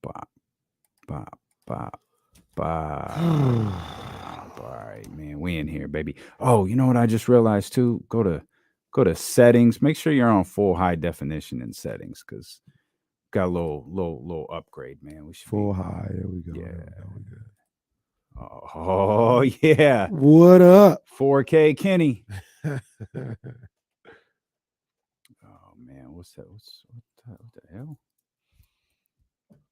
bop, bop, bop, bop. All right, man, we in here, baby. Oh, you know what I just realized too? Go to settings. Make sure you're on full high definition in settings, because got a little upgrade, man. We should Full be high. Here we go. Yeah. Here we go. Oh yeah. What up? 4K Kenny. Oh man, what's that? What the hell?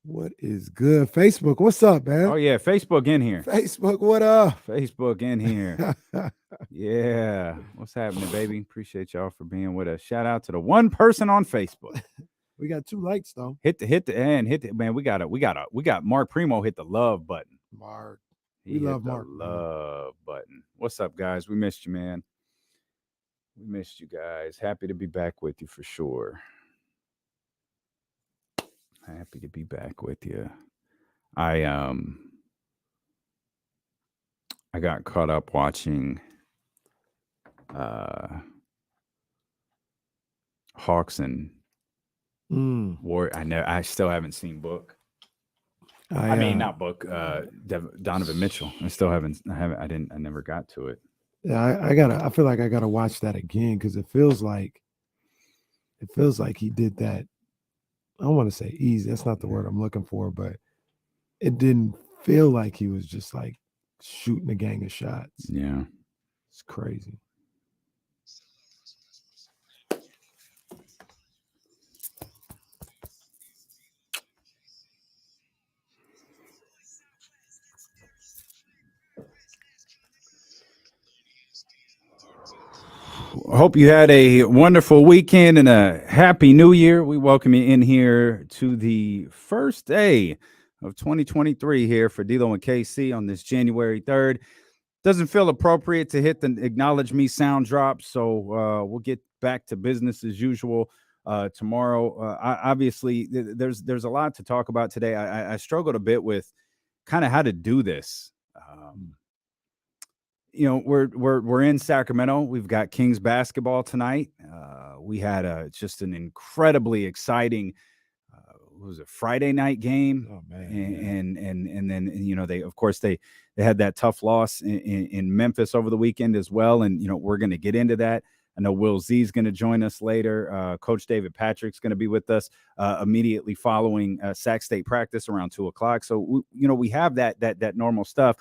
What is good? Facebook, what's up, man? Oh yeah, Facebook in here. Facebook, what up? Facebook in here. Yeah. What's happening, baby? Appreciate y'all for being with us. Shout out to the one person on Facebook. We got 2 likes though. Hit the man. We got Mark Primo hit the love button. Mark. We love Mark. Love button. What's up, guys? We missed you, man. We missed you guys. Happy to be back with you for sure. Happy to be back with you. I got caught up watching Hawks and War. I still haven't seen Book. I mean, not Book. Donovan Mitchell. I never got to it. Yeah, I feel like I gotta watch that again, because it feels like he did that. I don't want to say easy. That's not the word I'm looking for, but it didn't feel like he was just like shooting a gang of shots. Yeah, it's crazy. Hope you had a wonderful weekend and a happy new year. We welcome you in here to the first day of 2023 here for D-Lo and KC on this January 3rd. Doesn't feel appropriate to hit the acknowledge me sound drop, so we'll get back to business as usual tomorrow. Obviously, there's a lot to talk about today. I struggled a bit with kind of how to do this. You know, we're in Sacramento. We've got Kings basketball tonight. We had just an incredibly exciting Friday night game. Oh man! And then you know they had that tough loss in Memphis over the weekend as well. And you know we're going to get into that. I know Will Z is going to join us later. Coach David Patrick's going to be with us immediately following Sac State practice around 2:00. So we have that normal stuff.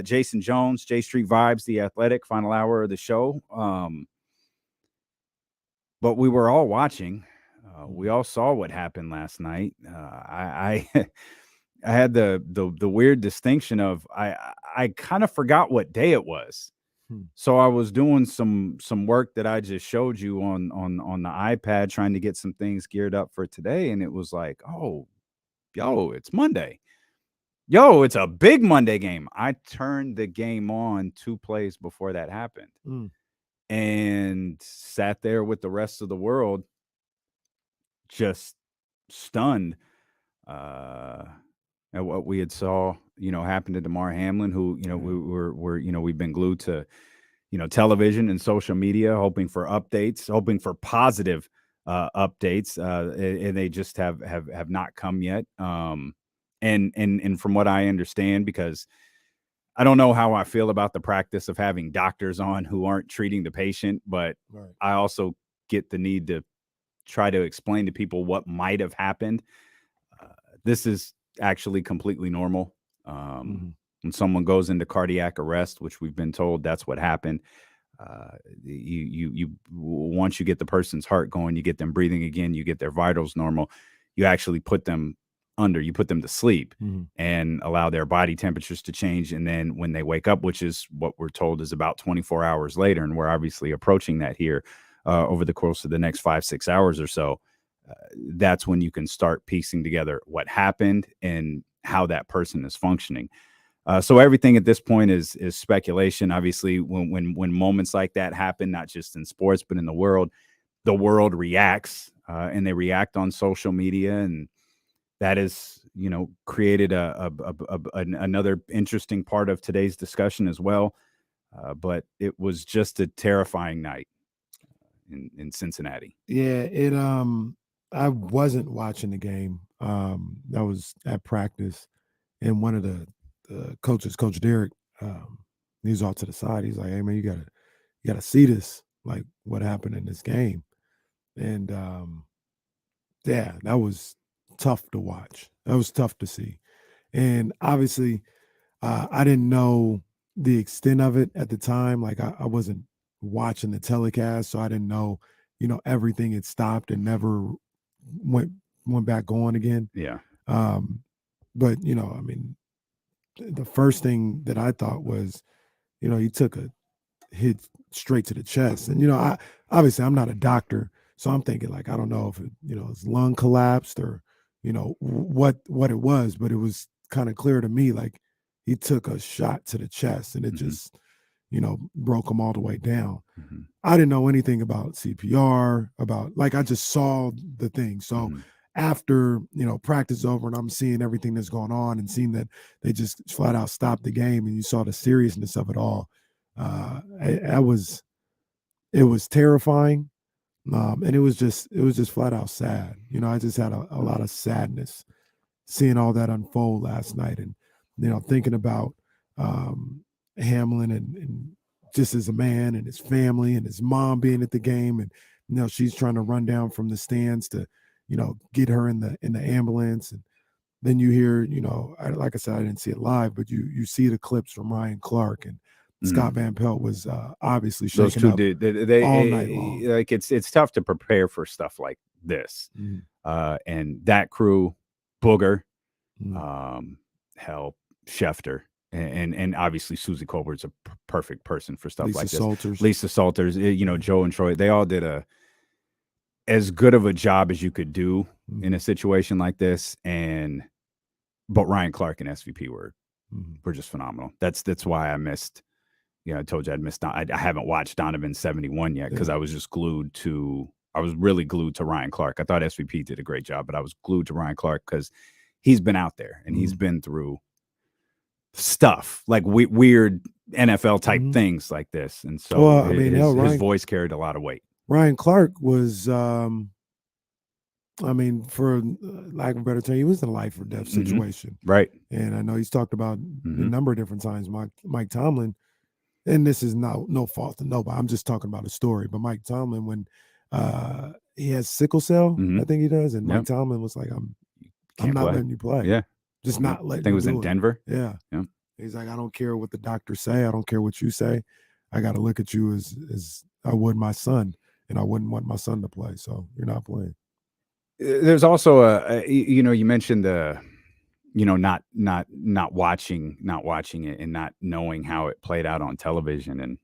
Jason Jones, J Street Vibes, The Athletic, final hour of the show. But we were all watching. We all saw what happened last night. I had the weird distinction of I kind of forgot what day it was. So I was doing some work that I just showed you on the iPad, trying to get some things geared up for today, and it was like, oh, yo, it's Monday. Yo, it's a big Monday game. I turned the game on 2 plays before that happened and sat there with the rest of the world just stunned at what we had saw, happen to Damar Hamlin, who, we've been glued to, television and social media, hoping for updates, hoping for positive updates. And they just have not come yet. And from what I understand, because I don't know how I feel about the practice of having doctors on who aren't treating the patient, but right. I also get the need to try to explain to people what might have happened. This is actually completely normal. When someone goes into cardiac arrest, which we've been told that's what happened, you once you get the person's heart going, you get them breathing again, you get their vitals normal, you actually put them you put them to sleep and allow their body temperatures to change. And then when they wake up, which is what we're told is about 24 hours later, and we're obviously approaching that here over the course of the next 5-6 hours or so, that's when you can start piecing together what happened and how that person is functioning. So everything at this point is speculation. Obviously, when moments like that happen, not just in sports, but in the world reacts and they react on social media, and that is, created another interesting part of today's discussion as well. But it was just a terrifying night in Cincinnati. Yeah, I wasn't watching the game. that was at practice, and one of the coaches, Coach Derek, he's off to the side. He's like, "Hey man, you gotta see this, like what happened in this game." And yeah, that was tough to watch. That was tough to see. And obviously, I didn't know the extent of it at the time. Like I wasn't watching the telecast, so I didn't know, everything had stopped and never went went back on again. Yeah. Um, but I mean, the first thing that I thought was, he took a hit straight to the chest, and I obviously I'm not a doctor, so I'm thinking like I don't know if his lung collapsed or what it was, but it was kind of clear to me like he took a shot to the chest and it Mhm. just broke him all the way down. Mhm. I didn't know anything about CPR, about like I just saw the thing. So Mhm. after, practice over and I'm seeing everything that's going on and seeing that they just flat out stopped the game and you saw the seriousness of it all. It was terrifying. And it was just flat out sad. I just had a lot of sadness seeing all that unfold last night and, thinking about um, Hamlin and just as a man and his family and his mom being at the game. And, she's trying to run down from the stands to, get her in the ambulance. And then you hear, like I said, I didn't see it live, but you see the clips from Ryan Clark and Scott Mhm. Van Pelt was obviously Those shaken two up did all night long. like it's tough to prepare for stuff like this. Mhm, And that crew, Booger, mhm. um, hell, Schefter, and obviously Susie Colbert's a perfect person for stuff Lisa like this. Salters. Lisa Salters, Mhm, Joe and Troy, they all did as good of a job as you could do in mhm, a situation like this. But Ryan Clark and SVP mhm. were just phenomenal. That's why I missed. I told you I'd missed. I haven't watched Donovan 71 yet because Yeah. I was just glued to. I was really glued to Ryan Clark. I thought SVP did a great job, but I was glued to Ryan Clark because he's been out there and he's Mhm, been through stuff like weird NFL type mhm. things like this, and so Well, I mean, hell, his voice carried a lot of weight. Ryan Clark was, I mean, for lack of a better term, he was in a life or death Hmm. situation. Right. And I know he's talked about a Hmm. number of different times, Mike Tomlin, and this is no fault to nobody. I'm just talking about a story. But Mike Tomlin, when he has sickle cell, Hmm. I think he does, and Mike Yep. Tomlin was like, I'm Can't not play. letting you play. Yeah. Just Yep. not I letting think it you was in do it. Denver. Yeah. Yeah. He's like, I don't care what the doctors say. I don't care what you say. I got to look at you as I would my son, and I wouldn't want my son to play. So you're not playing. There's also you mentioned the not watching it and not knowing how it played out on television, and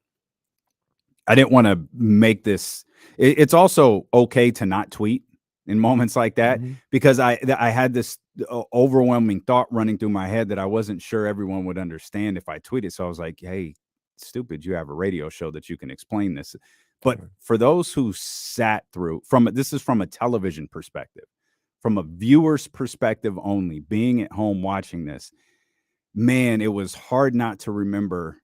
I didn't want to make this. It's also okay to not tweet in moments like that Mhm. because I had this overwhelming thought running through my head that I wasn't sure everyone would understand if I tweeted. So I was like, "Hey, stupid, you have a radio show that you can explain this." But Right. for those who sat through this is from a television perspective, from a viewer's perspective only, being at home watching this, man, it was hard not to remember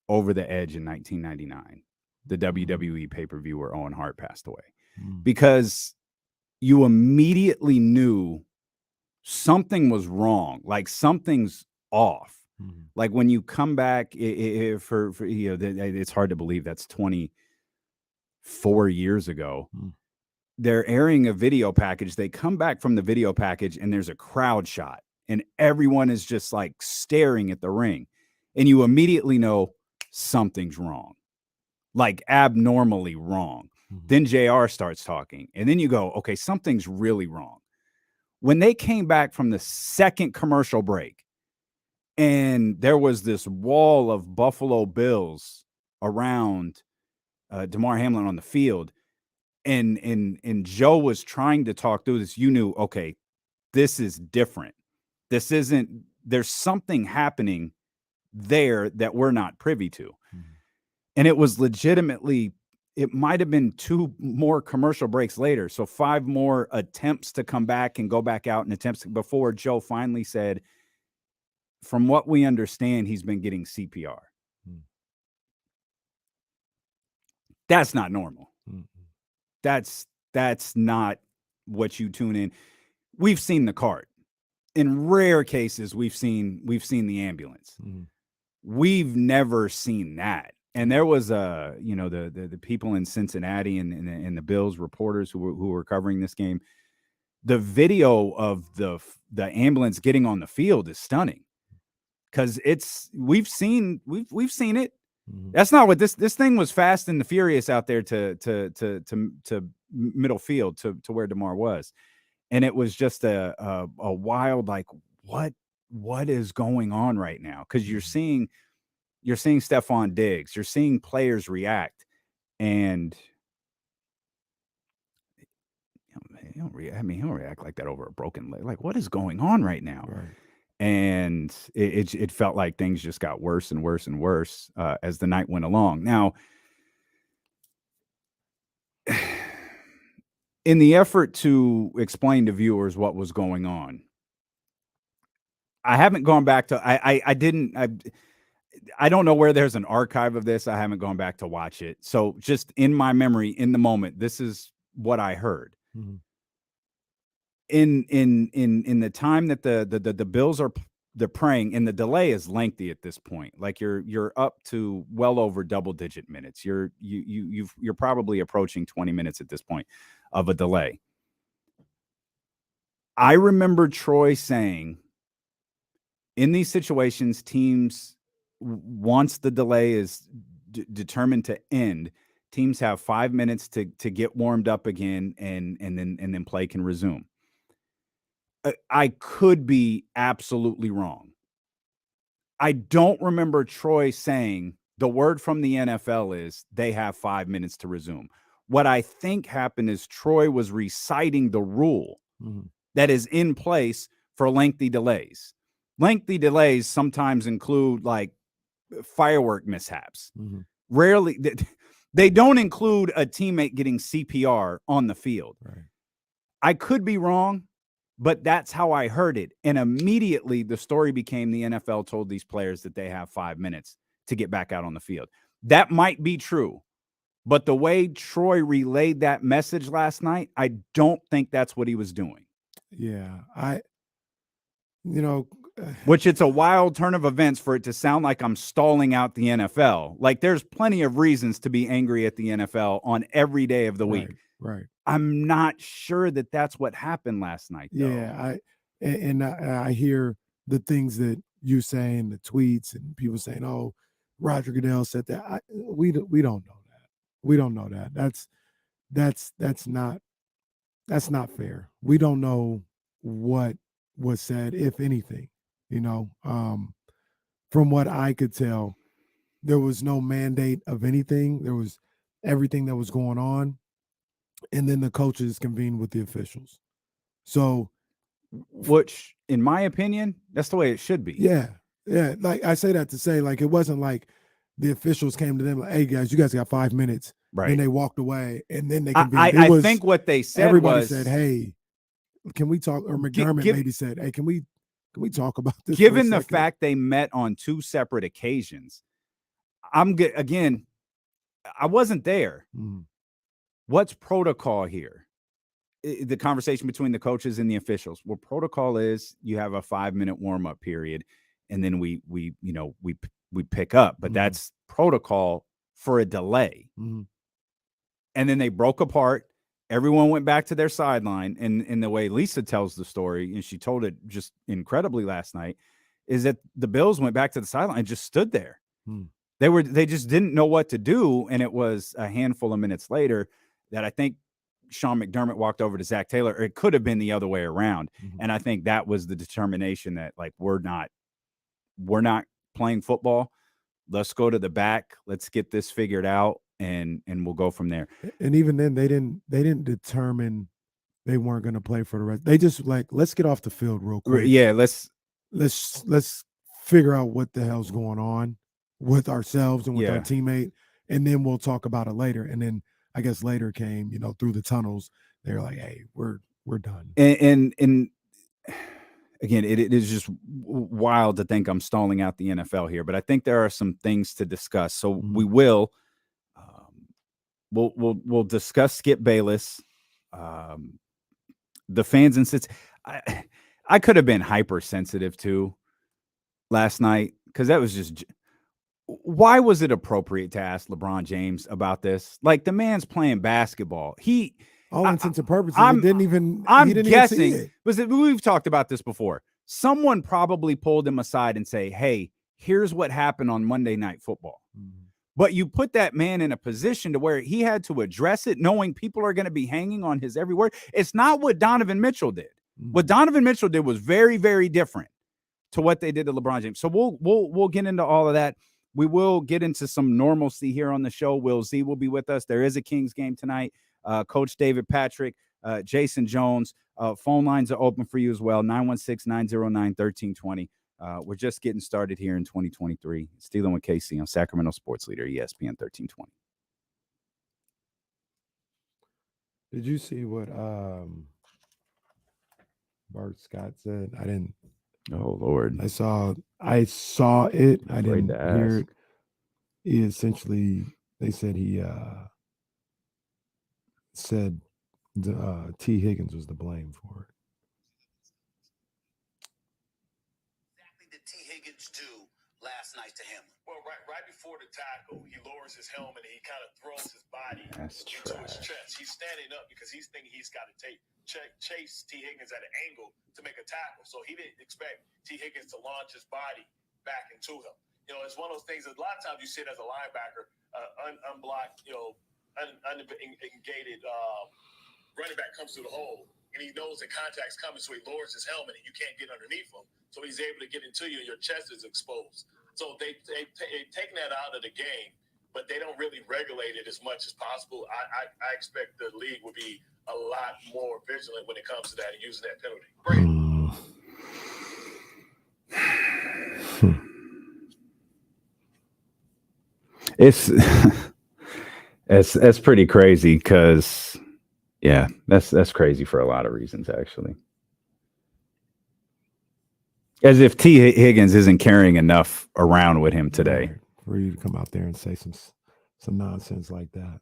Over the Edge in 1999, the Mhm. WWE pay-per-view where Owen Hart passed away, Mhm. because you immediately knew something was wrong, like something's off. Mhm. Like when you come back for it's hard to believe that's 24 years ago. Mhm. They're airing a video package. They come back from the video package and there's a crowd shot and everyone is just like staring at the ring. And you immediately know something's wrong, like abnormally wrong. Mhm. Then JR starts talking and then you go, okay, something's really wrong. When they came back from the second commercial break and there was this wall of Buffalo Bills around Damar Hamlin on the field, and Joe was trying to talk through this, you knew, okay, this is different. This isn't, there's something happening there that we're not privy to. Mhm. And it was legitimately, it might have been 2 more commercial breaks later. So 5 more attempts to come back and go back out and attempts before Joe finally said, from what we understand, he's been getting CPR. Mhm. That's not normal. Mhm. That's not what you tune in. we've seen the cart. In rare cases, we've seen the ambulance. We've never seen that. And there was the people in Cincinnati and the Bills reporters who were covering this game. The video of the ambulance getting on the field is stunning, because we've seen it. That's not what this thing was. Fast and the Furious out there to middle field to where Damar was, and it was just a wild, like, what is going on right now? Because you're seeing Stephon Diggs, you're seeing players react, and he don't react like that over a broken leg. Like, what is going on right now? Right. And it felt like things just got worse and worse and worse as the night went along. Now, in the effort to explain to viewers what was going on, I haven't gone back to I don't know where there's an archive of this. I haven't gone back to watch it. So just in my memory, in the moment, this is what I heard. In the time that the Bills they're praying, and the delay is lengthy at this point. Like, you're up to well over double-digit minutes. You're probably approaching 20 minutes at this point of a delay. I remember Troy saying, in these situations, teams, once the delay is determined to end, teams have 5 minutes to get warmed up again, and then play can resume. I could be absolutely wrong. I don't remember Troy saying the word from the NFL is they have 5 minutes to resume. What I think happened is Troy was reciting the rule that is in place for lengthy delays. Lengthy delays sometimes include, like, firework mishaps. Rarely, they don't include a teammate getting CPR on the field. Right. I could be wrong, but that's how I heard it. And immediately the story became the NFL told these players that they have 5 minutes to get back out on the field. That might be true, but the way Troy relayed that message last night, I don't think that's what he was doing. Yeah, which, it's a wild turn of events for it to sound like I'm stalling out the NFL. Like, there's plenty of reasons to be angry at the NFL on every day of the week. Right. I'm not sure that that's what happened last night, though. Yeah, I hear the things that you saying, the tweets, and people saying, "Oh, Roger Goodell said that." We don't know that. We don't know that. That's not fair. We don't know what was said, if anything. From what I could tell, there was no mandate of anything. There was everything that was going on, and then the coaches convened with the officials. So, which, in my opinion, that's the way it should be. Yeah. Like, I say that to say, like, it wasn't like the officials came to them like, "Hey guys, you guys got 5 minutes." Right. And they walked away, and then they convened. I think what they said, everybody said, "Hey, can we talk?" Or McDermott maybe said, "Hey, can we talk about this?" Given the fact they met on 2 separate occasions, again, I wasn't there. What's protocol here? The conversation between the coaches and the officials. Well, protocol is you have a 5-minute warm-up period, and then we pick up, but that's protocol for a delay. And then they broke apart. Everyone went back to their sideline, and the way Lisa tells the story, and she told it just incredibly last night, is that the Bills went back to the sideline and just stood there. They just didn't know what to do, and it was a handful of minutes later that I think Sean McDermott walked over to Zach Taylor, or it could have been the other way around. And I think that was the determination that, like, we're not playing football. Let's go to the back. Let's get this figured out, and we'll go from there. And even then, they didn't determine they weren't going to play for the rest. They just, like, let's get off the field real quick. Yeah, let's figure out what the hell's going on with ourselves and with our teammate, and then we'll talk about it later. And then I guess later came, through the tunnels, they're like, "Hey, we're done." And again, it is just wild to think I'm stalling out the NFL here, but I think there are some things to discuss. So we will, we'll discuss Skip Bayless, the fans in Cincinnati. I could have been hypersensitive too last night because that was just. Why was it appropriate to ask LeBron James about this? Like the man's playing basketball. All intents and purposes, I'm he didn't even guessing see it. We've talked about this before. Someone probably pulled him aside and say, "Hey, here's what happened on Monday Night Football." But you put that man in a position to where he had to address it, knowing people are going to be hanging on his every word. It's not what Donovan Mitchell did. What Donovan Mitchell did was very, very different to what they did to LeBron James. So we'll get into all of that. We will get into some normalcy here on the show. Will Z will be with us. There is a Kings game tonight. Coach David Patrick, Jason Jones. Phone lines are open for you as well. 916-909-1320. We're just getting started here in 2023. Stealing with KC on Sacramento Sports Leader, ESPN 1320. Did you see what Bart Scott said? I didn't. Oh Lord! I saw it. I didn't hear it. He essentially, they said he said T. Higgins was to blame for it. Exactly did T. Higgins do last night to him? Well, right before the tackle, he lowers his helmet and he kind of throws his body into his chest. He's standing up because he's thinking he's got to chase T. Higgins at an angle to make a tackle. So he didn't expect T. Higgins to launch his body back into him. You know, it's one of those things that a lot of times you see it as a linebacker, unblocked, ungated running back comes through the hole, and he knows the contact's coming, so he lowers his helmet, and you can't get underneath him. So he's able to get into you, and your chest is exposed. So they've taken that out of the game, but they don't really regulate it as much as possible. I expect the league will be a lot more vigilant when it comes to that and using that penalty. Great. It's pretty crazy because, yeah, that's crazy for a lot of reasons, actually. As if T. Higgins isn't carrying enough around with him today. Right, for you to come out there and say some nonsense like that.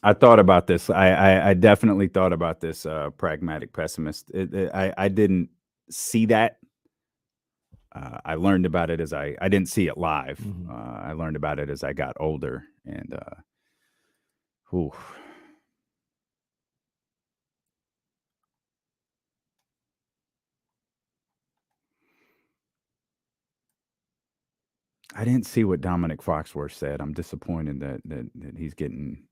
I thought about this. I definitely thought about this pragmatic pessimist. I didn't see that. I learned about it as I didn't see it live. I learned about it as I got older. And I didn't see what Dominic Foxworth said. I'm disappointed that he's getting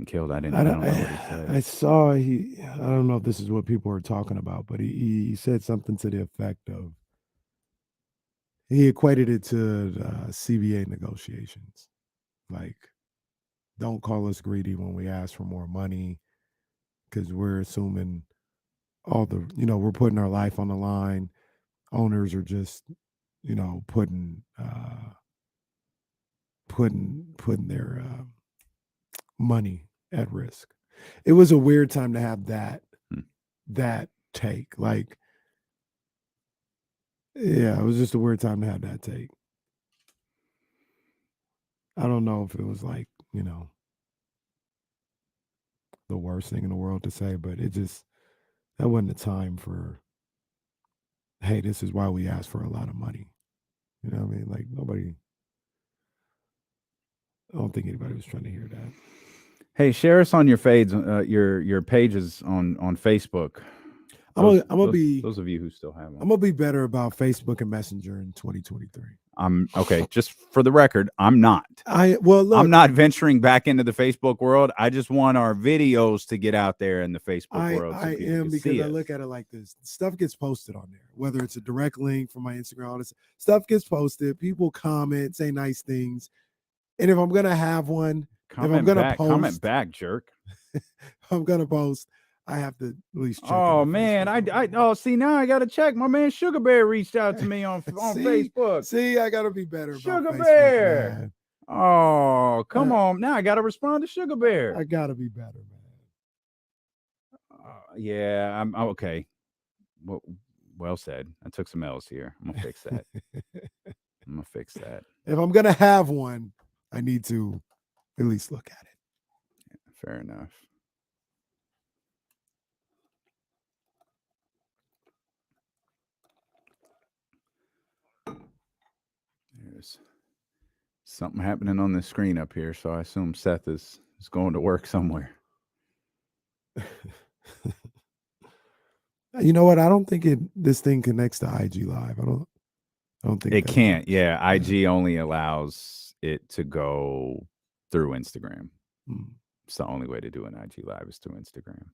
killed. I don't know what he said. I saw I don't know if this is what people are talking about, but he said something to the effect of he equated it to CBA negotiations. Like, don't call us greedy when we ask for more money, because we're assuming we're putting our life on the line. Owners are just, putting their money at risk. It was a weird time to have that take. Like, yeah, it was just a weird time to have that take. I don't know if it was like, the worst thing in the world to say, but that wasn't a time for, hey, this is why we asked for a lot of money. You know what I mean? Like, I don't think anybody was trying to hear that. Hey, share us on your fades, your pages on Facebook. I'm gonna be those of you who still have them. I'm gonna be better about Facebook and Messenger in 2023. I'm okay. Just for the record, I'm not. Look, I'm not venturing back into the Facebook world. I just want our videos to get out there in the Facebook world. I am, because I look at it like this: stuff gets posted on there, whether it's a direct link from my Instagram, all this stuff gets posted. People comment, say nice things, and if I'm gonna have one, comment back, jerk. If I'm gonna post, I have to at least check. Oh man, see, now I gotta check. My man Sugar Bear reached out to me on Facebook. See, I gotta be better. Sugar Bear. Man. Oh, come on. Now I gotta respond to Sugar Bear. I gotta be better, man. Yeah, I'm okay. Well said. I took some L's here. I'm gonna fix that. If I'm gonna have one, I need to at least look at it. Fair enough. There's something happening on the screen up here, so I assume Seth is going to work somewhere. You know what? I don't think this thing connects to IG Live. I don't think It that can't. works. Yeah, IG only allows it to go through Instagram. It's the only way to do an IG Live is through Instagram.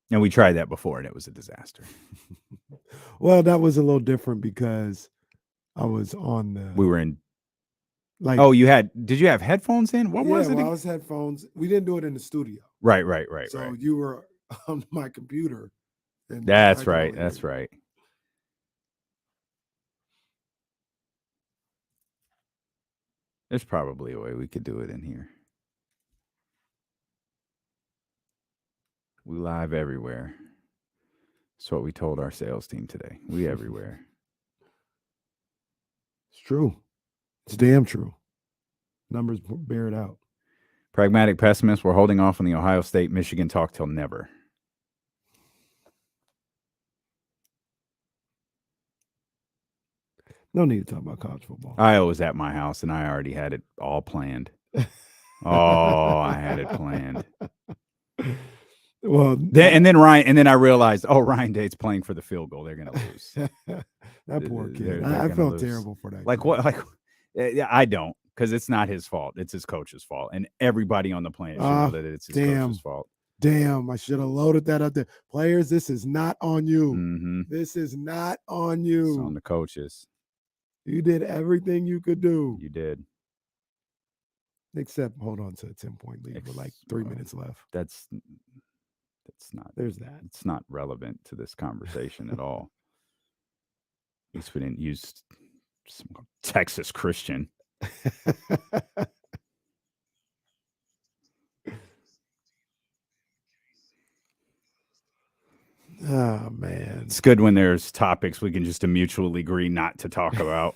And we tried that before, and it was a disaster. Well, that was a little different because I was on the. We were in. Like, oh, did you have headphones in? What was it? Well, I was headphones. We didn't do it in the studio. Right. So you were on my computer. And That's right. That's right. There's probably a way we could do it in here. We live everywhere. That's what we told our sales team today. We everywhere. It's true. It's damn true. Numbers bear it out. Pragmatic pessimists, we're holding off on the Ohio State Michigan talk till never. No need to talk about college football. I was at my house and I already had it all planned. I had it planned. Well, then I realized, Ryan Date's playing for the field goal. They're going to lose. That poor kid. They're I felt lose. terrible for that. Like kid. What? Like, I don't, because it's not his fault. It's his coach's fault, and everybody on the planet should know that it's his coach's fault. Damn, I should have loaded that up there. Players, this is not on you. Mm-hmm. This is not on you. It's on the coaches. You did everything you could do. You did. Except hold on to a 10-point lead with like 3 minutes left. That's not. There's that. It's not relevant to this conversation at all. At least we didn't use some Texas Christian. Oh, man. It's good when there's topics we can just mutually agree not to talk about.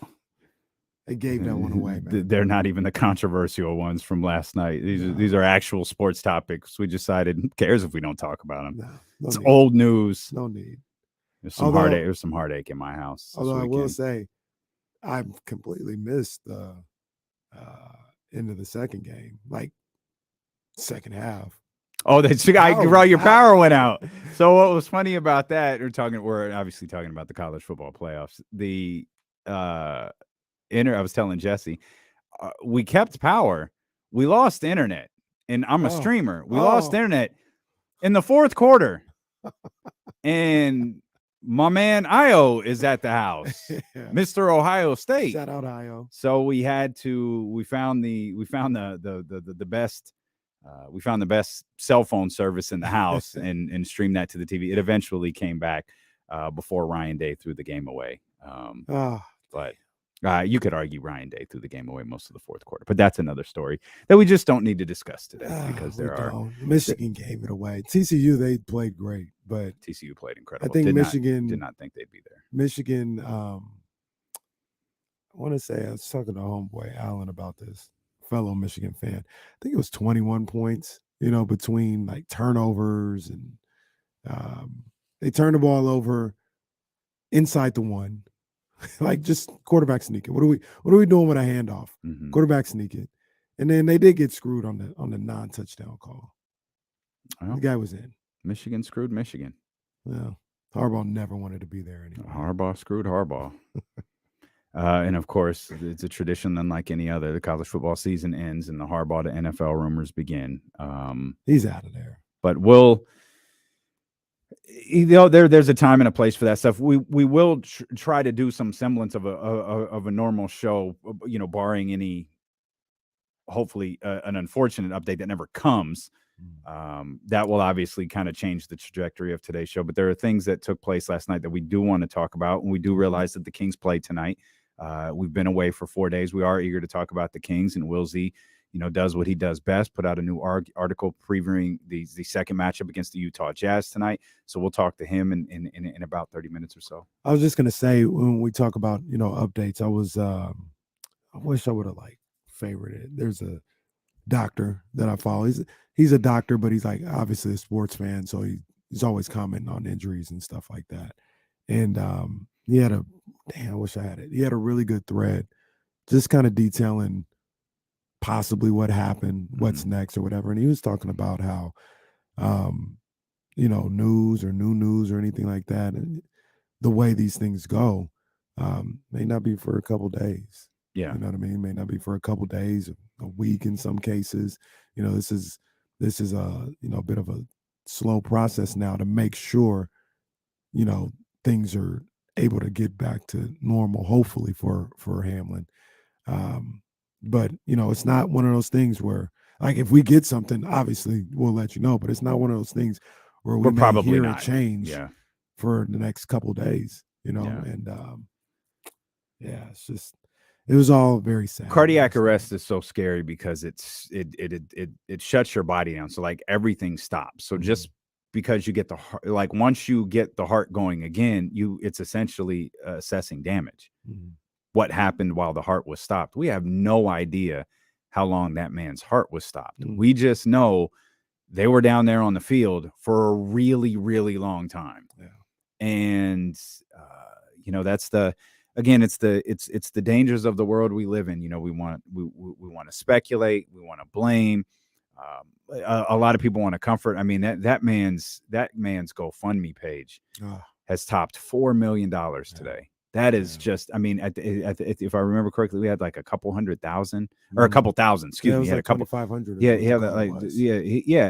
They gave that one away, man. They're not even the controversial ones from last night. These are actual sports topics. We decided, who cares if we don't talk about them? No it's need. old news. No need. There's some heartache. There's some heartache in my house. Although I will say, I completely missed the end of the second game, like second half. Oh, your power went out. So what was funny about that? We're obviously talking about the college football playoffs. I was telling Jesse, we kept power. We lost internet, and I'm a streamer. We lost internet in the fourth quarter, and my man Io is at the house, Mr. Ohio State. Shout out Io. So we found the best. We found the best cell phone service in the house and streamed that to the TV. It eventually came back before Ryan Day threw the game away. But you could argue Ryan Day threw the game away most of the fourth quarter. But that's another story that we just don't need to discuss today because Michigan gave it away. TCU, they played great, but TCU played incredible. I think Michigan did not think they'd be there. Michigan, I want to say, I was talking to homeboy Allen about this. Fellow Michigan fan. I think it was 21 points, between like turnovers and they turned the ball over inside the one, like just quarterback sneaking. What are we doing with a handoff? Mm-hmm. Quarterback sneaking, and then they did get screwed on the non-touchdown call. Well, the guy was in. Michigan screwed Michigan. Well, Harbaugh never wanted to be there anymore. Harbaugh screwed Harbaugh. And of course, it's a tradition unlike any other. The college football season ends and the Harbaugh to NFL rumors begin. He's out of there. But there's a time and a place for that stuff. We will try to do some semblance of a normal show, barring any, hopefully, an unfortunate update that never comes. That will obviously kind of change the trajectory of today's show. But there are things that took place last night that we do want to talk about. And we do realize that the Kings play tonight. We've been away for 4 days. We are eager to talk about the Kings, and Will Z, does what he does best, put out a new article previewing the second matchup against the Utah Jazz tonight. So we'll talk to him in about 30 minutes or so. I was just going to say, when we talk about, updates, I wish I would have favorited it. There's a doctor that I follow. He's a doctor, but he's like obviously a sports fan, so he's always commenting on injuries and stuff like that. And he had I wish I had it. He had a really good thread, just kind of detailing possibly what happened, what's next or whatever. And he was talking about how news or new news or anything like that, and the way these things go, may not be for a couple days. Yeah. You know what I mean? May not be for a couple days, a week in some cases. This is a bit of a slow process now to make sure, things are able to get back to normal, hopefully for Hamlin. But it's not one of those things where, like, if we get something, obviously we'll let you know, but it's not one of those things where we may probably hear not. a change for the next couple days, and it's just, it was all very sad. Cardiac arrest is so scary because it shuts your body down. So like everything stops. So just because you get the heart, like once you get the heart going again, it's essentially assessing damage. What happened while the heart was stopped? We have no idea how long that man's heart was stopped. We just know they were down there on the field for a really, really long time. Yeah. And that's it's the dangers of the world we live in. We want to speculate, we want to blame. A lot of people want to comfort. I mean, that man's GoFundMe page has topped $4 million today. That is just, I mean, if I remember correctly, we had like a couple 100,000 or a couple thousand. Excuse me, he had a couple 2,500. Yeah,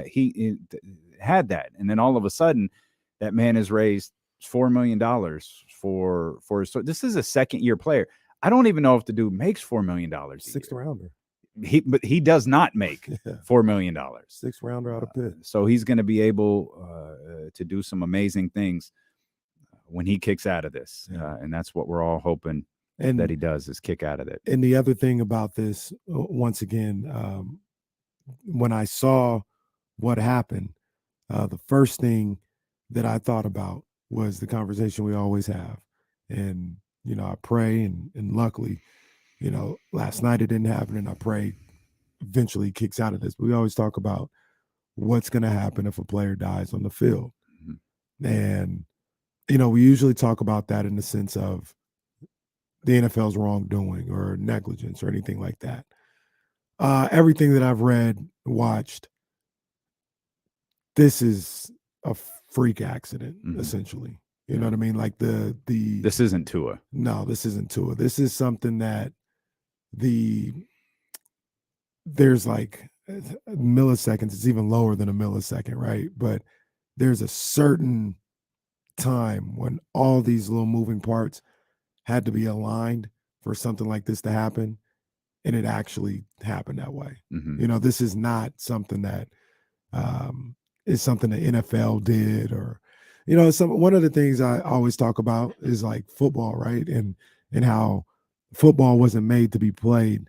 he had that, and then all of a sudden, that man has raised $4 million for his. So this is a second-year player. I don't even know if the dude makes $4 million. Sixth rounder. But he does not make $4 million. Sixth rounder out of Pitt. So he's going to be able to do some amazing things when he kicks out of this, and that's what we're all hoping that he does, is kick out of it. And the other thing about this, once again, when I saw what happened, the first thing that I thought about was the conversation we always have. And, I pray and luckily, last night it didn't happen, and I pray eventually he kicks out of this. But we always talk about what's going to happen if a player dies on the field. And, we usually talk about that in the sense of the NFL's wrongdoing or negligence or anything like that. Everything that I've read, watched, this is a freak accident, essentially. You know what I mean? Like this isn't Tua. No, this isn't Tua. This is something that there's like milliseconds. It's even lower than a millisecond, right? But there's a certain time when all these little moving parts had to be aligned for something like this to happen, and it actually happened that way. This is not something that is something the NFL did, or one of the things I always talk about is like football, right? And how football wasn't made to be played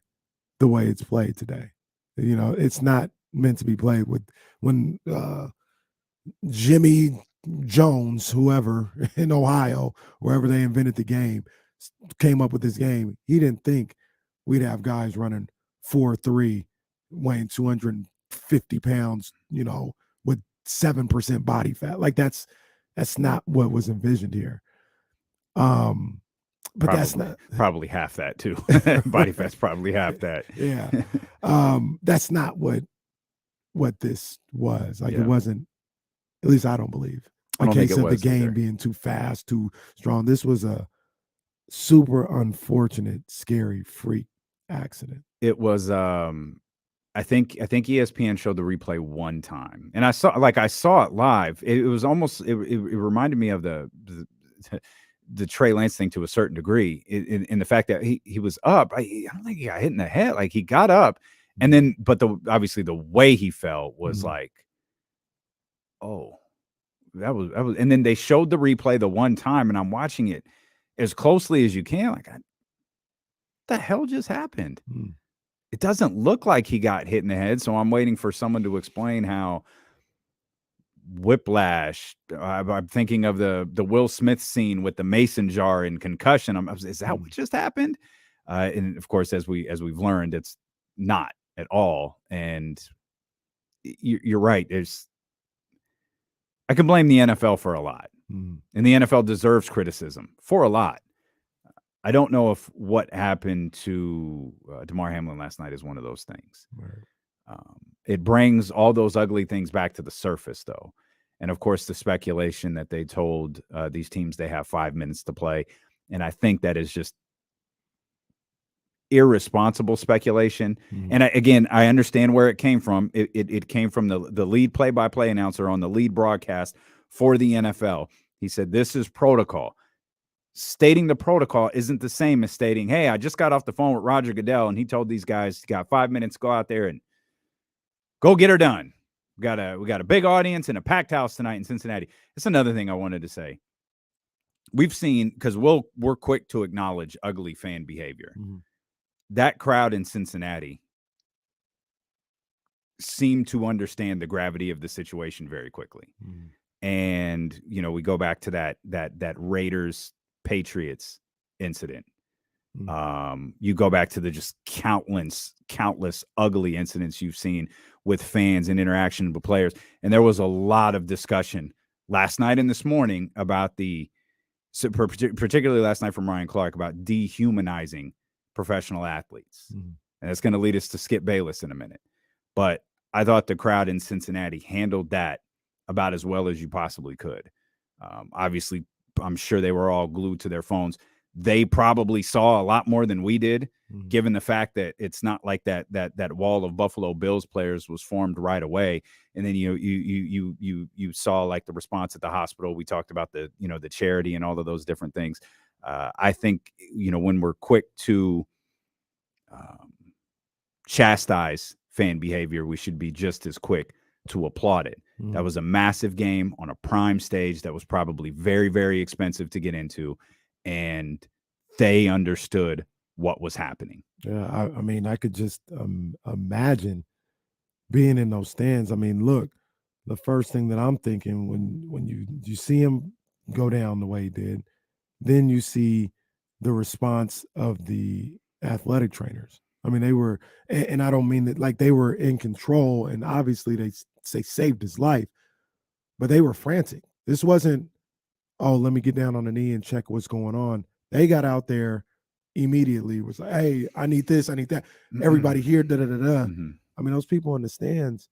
the way it's played today. It's not meant to be played when Jimmy Jones, whoever in Ohio, wherever they invented the game, came up with this game. He didn't think we'd have guys running 4.3, weighing 250 pounds, with 7% body fat. Like that's not what was envisioned here. But that's probably half that too. Body fat's probably half that. Yeah. That's not what this was. Like it wasn't, at least I don't believe. In case of the game being too fast, too strong. This was a super unfortunate, scary freak accident. It was I think ESPN showed the replay one time, and I saw it live. It was almost it reminded me of the Trey Lance thing to a certain degree, in the fact that he was up. I don't think he got hit in the head. Like he got up, and then but obviously the way he fell was like, oh. That was, and then they showed the replay the one time, and I'm watching it as closely as you can. Like, what the hell just happened? It doesn't look like he got hit in the head, so I'm waiting for someone to explain how whiplash. I'm thinking of the Will Smith scene with the mason jar and concussion. Is that what just happened? And of course, as we've learned, it's not. at all. And you're right. I can blame the NFL for a lot, and the NFL deserves criticism for a lot. I don't know if what happened to Damar Hamlin last night is one of those things. Right. It brings all those ugly things back to the surface, though. And, of course, the speculation that they told these teams they have 5 minutes to play. And I think that is just irresponsible speculation. And I understand where it came from. It came from the lead play-by-play announcer on the lead broadcast for the NFL. He said, this is protocol. Stating the protocol isn't the same as stating, hey, I just got off the phone with Roger Goodell, and he told these guys, you got 5 minutes, go out there and go get her done. We got a big audience and a packed house tonight in Cincinnati. It's another thing I wanted to say. We've seen, because we're quick to acknowledge ugly fan behavior. That crowd in Cincinnati seemed to understand the gravity of the situation very quickly. And, we go back to that Raiders Patriots incident. You go back to the just countless ugly incidents you've seen with fans and interaction with players. And there was a lot of discussion last night and this morning about particularly last night from Ryan Clark, about dehumanizing professional athletes. And that's going to lead us to Skip Bayless in a minute. But I thought the crowd in Cincinnati handled that about as well as you possibly could. Obviously, I'm sure they were all glued to their phones. They probably saw a lot more than we did, given the fact that it's not like that wall of Buffalo Bills players was formed right away. And then you saw like the response at the hospital. We talked about the charity and all of those different things. I think when we're quick to chastise fan behavior, we should be just as quick to applaud it. That was a massive game on a prime stage that was probably very, very expensive to get into, and they understood what was happening. Yeah, I mean, I could just imagine being in those stands. I mean, look, the first thing that I'm thinking when you see him go down the way he did, then you see the response of the athletic trainers. I mean, they were, and I don't mean that like they were in control, and obviously they saved his life, but they were frantic. This wasn't, oh, let me get down on the knee and check what's going on. They got out there immediately, was like, hey, I need this, I need that. Everybody here, da-da-da-da. I mean, those people in the stands.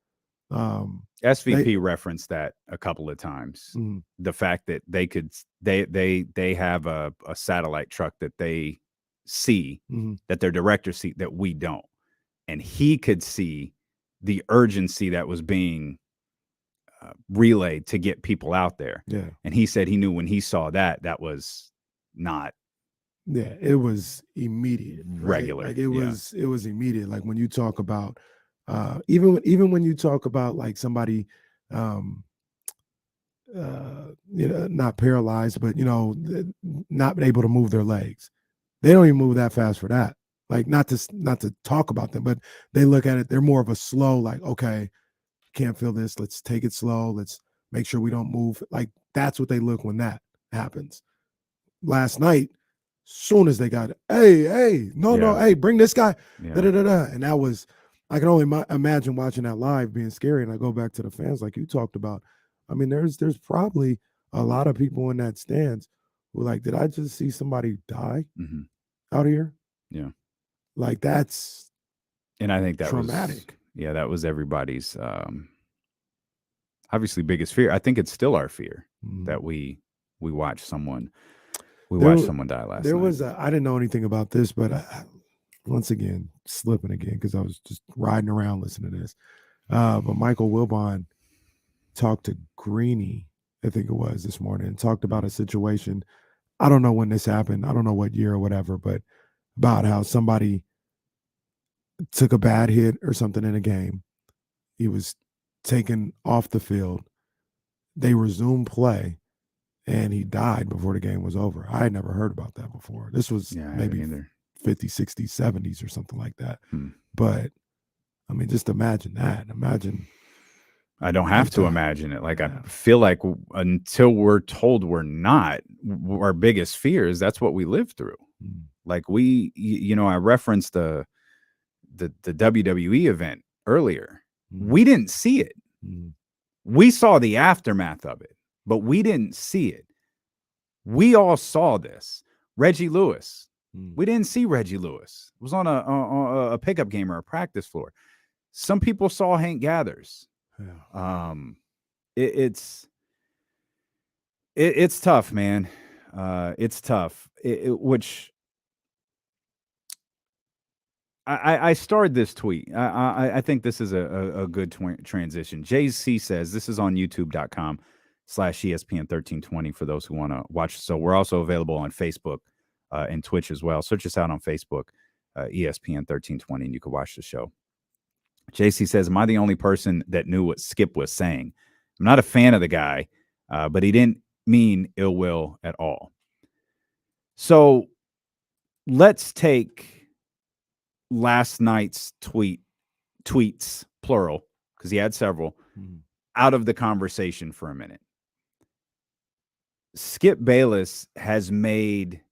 SVP referenced that a couple of times. The fact that they have a satellite truck that they see, that their directors see, that we don't. And he could see the urgency that was being relayed to get people out there. Yeah. And he said he knew when he saw that was not. Yeah, it was immediate. Right? Regular. Like it was immediate. Like when you talk about even when you talk about like somebody not paralyzed, but not able to move their legs. They don't even move that fast for that. Like not to talk about them, but they look at it, they're more of a slow, like, okay, can't feel this, let's take it slow, let's make sure we don't move. Like that's what they look when that happens. Last night, soon as they got it, hey, bring this guy, and that was, I can only imagine watching that live being scary. And I go back to the fans like you talked about. I mean, there's probably a lot of people in that stands who like, did I just see somebody die out here? Yeah. Like that's, and I think that traumatic. That was everybody's obviously biggest fear. I think it's still our fear that we watched someone die last night. There was I didn't know anything about this, but once again, slipping again because I was just riding around listening to this. But Michael Wilbon talked to Greeny, I think it was this morning, and talked about a situation. I don't know when this happened. I don't know what year or whatever, but about how somebody took a bad hit or something in a game. He was taken off the field. They resumed play, and he died before the game was over. I had never heard about that before. This was maybe 50s, 60s, 70s or something like that. But, I mean, just imagine that. I don't have to imagine it. Like, I feel like until we're told we're not, our biggest fear is that's what we live through. Like I referenced the the WWE event earlier. Mm. We didn't see it. Mm. We saw the aftermath of it, but we didn't see it. We all saw this. Reggie Lewis. We didn't see Reggie Lewis. It was on a pickup game or a practice floor. Some people saw Hank Gathers. Yeah. It's tough, man. It's tough. Which I started this tweet. I think this is a good transition. JC says this is on youtube.com/ESPN 1320 for those who want to watch. So we're also available on Facebook and Twitch as well. Search us out on Facebook, ESPN 1320, and you can watch the show. JC says, am I the only person that knew what Skip was saying? I'm not a fan of the guy, but he didn't mean ill will at all. So let's take last night's tweets, plural, because he had several, out of the conversation for a minute. Skip Bayless has made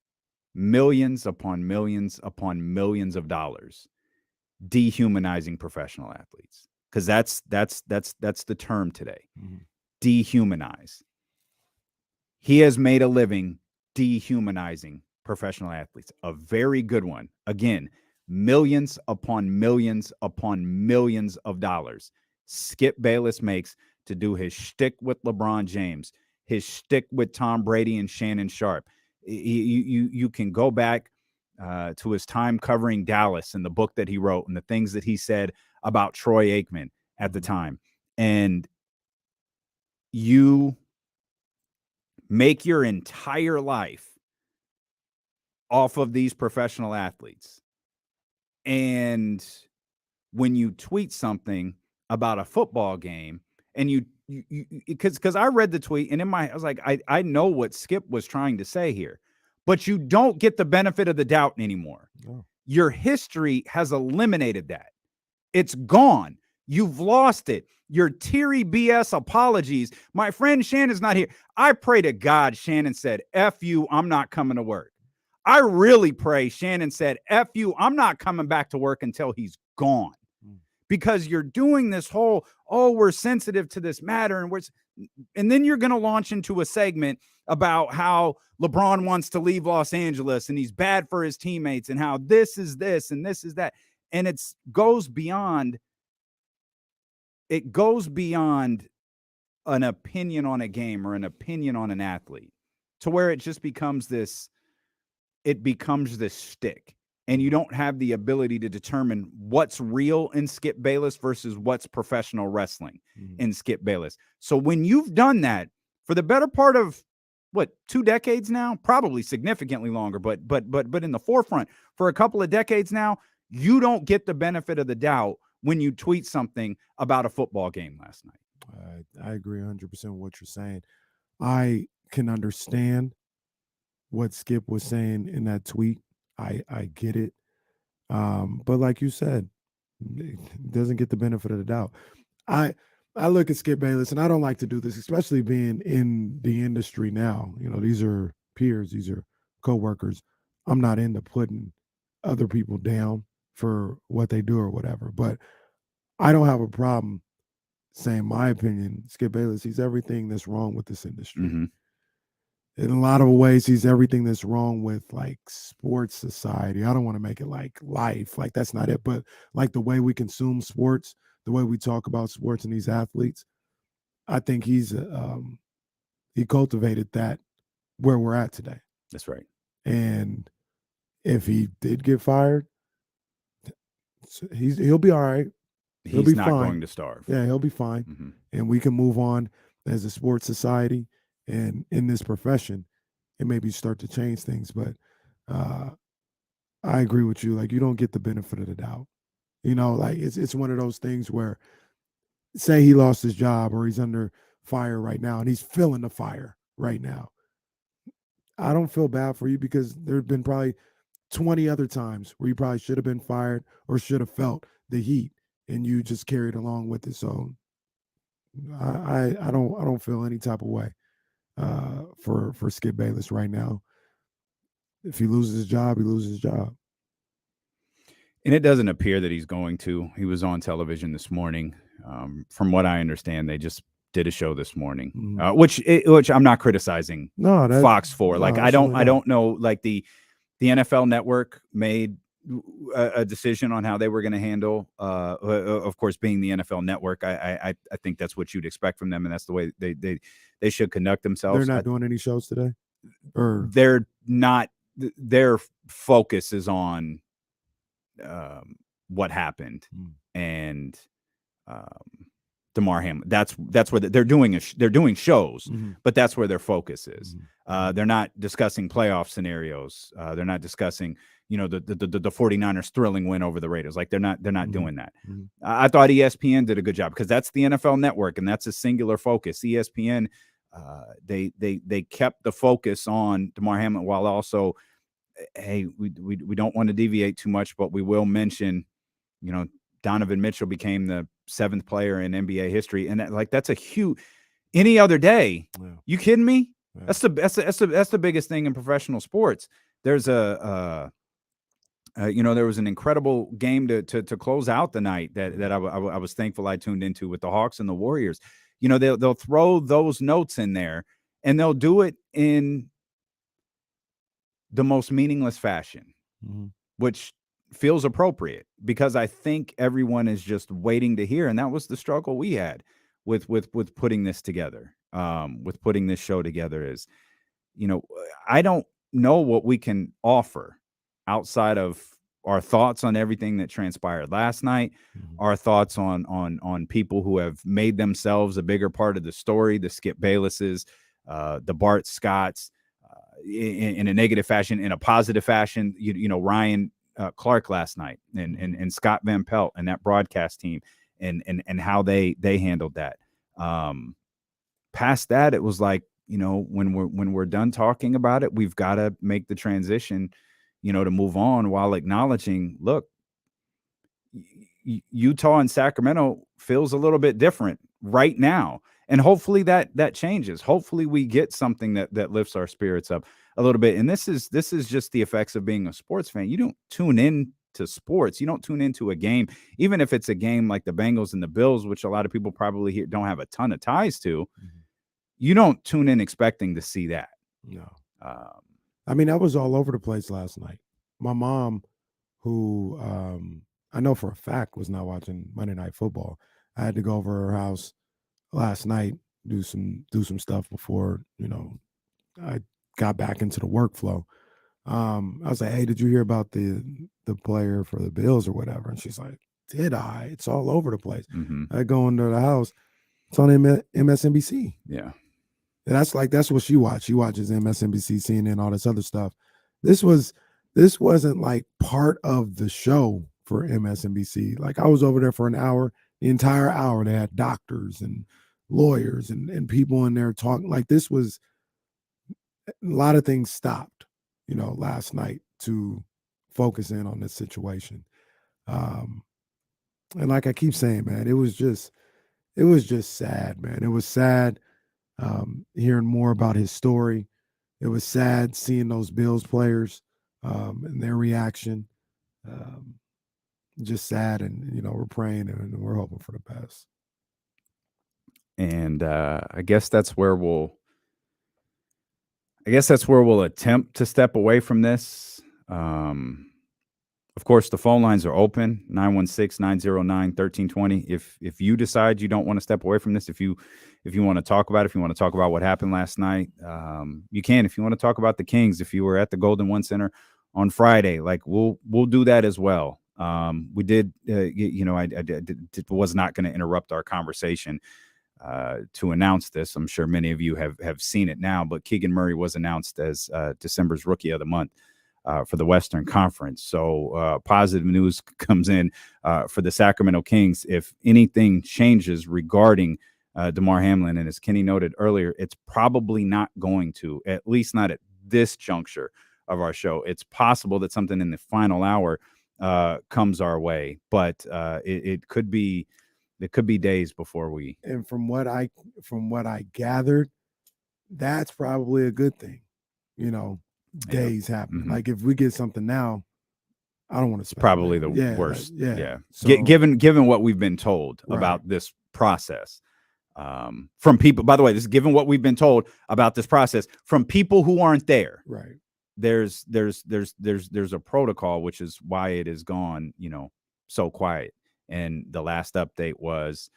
millions upon millions upon millions of dollars dehumanizing professional athletes, because that's the term today. Dehumanize. He has made a living dehumanizing professional athletes, a very good one. Again, millions upon millions upon millions of dollars Skip Bayless makes to do his shtick with LeBron James, his shtick with Tom Brady and Shannon Sharp. You can go back to his time covering Dallas and the book that he wrote and the things that he said about Troy Aikman at the time. And you make your entire life off of these professional athletes. And when you tweet something about a football game and because I read the tweet and I was like, I know what Skip was trying to say here, but you don't get the benefit of the doubt anymore. Oh. Your history has eliminated that. It's gone. You've lost it. Your teary BS apologies. My friend Shannon's not here. I pray to God Shannon said, F you, I'm not coming to work. I really pray Shannon said, F you, I'm not coming back to work until he's gone. Because you're doing this whole, we're sensitive to this matter. And then you're going to launch into a segment about how LeBron wants to leave Los Angeles and he's bad for his teammates and how this is this and this is that. And it goes beyond an opinion on a game or an opinion on an athlete to where it just becomes this shtick. And you don't have the ability to determine what's real in Skip Bayless versus what's professional wrestling in Skip Bayless. So when you've done that for the better part of 2 decades now, probably significantly longer, but in the forefront for a couple of decades now, you don't get the benefit of the doubt when you tweet something about a football game last night. I agree 100% with what you're saying. I can understand what Skip was saying in that tweet. I get it. But like you said, it doesn't get the benefit of the doubt. I look at Skip Bayless, and I don't like to do this, especially being in the industry now. You know, these are peers, these are coworkers. I'm not into putting other people down for what they do or whatever, but I don't have a problem saying my opinion. Skip Bayless, he's everything that's wrong with this industry. In a lot of ways, he's everything that's wrong with like sports society. I don't want to make it like life, like that's not it, but like the way we consume sports, the way we talk about sports and these athletes. I think he cultivated that where we're at today. That's right. And if he did get fired, he'll be all right. He's not going to starve. Yeah, he'll be fine. And we can move on as a sports society. And in this profession, and maybe start to change things. But I agree with you. Like, you don't get the benefit of the doubt. You know, like it's one of those things where, say he lost his job or he's under fire right now and he's feeling the fire right now. I don't feel bad for you because there have been probably 20 other times where you probably should have been fired or should have felt the heat and you just carried along with it. So I don't feel any type of way for Skip Bayless right now. If he loses his job, he loses his job. And it doesn't appear that he's going to. He was on television this morning. From what I understand, they just did a show this morning, which I'm not criticizing Fox for. Like, I don't know. Like the NFL Network made a decision on how they were going to handle. Of course, being the NFL Network, I think that's what you'd expect from them, and that's the way they should conduct themselves. They're not doing any shows today, or they're not. Their focus is on what happened and Damar Hamlin. That's where they're doing shows, but that's where their focus is. They're not discussing playoff scenarios. They're not discussing, the 49ers thrilling win over the Raiders. Like they're not doing that. I thought ESPN did a good job because that's the NFL Network and that's a singular focus. ESPN, they kept the focus on Damar Hamlin while also, hey, we don't want to deviate too much, but we will mention, Donovan Mitchell became the 7th player in NBA history, and that's a huge. Any other day, you kidding me? Yeah. That's the biggest thing in professional sports. There's there was an incredible game to close out the night that I was thankful I tuned into with the Hawks and the Warriors. They'll throw those notes in there, and they'll do it in the most meaningless fashion, which feels appropriate because I think everyone is just waiting to hear. And that was the struggle we had with putting this together, with putting this show together is, I don't know what we can offer outside of our thoughts on everything that transpired last night, our thoughts on people who have made themselves a bigger part of the story, the Skip Baylesses, the Bart Scotts, in a negative fashion, in a positive fashion, Ryan Clark last night and Scott Van Pelt and that broadcast team and how they handled that. Past that, it was like, when we're done talking about it, we've got to make the transition, to move on while acknowledging, look, Utah and Sacramento feels a little bit different right now. And hopefully that changes. Hopefully we get something that lifts our spirits up a little bit. And this is just the effects of being a sports fan. You don't tune in to sports. You don't tune into a game, even if it's a game like the Bengals and the Bills, which a lot of people probably don't have a ton of ties to. You don't tune in expecting to see that. No. I mean, I was all over the place last night. My mom, who I know for a fact was not watching Monday Night Football, I had to go over to her house last night, do some stuff before, I got back into the workflow. I was like, hey, did you hear about the player for the Bills or whatever? And she's like, did I? It's all over the place. I go into the house. It's on MSNBC. Yeah. And that's what she watched. She watches MSNBC, CNN, all this other stuff. This wasn't like part of the show for MSNBC. Like I was over there for an hour. The entire hour, they had doctors and lawyers and people in there talking. Like this was a lot of things stopped, last night to focus in on this situation. And like I keep saying, man, it was just sad, man. It was sad hearing more about his story. It was sad seeing those Bills players and their reaction. Just sad, and we're praying and we're hoping for the best. And I guess that's where we'll attempt to step away from this. Of course, the phone lines are open, 916-909-1320. If you decide you don't want to step away from this, if you want to talk about it, if you want to talk about what happened last night, you can. If you want to talk about the Kings, if you were at the Golden One Center on Friday, like we'll do that as well. We did, I was not going to interrupt our conversation to announce this. I'm sure many of you have seen it now, but Keegan Murray was announced as December's Rookie of the Month for the Western Conference. So positive news comes in for the Sacramento Kings. If anything changes regarding Damar Hamlin, and as Kenny noted earlier, it's probably not going to, at least not at this juncture of our show. It's possible that something in the final hour comes our way, but it could be days before we. And from what I gathered, that's probably a good thing. Days happen. Like if we get something now, I don't want to. It's probably the worst. Yeah. So, given what we've been told about this process from people. By the way, this is given what we've been told about this process from people who aren't there. Right. There's a protocol, which is why it is gone, so quiet. And the last update was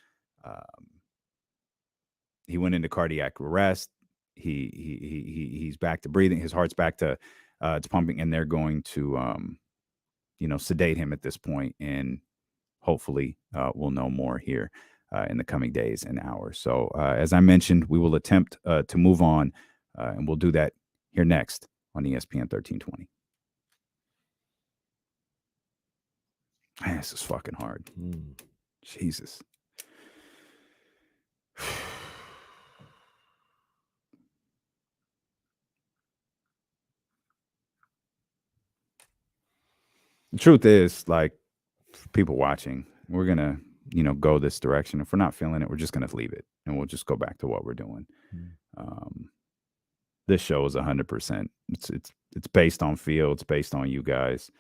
he went into cardiac arrest. He's back to breathing. His heart's back to pumping, and they're going to sedate him at this point, and hopefully we'll know more here in the coming days and hours. So as I mentioned, we will attempt to move on, and we'll do that here next on ESPN 1320. Man, this is fucking hard. Jesus. The truth is, like, people watching, we're going to, go this direction. If we're not feeling it, we're just going to leave it, and we'll just go back to what we're doing. This show is 100%. It's based on feel. It's based on you guys.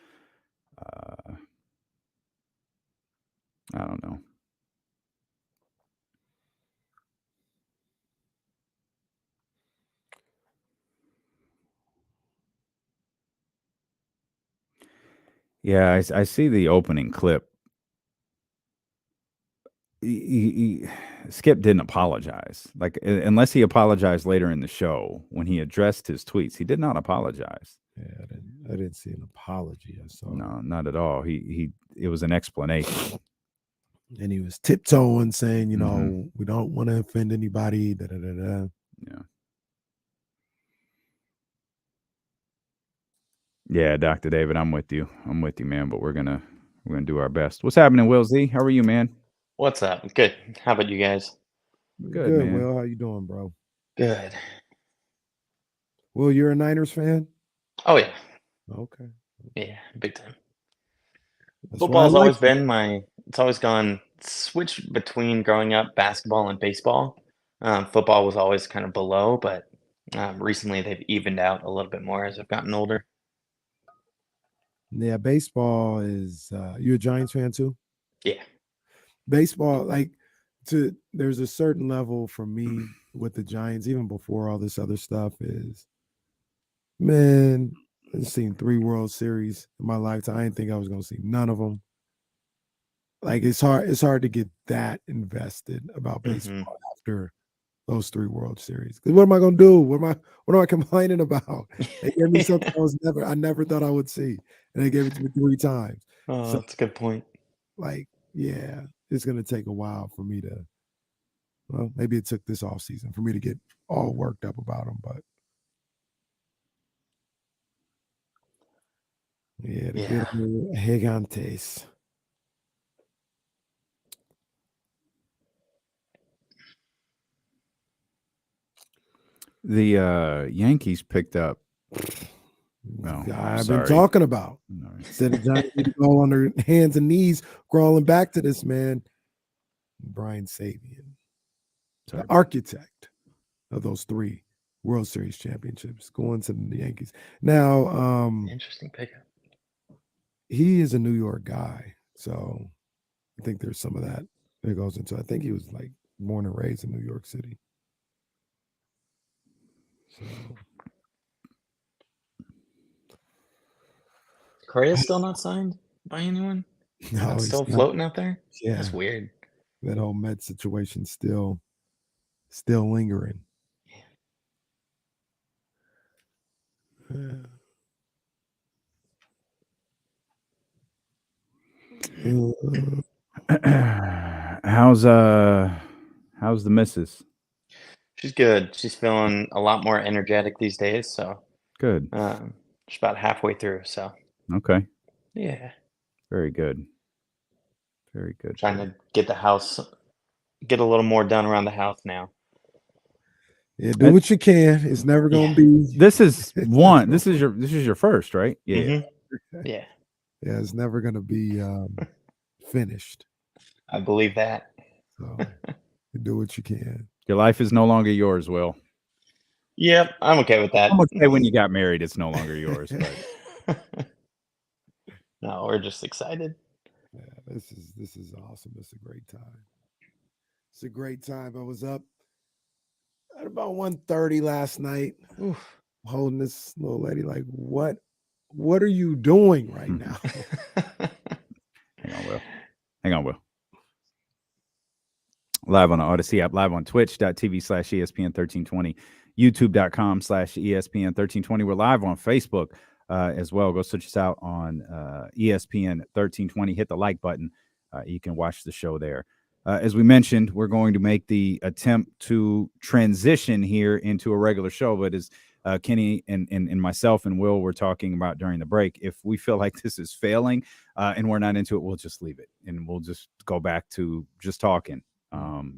I don't know. Yeah, I see the opening clip. Skip didn't apologize. Like, unless he apologized later in the show when he addressed his tweets, he did not apologize. Yeah, I didn't see an apology. I saw no, not at all. It was an explanation. And he was tiptoeing, saying, we don't want to offend anybody. Da, da, da, da. Yeah. Yeah, Dr. David, I'm with you. Man, but we're gonna do our best. What's happening, Will Z? How are you, man? What's up? Good. How about you guys? Good, man. Will, how you doing, bro? Good. Will, you're a Niners fan? Oh, yeah. Okay. Yeah, big time. Football's always been it's always gone switched between growing up basketball and baseball. Football was always kind of below, but recently they've evened out a little bit more as I've gotten older. Yeah, baseball is you a Giants fan too? Yeah. Baseball, there's a certain level for me with the Giants, even before all this other stuff is, man, I've seen 3 World Series in my lifetime. I didn't think I was going to see none of them. Like, it's hard to get that invested about baseball after those 3 World Series. Because what am I going to do? What am I complaining about? They gave me something I never thought I would see. And they gave it to me 3 times. Oh, that's a good point. Like, yeah, it's going to take a while for me to, well, maybe it took this off season for me to get all worked up about them, but yeah, Gigantes. The Yankees picked up. I've been talking about. Instead of Giants need to go on their hands and knees, crawling back to this man, Brian Sabian, the architect of those 3 World Series championships, going to the Yankees. Now, interesting pickup. He is a New York guy, so I think there's some of that goes into. I think he was like born and raised in New York City. So. Correa's still not signed by anyone? No, he's still floating out there? Yeah. That's weird. That whole Met situation still lingering. How's the missus? She's good. She's feeling a lot more energetic these days, so good. She's about halfway through, so okay. Yeah. Very good. Very good. Trying to get a little more done around the house now. Yeah, do what you can. It's never gonna be. This is one. This is your first, right? Yeah. Mm-hmm. Yeah. Yeah, it's never gonna be finished. I believe that. So do what you can. Your life is no longer yours, Will. Yep, I'm okay with that. I'm okay when you got married, it's no longer yours. But No, we're just excited. Yeah, this is awesome. It's a great time. It's a great time. I was up at about 1:30 last night. Oof. Holding this little lady like, what are you doing right now? Hang on, Will. Live on the Odyssey app, live on twitch.tv/ESPN1320, youtube.com/ESPN1320. We're live on Facebook as well. Go search us out on ESPN1320. Hit the like button. You can watch the show there. As we mentioned, we're going to make the attempt to transition here into a regular show, but as Kenny and myself and Will were talking about during the break, if we feel like this is failing and we're not into it, we'll just leave it and we'll just go back to just talking.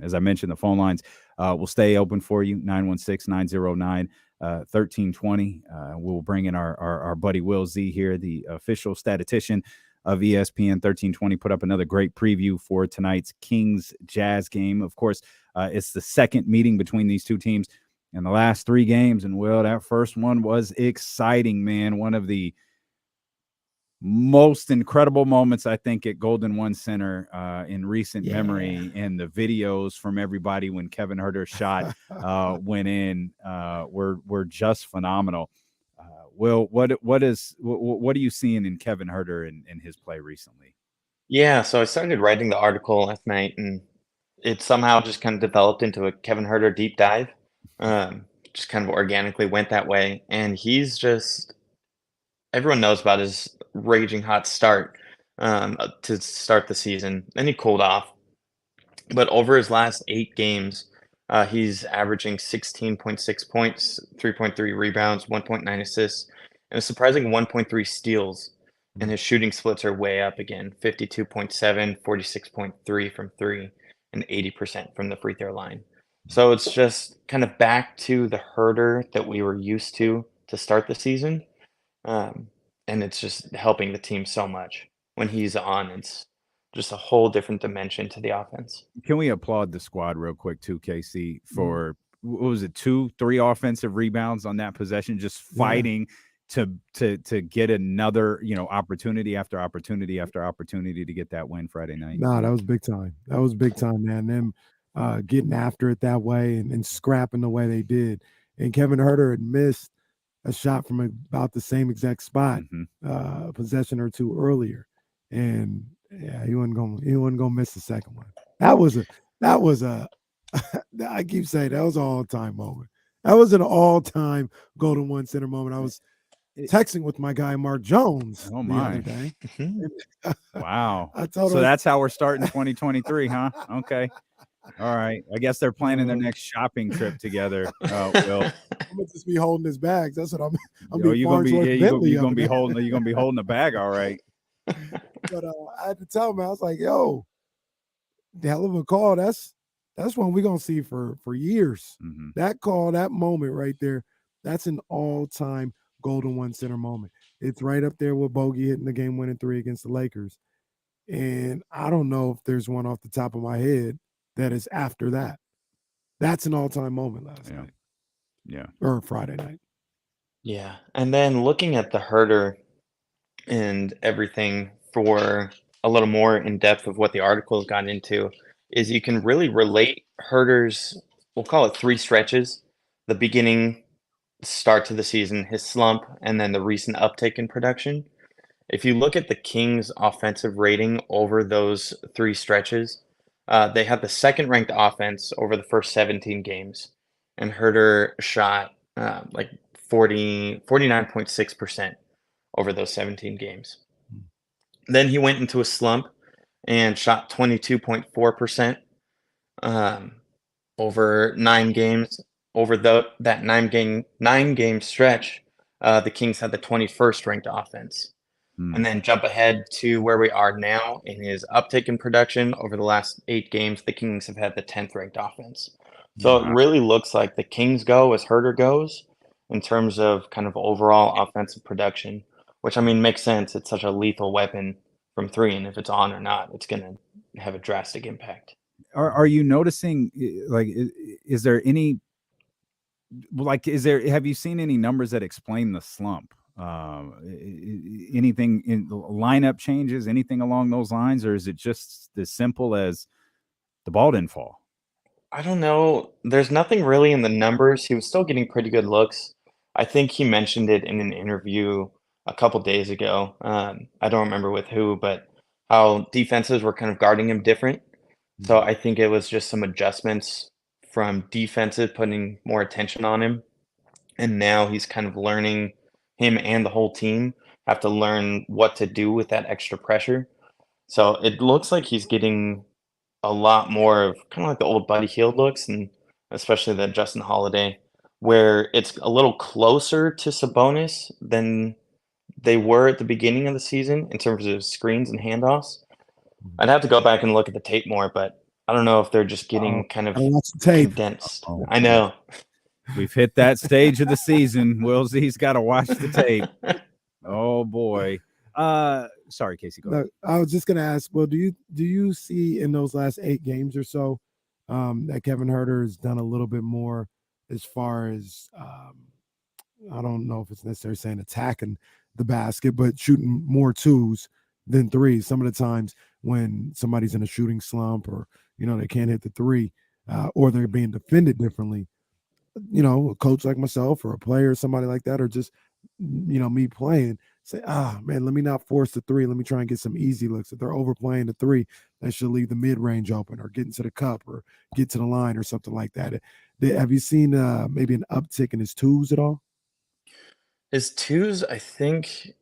As I mentioned, the phone lines will stay open for you, 916-909-1320. We'll bring in our buddy Will Z here, the official statistician of ESPN 1320, put up another great preview for tonight's Kings Jazz game. Of course, it's the second meeting between these two teams in the last three games. And Will, that first one was exciting, man. One of the most incredible moments, I think, at Golden One Center in recent memory, and the videos from everybody when Kevin Huerter's shot went in were just phenomenal. Will, what are you seeing in Kevin Huerter and his play recently? Yeah, so I started writing the article last night, and it somehow just kind of developed into a Kevin Huerter deep dive. Just kind of organically went that way, and he's just everyone knows about his raging hot start to start the season. Then he cooled off, but over his last 8 games, he's averaging 16.6 points, 3.3 rebounds, 1.9 assists, and a surprising 1.3 steals. And his shooting splits are way up again, 52.7, 46.3 from 3, and 80% from the free throw line. So it's just kind of back to the Huerter that we were used to start the season. And it's just helping the team so much. When he's on, it's just a whole different dimension to the offense. Can we applaud the squad real quick too, KC, for what was it, 2-3 offensive rebounds on that possession, just fighting to get another, opportunity after opportunity after opportunity to get that win Friday night. No, that was big time. That was big time, man. Them getting after it that way and scrapping the way they did. And Kevin Huerter had missed a shot from about the same exact spot, a possession or two earlier, and he wasn't gonna miss the second one. That was a I keep saying that was an all-time moment. That was an all-time Golden One Center moment. I was texting with my guy Mark Jones the other day. Wow! I told him, that's how we're starting 2023, huh? Okay. All right. I guess they're planning their next shopping trip together. Will. I'm gonna just be holding his bags. That's what I'm you're gonna be holding the bag, all right. But I had to tell him, I was like, yo, the hell of a call. That's one we're gonna see for years. That call, that moment right there, that's an all-time Golden One Center moment. It's right up there with Bogey hitting the game-winning 3 against the Lakers. And I don't know if there's one off the top of my head that is after that. That's an all-time moment last night. Yeah. Or Friday night. Yeah. And then looking at the Huerter and everything for a little more in depth of what the articles got into is you can really relate Huerter's, we'll call it 3 stretches, the beginning start to the season, his slump, and then the recent uptick in production. If you look at the Kings' offensive rating over those 3 stretches, they had the second-ranked offense over the first 17 games, and Huerter shot 49.6% over those 17 games. Then he went into a slump and shot 22.4% over 9 games. Over that 9-game stretch, the Kings had the 21st ranked offense. And then jump ahead to where we are now in his uptick in production over the last 8 games, the Kings have had the 10th ranked offense. So it really looks like the Kings go as Huerter goes in terms of kind of overall offensive production, which, I mean, makes sense. It's such a lethal weapon from 3, and if it's on or not, it's going to have a drastic impact. Are you noticing, have you seen any numbers that explain the slump? Anything in lineup changes, anything along those lines, or is it just as simple as the ball didn't fall? I don't know. There's nothing really in the numbers. He was still getting pretty good looks. I think he mentioned it in an interview a couple days ago. I don't remember with who, but how defenses were kind of guarding him different. So I think it was just some adjustments from defenses putting more attention on him. And now he's kind of learning, him and the whole team have to learn what to do with that extra pressure. So it looks like he's getting a lot more of kind of like the old Buddy Hield looks, and especially the Justin Holiday, where it's a little closer to Sabonis than they were at the beginning of the season in terms of screens and handoffs. I'd have to go back and look at the tape more, but I don't know if they're just getting kind of condensed. I know. We've hit that stage of the season. Willsie's got to watch the tape. Oh boy. Sorry, Casey. Go ahead. I was just gonna ask. Well, do you see in those last 8 games or so that Kevin Huerter has done a little bit more as far as I don't know if it's necessarily saying attacking the basket, but shooting more 2s than 3s. Some of the times when somebody's in a shooting slump, or they can't hit the 3, or they're being defended differently. A coach like myself or a player, somebody like that, or just me playing, say, man, let me not force the 3. Let me try and get some easy looks. If they're overplaying the 3, they should leave the mid-range open, or get into the cup, or get to the line, or something like that. Have you seen maybe an uptick in his 2s at all? His 2s, I think,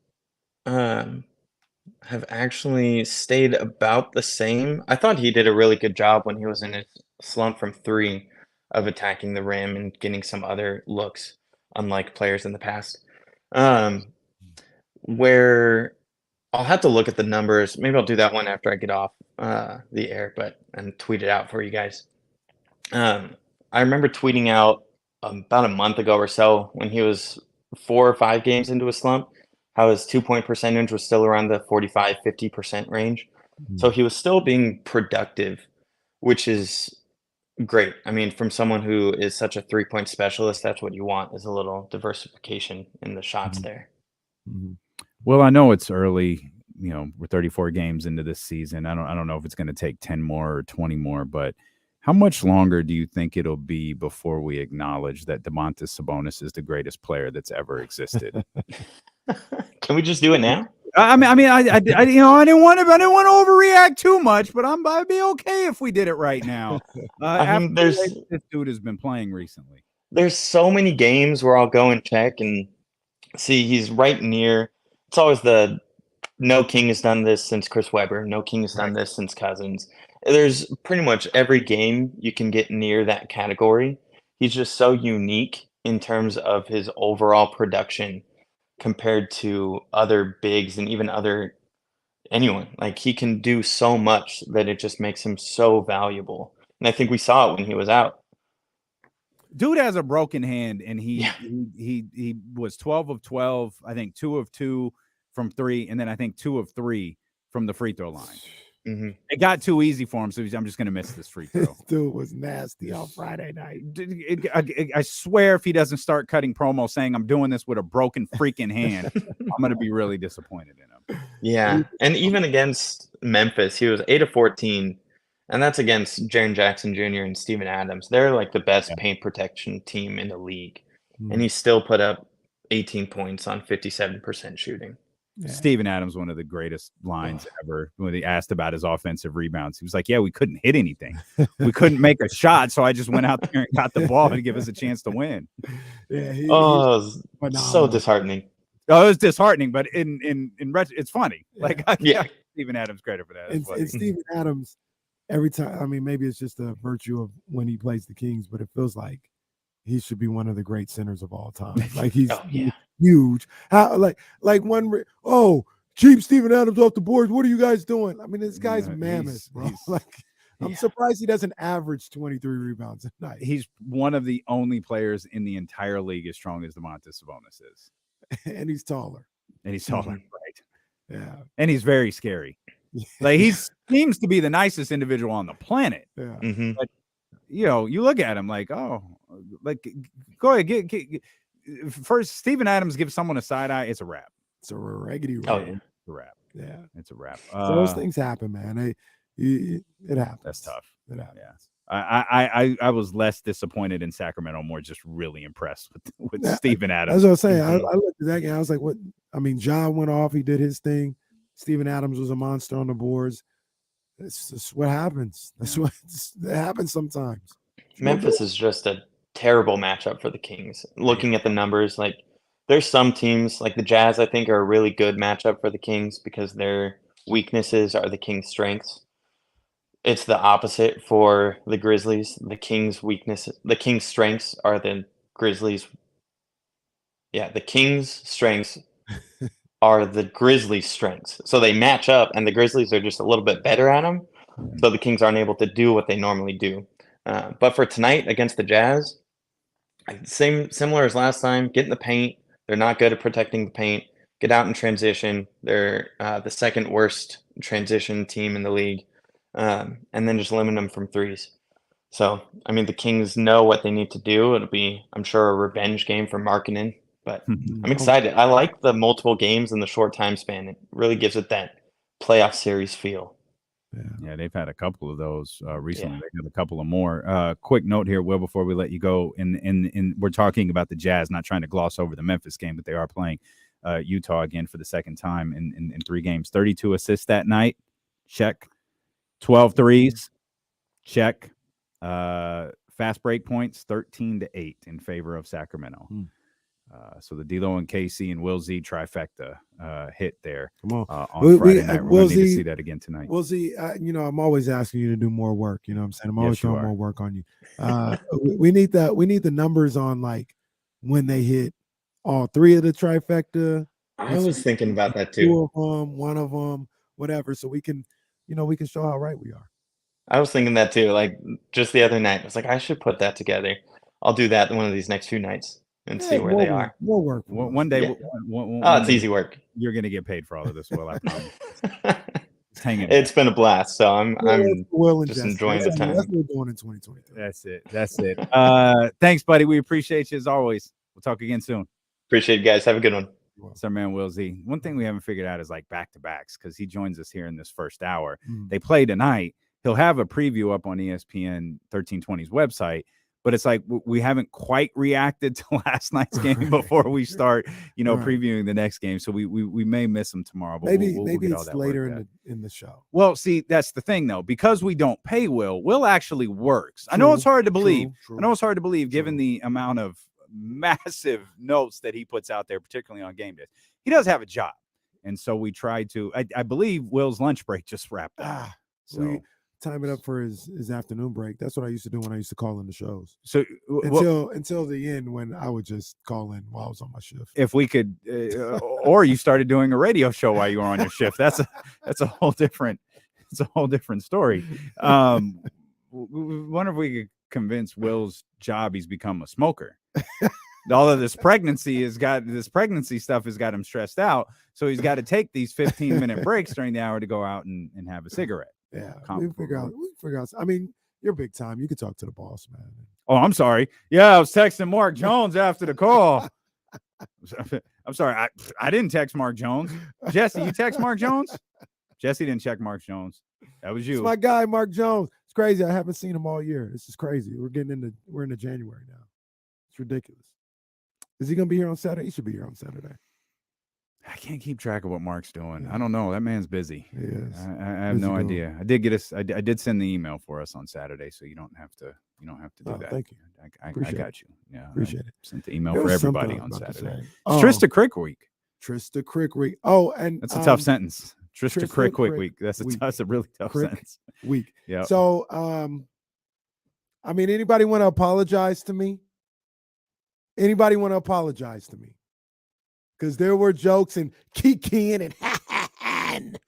have actually stayed about the same. I thought he did a really good job when he was in his slump from 3 of attacking the rim and getting some other looks, unlike players in the past. Where I'll have to look at the numbers. Maybe I'll do that one after I get off the air, and tweet it out for you guys. I remember tweeting out about a month ago or so, when he was 4 or 5 games into a slump, how his 2-point percentage was still around the 45-50% range. So he was still being productive, which is great. I mean, from someone who is such a 3-point specialist, that's what you want, is a little diversification in the shots there. Well, I know it's early. We're 34 games into this season. I don't know if it's going to take 10 more or 20 more, but how much longer do you think it'll be before we acknowledge that Domantas Sabonis is the greatest player that's ever existed? Can we just do it now? I didn't want to overreact too much, but I'd be okay if we did it right now. I mean, this dude has been playing recently. There's so many games where I'll go and check and see he's right near. It's always the no king has done this since Chris Webber. No king has done this since Cousins. There's pretty much every game you can get near that category. He's just so unique in terms of his overall production compared to other bigs and even anyone. Like, he can do so much that it just makes him so valuable. And I think we saw it when he was out. Dude has a broken hand, and he was 12 of 12, I think 2 of 2 from 3, and then I think 2 of 3 from the free throw line. It got too easy for him, so I'm just going to miss this free throw. Dude was nasty on Friday night. I swear, if he doesn't start cutting promo saying I'm doing this with a broken freaking hand, I'm going to be really disappointed in him. Yeah, and even against Memphis, he was 8 of 14, and that's against Jaren Jackson Jr. and Steven Adams. They're like the best paint protection team in the league, and he still put up 18 points on 57% shooting. Yeah. Steven Adams, one of the greatest lines ever. When he asked about his offensive rebounds, he was like, "Yeah, we couldn't hit anything. We couldn't make a shot, so I just went out there and got the ball to give us a chance to win." Yeah, so disheartening. Oh, it was disheartening, but in it's funny. Like, I give Steven Adams credit for that. And Steven Adams, every time, I mean, maybe it's just a virtue of when he plays the Kings, but it feels like he should be one of the great centers of all time. Like, he's huge. How keep Steven Adams off the boards. What are you guys doing? I mean, this guy's mammoth, bro. I'm surprised he doesn't average 23 rebounds a night. He's one of the only players in the entire league as strong as Domantas Sabonis is. And he's taller. Right? Yeah. And he's very scary. Like, he seems to be the nicest individual on the planet. Yeah. But, you look at him like, go ahead, first Steven Adams gives someone a side eye, it's a wrap. It's a raggedy wrap. Oh, yeah. It's a wrap. Yeah. It's a wrap. So those things happen, man. It happens. That's tough. It happens. Yeah. I was less disappointed in Sacramento, more just really impressed with Steven Adams. That's what I was saying. I looked at that game. I was like, what? I mean, John went off. He did his thing. Steven Adams was a monster on the boards. It's just what happens. That's what it happens sometimes. Memphis is just a terrible matchup for the Kings. Looking at the numbers, like there's some teams like the Jazz, I think, are a really good matchup for the Kings because their weaknesses are the Kings' strengths. It's the opposite for the Grizzlies. The Kings' strengths are the Grizzlies. Yeah, the Kings' strengths are the Grizzlies' strengths. So they match up, and the Grizzlies are just a little bit better at them. So the Kings aren't able to do what they normally do. But for tonight against the Jazz, similar as last time, get in the paint. They're not good at protecting the paint. Get out in transition. They're the second worst transition team in the league. And then just limit them from threes. So, I mean, the Kings know what they need to do. It'll be, I'm sure, a revenge game for Markkanen. But I'm excited. I like the multiple games in the short time span. It really gives it that playoff series feel. Yeah, they've had a couple of those recently. Yeah. They've got a couple of more. Quick note here, Will, before we let you go. In we're talking about the Jazz, not trying to gloss over the Memphis game, but they are playing Utah again for the second time in 3 games. 32 assists that night. Check. 12 threes. Check. Fast break points, 13-8 in favor of Sacramento. So the D'Lo and KC and Will Z trifecta hit there on Friday night. We're going to need to see that again tonight. Will Z, I'm always asking you to do more work. You know what I'm saying? I'm always throwing more work on you. We need the numbers on like when they hit all 3 of the trifecta. I was thinking about that too. 2 of them, 1 of them, whatever. So we can show how right we are. I was thinking that too. Like just the other night, I was like, I should put that together. I'll do that one of these next few nights and see where they are. More work. One day. Yeah. It's easy work. You're going to get paid for all of this, Will. I promise. It's been a blast. So I'm just enjoying the time. That's what we're doing in 2023. That's it. Thanks, buddy. We appreciate you as always. We'll talk again soon. Appreciate you guys. Have a good one. It's our man Will Z. One thing we haven't figured out is like back-to-backs because he joins us here in this first hour. They play tonight. He'll have a preview up on ESPN 1320's website, but it's like we haven't quite reacted to last night's game before we start, previewing the next game. So we may miss him tomorrow. But maybe we'll it's later in the show. Well, see, that's the thing though, because we don't pay Will actually works. True, I know it's hard to believe. I know it's hard to believe given the amount of massive notes that he puts out there, particularly on game days. He does have a job, and so we try to. I believe Will's lunch break just wrapped up. So we time it up for his afternoon break. That's what I used to do when I used to call in the shows. So until the end, when I would just call in while I was on my shift. If we could, or you started doing a radio show while you were on your shift. That's a whole different. It's a whole different story. Wonder if we could convince Will's job he's become a smoker. All of this pregnancy stuff has got him stressed out. So he's got to take these 15-minute breaks during the hour to go out and have a cigarette. Yeah, we figure out. I mean, you're big time. You could talk to the boss, man. Oh, I'm sorry. Yeah, I was texting Mark Jones after the call. I'm sorry. I didn't text Mark Jones. Jesse, you text Mark Jones? Jesse didn't check Mark Jones. That was you. It's my guy, Mark Jones. It's crazy. I haven't seen him all year. This is crazy. We're into January now. It's ridiculous. Is he going to be here on Saturday? He should be here on Saturday. I can't keep track of what Mark's doing. Yeah. I don't know. That man's busy. He is. I have no idea. I did send the email for us on Saturday, so you don't have to do that. Thank you. I got you. Yeah. Appreciate it. Sent the email for everybody on Saturday. Oh, Trista Crick week. Trista Crick week. Oh, and that's a tough sentence. Trista Crick week. That's a really tough sentence. Week. Yeah. So, I mean, anybody want to apologize to me? Anybody want to apologize to me? Because there were jokes and kikiing and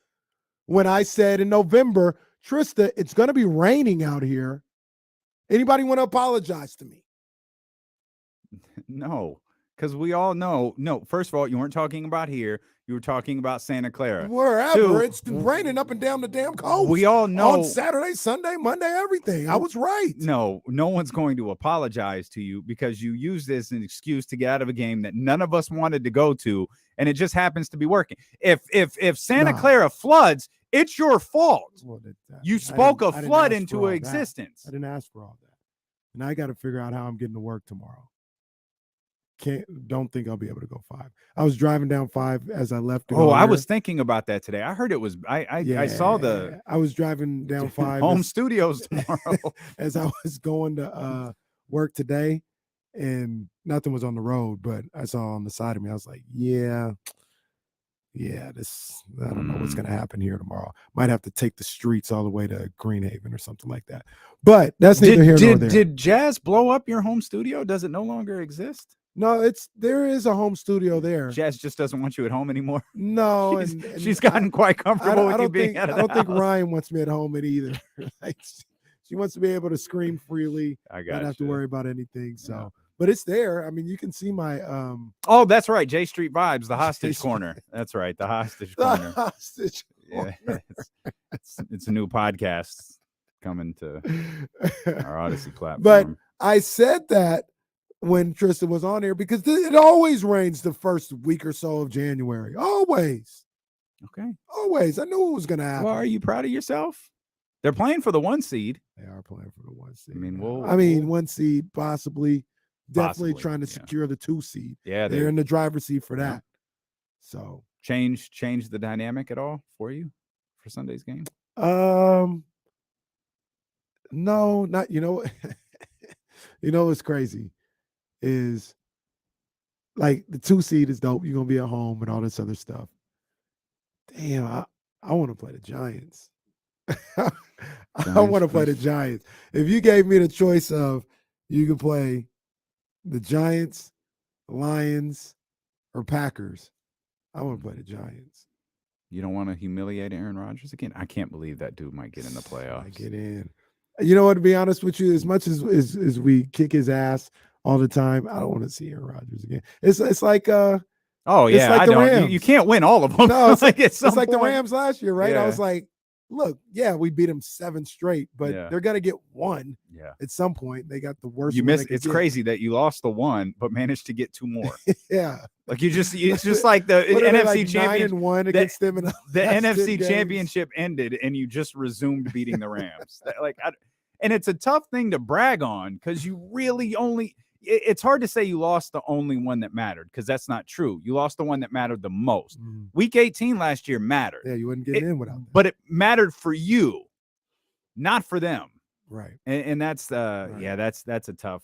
when I said in November, Trista, it's going to be raining out here. Anybody want to apologize to me? No, because we all know. No, first of all, you weren't talking about here. You were talking about Santa Clara. Wherever. It's raining up and down the damn coast. We all know. On Saturday, Sunday, Monday, everything. I was right. No one's going to apologize to you because you used this as an excuse to get out of a game that none of us wanted to go to, and it just happens to be working. If Santa Clara floods, it's your fault. Well, you spoke a flood into existence. I didn't ask for all that. And I got to figure out how I'm getting to work tomorrow. Don't think I'll be able to go 5. I was driving down 5 as I left. I was thinking about that today. I heard it was. I saw the. I was driving down 5 home studios tomorrow as I was going to work today, and nothing was on the road, but I saw on the side of me. I was like, yeah. This I don't know what's going to happen here tomorrow. Might have to take the streets all the way to Greenhaven or something like that. But that's neither here nor there. Did Jazz blow up your home studio? Does it no longer exist? No, there is a home studio there. Jazz just doesn't want you at home anymore. No, and she's gotten quite comfortable with you being out of the house. I don't think Ryan wants me at home either. Like, she wants to be able to scream freely. I got not have to worry about anything. So, but it's there. I mean, you can see my. Oh, that's right, J Street Vibes, the hostage corner. That's right, the hostage corner. The hostage corner. Yeah, it's a new podcast coming to our Odyssey platform. But I said that when Tristan was on here because it always rains the first week or so of January. Always. Okay. Always. I knew it was going to happen. Well, are you proud of yourself? They're playing for the 1 seed. They are playing for the 1 seed. I mean, 1 seed, possibly. Definitely trying to secure the 2 seed. Yeah, they're in the driver's seat for that. So change the dynamic at all for you for Sunday's game? No, not. You know what's crazy is like the 2 seed is dope. You're gonna be at home and all this other stuff. Damn, I want to play the Giants. I want to play the Giants. If you gave me the choice of you can play the Giants, Lions, or Packers, I want to play the Giants. You don't want to humiliate Aaron Rodgers again? I can't believe that dude might get in the playoffs. I get in. You know what, to be honest with you, as much as we kick his ass all the time, I don't want to see Aaron Rodgers again. It's like the Rams. You can't win all of them. No, it's like the Rams last year, right? Yeah. I was like, look, we beat them 7 straight, but they're gonna get 1 at some point. They got the worst. You missed. It's crazy that you lost the 1, but managed to get 2 more. Yeah, like it's just like the NFC championship. 9-1 against them in the NFC championship ended, and you just resumed beating the Rams. And it's a tough thing to brag on because you really only. It's hard to say you lost the only one that mattered because that's not true. You lost the one that mattered the most. Week 18 last year mattered. Yeah, you wouldn't get in without that. But it mattered for you, not for them. Right. And that's that's a tough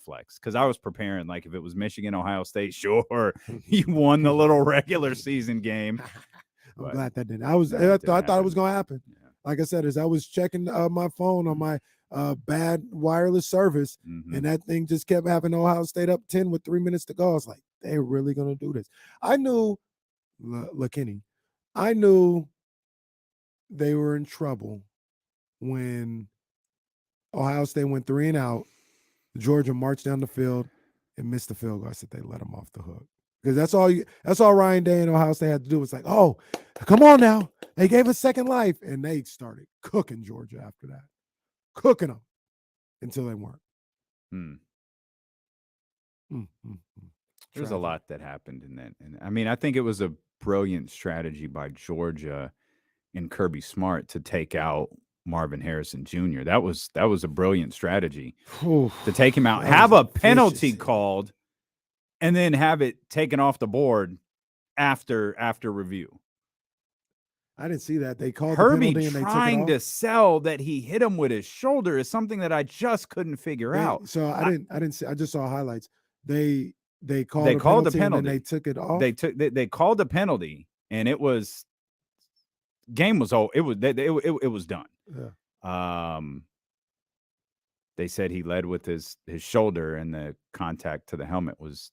flex because I was preparing like if it was Michigan, Ohio State, sure, you won the little regular season game. I'm glad that didn't. I thought it was going to happen. Yeah. Like I said, as I was checking my phone on my bad wireless service, and that thing just kept having Ohio State up 10 with 3 minutes to go. I was like, they're really going to do this. I knew, LaKinney, I knew they were in trouble when Ohio State went 3 and out, Georgia marched down the field and missed the field goal. I said they let them off the hook. Because that's all Ryan Day and Ohio State had to do was like, oh, come on now. They gave us second life. And they started cooking Georgia after that. Cooking them until they weren't. There's a lot that happened in that. And I mean, I think it was a brilliant strategy by Georgia and Kirby Smart to take out Marvin Harrison Jr. That was a brilliant strategy to take him out, have a penalty called, and then have it taken off the board after review. I didn't see that. They called Kirby the penalty and they trying took it off. to sell that he hit him with his shoulder is something that I just couldn't figure out. So I didn't see. I just saw highlights. They called the penalty and they took it off. They called the penalty and it was game was over. It was done. Yeah. They said he led with his shoulder and the contact to the helmet was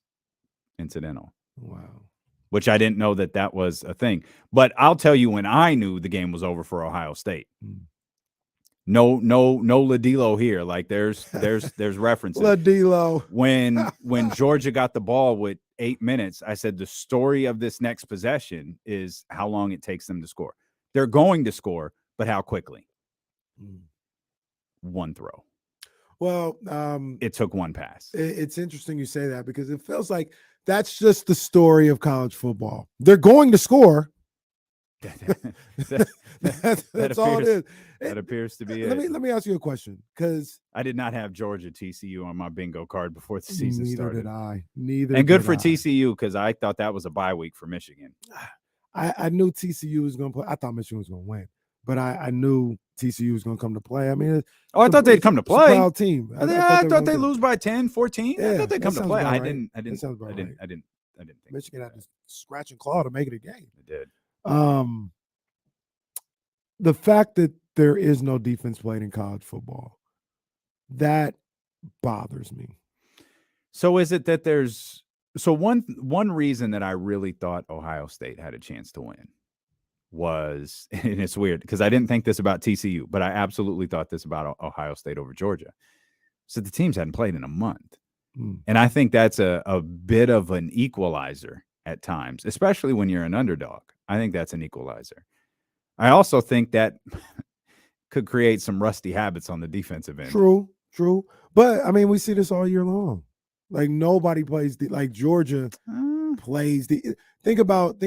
incidental. Wow. Which I didn't know that was a thing. But I'll tell you when I knew the game was over for Ohio State. No Ladilo here. Like there's references. Ladilo. When Georgia got the ball with 8 minutes, I said the story of this next possession is how long it takes them to score. They're going to score, but how quickly? One throw. Well, it took one pass. It's interesting you say that because it feels like that's just the story of college football. They're going to score. That's all it is. That appears to be let it. me ask you a question, because I did not have Georgia TCU on my bingo card before the season started. Neither and good did for I. TCU, because I thought that was a bye week for Michigan. I knew TCU was going to play. I thought Michigan was going to win, but I knew TCU was going to come to play. I mean, I thought they'd come to play. Proud team. I thought they'd lose by 10, 14. Yeah, I thought they'd come to play. Right. I didn't think Michigan had to scratch and claw to make it a game. It did. The fact that there is no defense played in college football, that bothers me. So is it that there's one reason that I really thought Ohio State had a chance to win was, and it's weird because I didn't think this about TCU, but I absolutely thought this about Ohio State over Georgia. So the teams hadn't played in a month. And I think that's a bit of an equalizer at times, especially when you're an underdog. I think that's an equalizer. I also think that could create some rusty habits on the defensive end. True. But, I mean, we see this all year long. Like, nobody plays like Georgia plays think about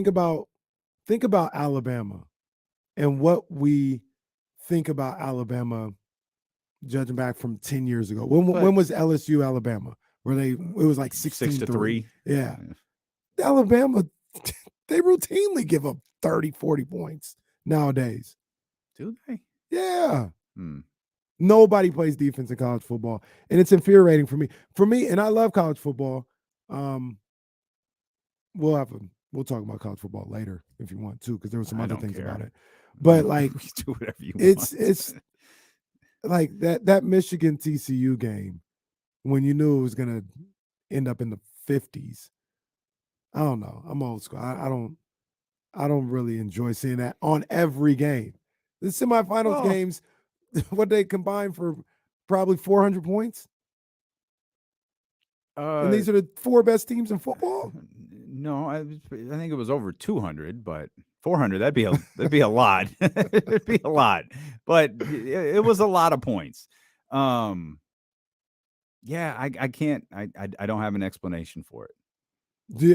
Alabama and what we think about Alabama judging back from 10 years ago. When was LSU Alabama? Where it was like 16-3. Yeah. Alabama, they routinely give up 30, 40 points nowadays. Do they? Yeah. Nobody plays defense in college football, and it's infuriating for me. And I love college football. We'll talk about college football later if you want to, because there were some other things about it. But like, do whatever you want. It's like that Michigan TCU game when you knew it was gonna end up in the 50s. I don't know. I'm old school. I don't really enjoy seeing that on every game. The semifinals games, what they combine for probably 400 points. And these are the four best teams in football. No, I think it was over 200, but 400 that'd be a lot. It'd be a lot, but it was a lot of points. Yeah, I can't. I don't have an explanation for it.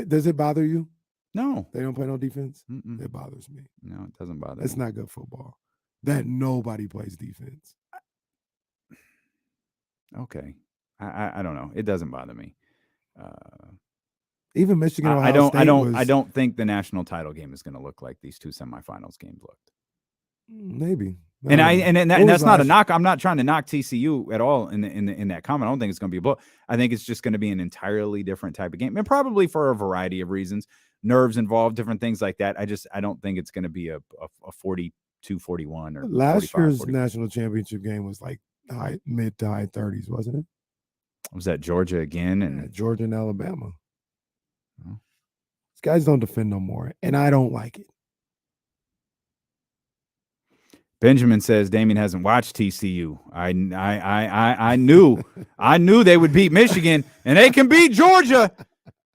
Does it bother you? No, they don't play no defense. It bothers me. No, it doesn't bother. It's not good football that nobody plays defense. Okay, I don't know. It doesn't bother me. Even Michigan. I don't think the national title game is going to look like these two semifinals games looked. Maybe. And that's not a knock. I'm not trying to knock TCU at all in that comment. I don't think it's going to be a blow. I think it's just going to be an entirely different type of game, and probably for a variety of reasons, nerves involved, different things like that. I don't think it's going to be a 42-41 or last year's national championship game was like mid to high 30s, wasn't it? Was that Georgia again? And Georgia and Alabama. Oh. These guys don't defend no more, and I don't like it. Benjamin says Damien hasn't watched TCU. I knew they would beat Michigan, and they can beat Georgia.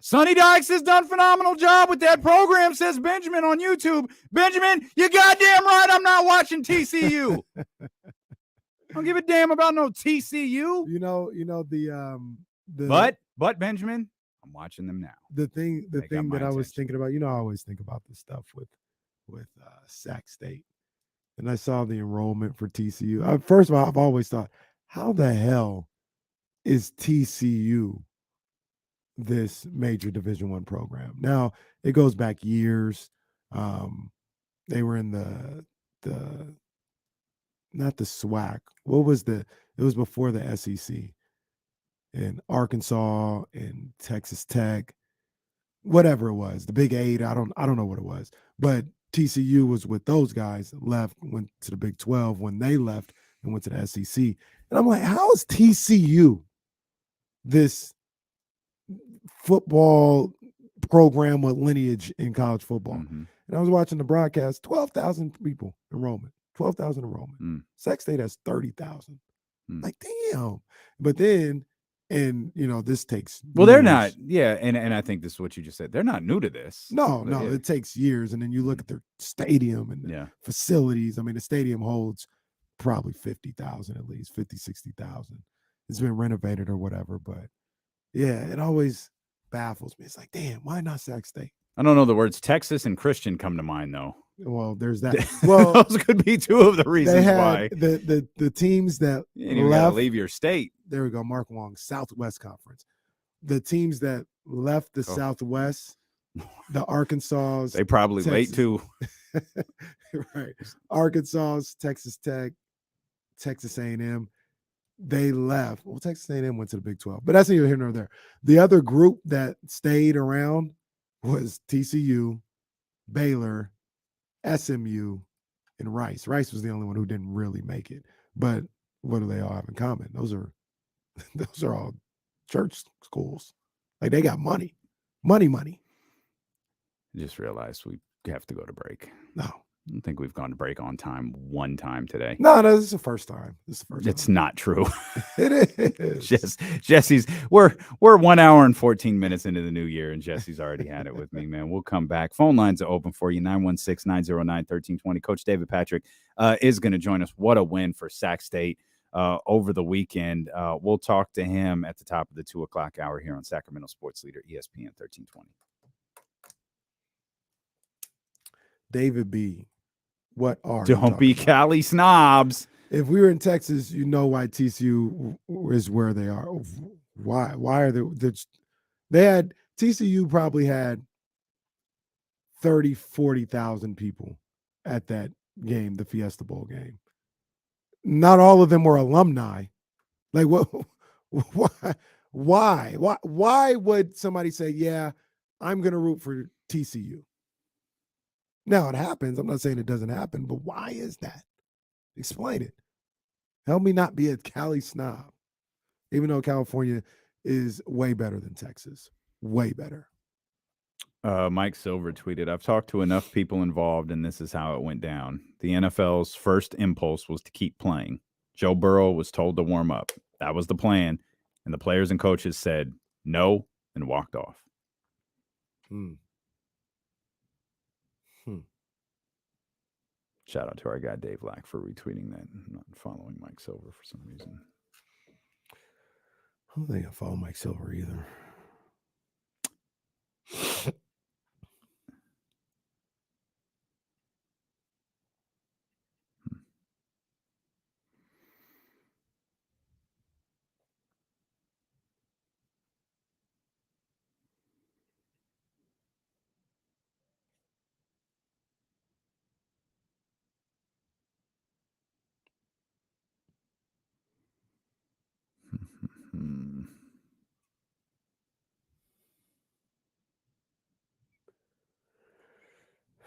Sonny Dykes has done a phenomenal job with that program, says Benjamin on YouTube. Benjamin, you goddamn right I'm not watching TCU. I don't give a damn about no TCU. You know the but Benjamin, I'm watching them now. The thing that I was thinking about, I always think about this stuff with Sac State. And I saw the enrollment for TCU. First of all, I've always thought, how the hell is TCU this major Division I program? Now, it goes back years. They were in the not the SWAC. It was before the SEC. In Arkansas and Texas Tech, whatever it was, the Big Eight. I don't know what it was, but TCU was with those guys, went to the Big 12 when they left and went to the SEC. And I'm like, how is TCU this football program with lineage in college football? And I was watching the broadcast, 12,000 people enrollment. 12,000 enrollment. Sac State has 30,000. Like, damn. But then, and this takes well, they're not, and I think this is what you just said. They're not new to this. No, it takes years. And then you look at their stadium and the facilities. I mean, the stadium holds probably 50,000 at least, 50, 60,000. It's been renovated or whatever. But yeah, it always baffles me. It's like, damn, why not Sac State? I don't know, the words Texas and Christian come to mind, though. Well, there's that. Well, those could be two of the reasons why. The teams that left, leave your state. There we go, Mark Wong, Southwest Conference. The teams that left the Southwest, the Arkansas. They probably late too. Right. Arkansas, Texas Tech, Texas A&M. They left. Well, Texas A&M went to the Big 12, but that's neither here nor there. The other group that stayed around was TCU, Baylor, SMU, and Rice. Rice was the only one who didn't really make it. But what do they all have in common? Those are all church schools. Like, they got money. Money. Just realized we have to go to break. No. I don't think we've gone to break on time one time today. No, this is the first time. It's not true. It is. Jesse's, we're 1 hour and 14 minutes into the new year, and Jesse's already had it with me, man. We'll come back. Phone lines are open for you, 916-909-1320. Coach David Patrick is going to join us. What a win for Sac State over the weekend. We'll talk to him at the top of the 2 o'clock hour here on Sacramento Sports Leader, ESPN 1320. David B., what are Don't be Cali snobs. If we were in Texas, you know why TCU is where they are. Why are they had TCU probably had 30, 40,000 people at that game, the Fiesta Bowl game. Not all of them were alumni. Like, what? Why would somebody say, yeah, I'm going to root for TCU? Now, it happens. I'm not saying it doesn't happen, but why is that? Explain it. Help me not be a Cali snob, even though California is way better than Texas. Way better. Mike Silver tweeted, I've talked to enough people involved, and this is how it went down. The NFL's first impulse was to keep playing. Joe Burrow was told to warm up. That was the plan. And the players and coaches said no and walked off. Shout out to our guy Dave Lack for retweeting that. I'm not following Mike Silver for some reason. I don't think I follow Mike Silver either.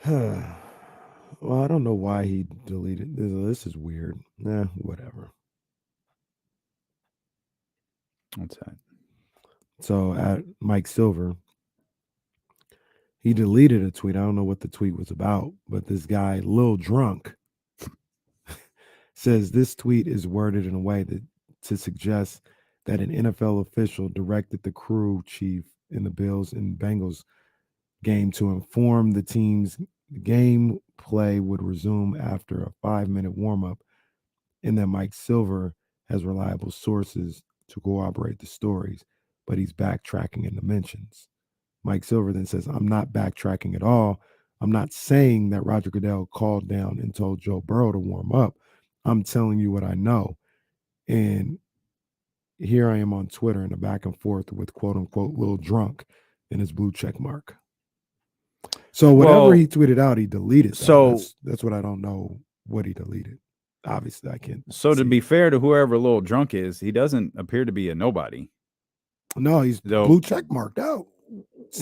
Well, I don't know why he deleted this. This is weird. Whatever. What's that? So at Mike Silver, he deleted a tweet. I don't know what the tweet was about, but this guy, Lil Drunk, says this tweet is worded in a way that to suggest that an NFL official directed the crew chief in the Bills and Bengals game to inform the team's game play would resume after a 5-minute warm-up, and that Mike Silver has reliable sources to corroborate the stories, but he's backtracking in the mentions. Mike Silver then says, I'm not backtracking at all. I'm not saying that Roger Goodell called down and told Joe Burrow to warm up. I'm telling you what I know. And here I am on Twitter in a back and forth with quote unquote Lil Drunk and his blue check mark. So whatever he tweeted out, he deleted. So that's what I don't know what he deleted. Obviously, I can't. So to be fair to whoever Lil Drunk is, he doesn't appear to be a nobody. No, he's blue check marked out.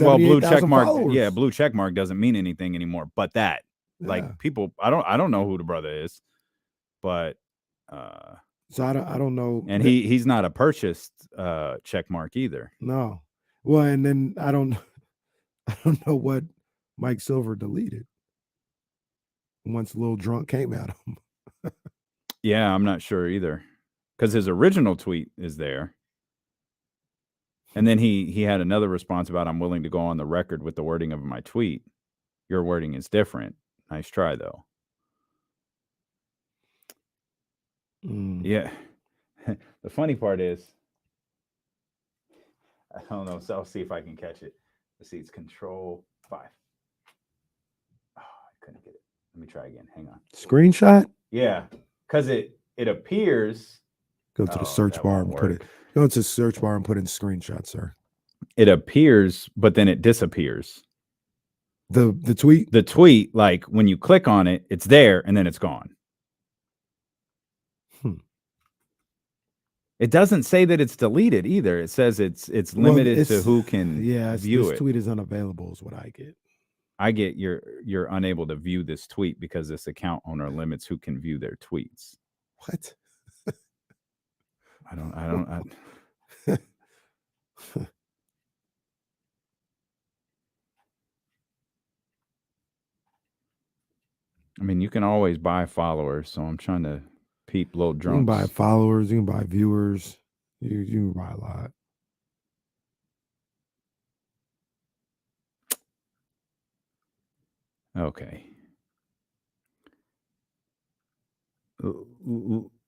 Well, blue check mark. Followers. Yeah, blue check mark doesn't mean anything anymore. But that, like, people, I don't know who the brother is, but so I don't know. And he's not a purchased check mark either. No. Well, and then I don't know what Mike Silver deleted once Lil Drunk came at him. Yeah, I'm not sure either, because his original tweet is there. And then he had another response about, I'm willing to go on the record with the wording of my tweet. Your wording is different. Nice try, though. Yeah. The funny part is, I don't know, so I'll see if I can catch it. Let's see, it's Control 5. Oh, I couldn't get it. Let me try again. Hang on. Screenshot? Yeah, because it appears. Go to the search bar and put it. Go to the search bar and put in screenshot, sir. It appears, but then it disappears. The tweet? The tweet, like when you click on it, it's there and then it's gone. It doesn't say that it's deleted either. It says it's limited to who can view it. This tweet is unavailable is what I get. I get you're unable to view this tweet because this account owner limits who can view their tweets. What? I mean, you can always buy followers, so I'm trying to peep little drunks. You can buy followers, you can buy viewers, you can buy a lot. Okay.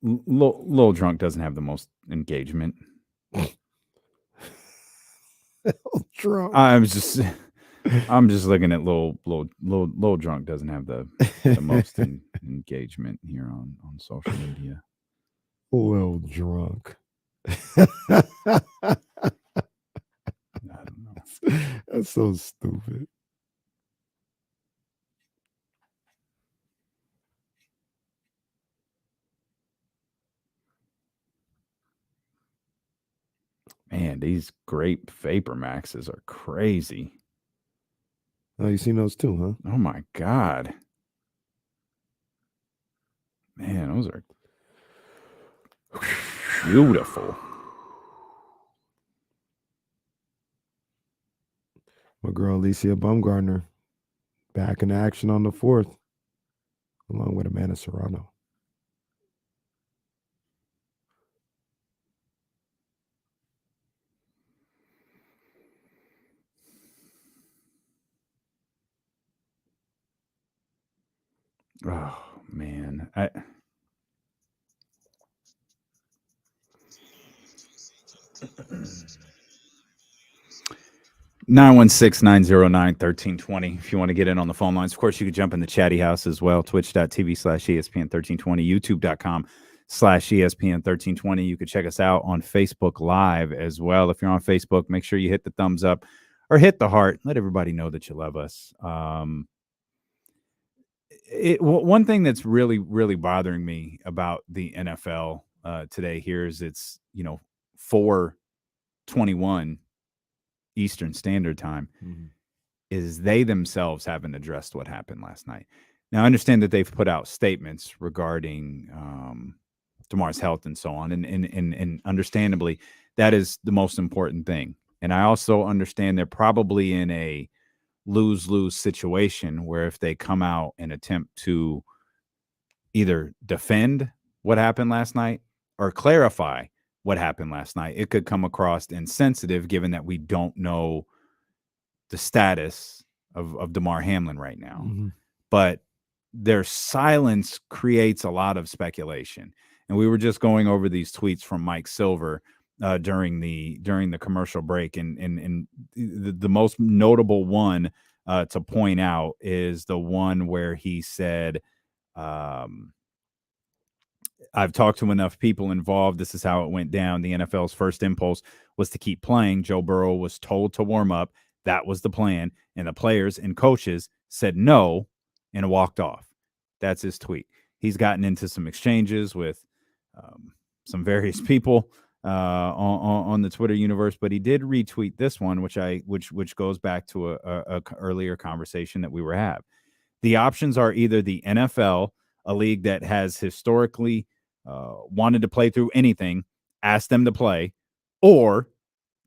Little drunk doesn't have the most engagement. Drunk. I'm just looking at little drunk doesn't have the most engagement here on social media. Little drunk. I don't know. That's so stupid. Man, these grape Vapor Maxes are crazy. Oh, you seen those too, huh? Oh my God. Man, those are beautiful. My girl Alicia Bumgarner back in action on the 4th, along with Amanda Serrano. Oh man, 916-909-1320 if you want to get in on the phone lines. Of course, you could jump in the chatty house as well, twitch.tv/ESPN1320, youtube.com/ESPN1320. You could check us out on Facebook Live as well. If you're on Facebook, make sure you hit the thumbs up or hit the heart. Let everybody know that you love us. One thing that's really, really bothering me about the NFL today here is it's, 4:21 Eastern Standard Time, is they themselves haven't addressed what happened last night. Now, I understand that they've put out statements regarding Damar's health and so on, and understandably, that is the most important thing. And I also understand they're probably in a lose-lose situation where if they come out and attempt to either defend what happened last night or clarify what happened last night, it could come across insensitive given that we don't know the status of Damar Hamlin right now. But their silence creates a lot of speculation. And we were just going over these tweets from Mike Silver during the commercial break, and the most notable one to point out is the one where he said, I've talked to enough people involved. This is how it went down. The NFL's first impulse was to keep playing. Joe Burrow was told to warm up. That was the plan. And the players and coaches said no and walked off. That's his tweet. He's gotten into some exchanges with some various people on the Twitter universe, but he did retweet this one, which goes back to a earlier conversation that we were having. The options are either the NFL, a league that has historically wanted to play through anything, asked them to play, or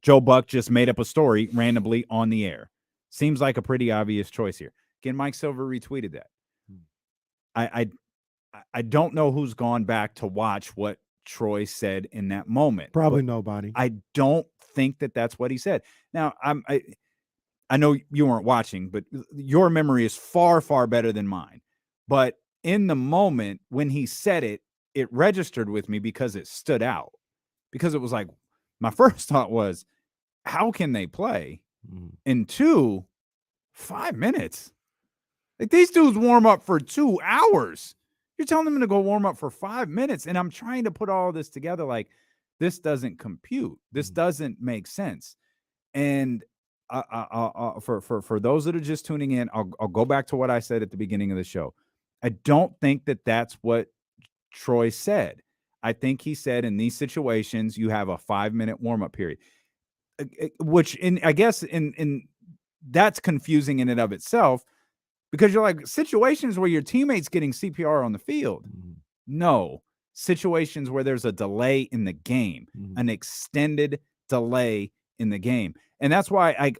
Joe Buck just made up a story randomly on the air. Seems like a pretty obvious choice here. Again, Mike Silver retweeted that. I don't know who's gone back to watch what Troy said in that moment. Probably nobody. I don't think that that's what he said. Now, I know you weren't watching, but your memory is far, far better than mine. But in the moment when he said it, it registered with me because it stood out. Because it was like, my first thought was, how can they play? And 2, 5 minutes? Like, these dudes warm up for 2 hours. You're telling them to go warm up for 5 minutes. And I'm trying to put all this together like, this doesn't compute. This doesn't make sense. And for those that are just tuning in, I'll go back to what I said at the beginning of the show. I don't think that that's what Troy said. I think he said in these situations, you have a 5-minute warm-up period, which I guess that's confusing in and of itself, because you're like, situations where your teammate's getting CPR on the field. No, situations where there's a delay in the game, an extended delay in the game. And that's why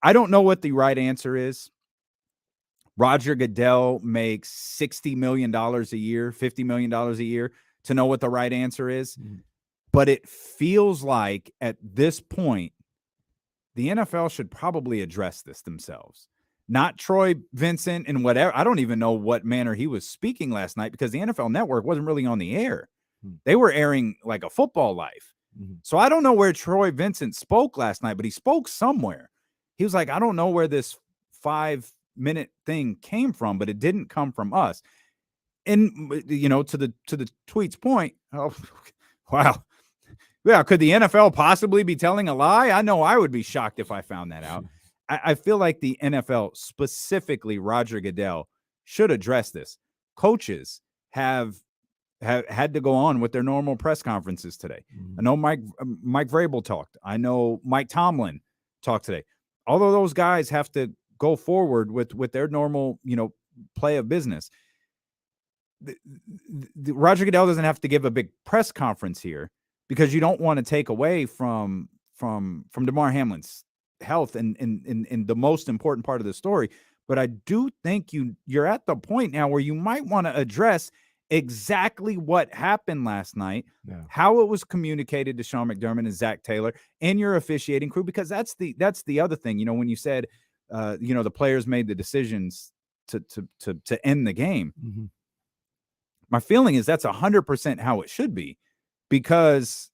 I don't know what the right answer is. Roger Goodell makes $60 million a year, $50 million a year to know what the right answer is. But it feels like at this point, the NFL should probably address this themselves. Not Troy Vincent and whatever. I don't even know what manner he was speaking last night, because the NFL Network wasn't really on the air. They were airing like a football life. So I don't know where Troy Vincent spoke last night, but he spoke somewhere. He was like, I don't know where this 5-minute thing came from, but it didn't come from us. And, you know, to the tweet's point, oh, wow. Yeah, could the NFL possibly be telling a lie? I know I would be shocked if I found that out. I feel like the NFL, specifically Roger Goodell, should address this. Coaches have had to go on with their normal press conferences today. I know Mike Vrabel talked. I know Mike Tomlin talked today. Although those guys have to go forward with their normal, you know, play of business. Roger Goodell doesn't have to give a big press conference here, because you don't want to take away from Damar Hamlin's health and the most important part of the story. But I do think you're at the point now where you might want to address exactly what happened last night, how it was communicated to Sean McDermott and Zach Taylor and your officiating crew, because that's the other thing. You know, when you said, you know, the players made the decisions to end the game. My feeling is that's 100% how it should be, because,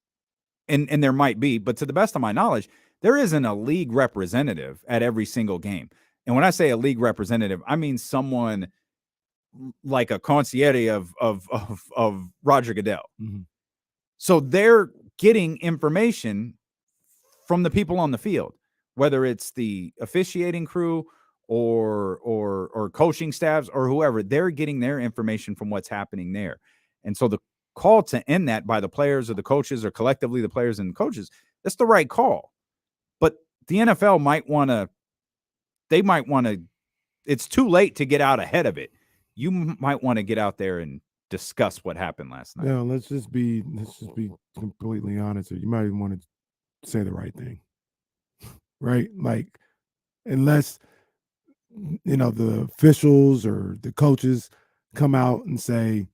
and there might be, but to the best of my knowledge, there isn't a league representative at every single game. And when I say a league representative, I mean someone like a concierge of Roger Goodell. So they're getting information from the people on the field, whether it's the officiating crew or coaching staffs or whoever. They're getting their information from what's happening there. And so the call to end that by the players or the coaches, or collectively the players and the coaches, that's the right call. But the NFL might want to, it's too late to get out ahead of it. You might want to get out there and discuss what happened last night. Yeah, let's just be completely honest. You might even want to say the right thing, right? Like, unless, you know, the officials or the coaches come out and say,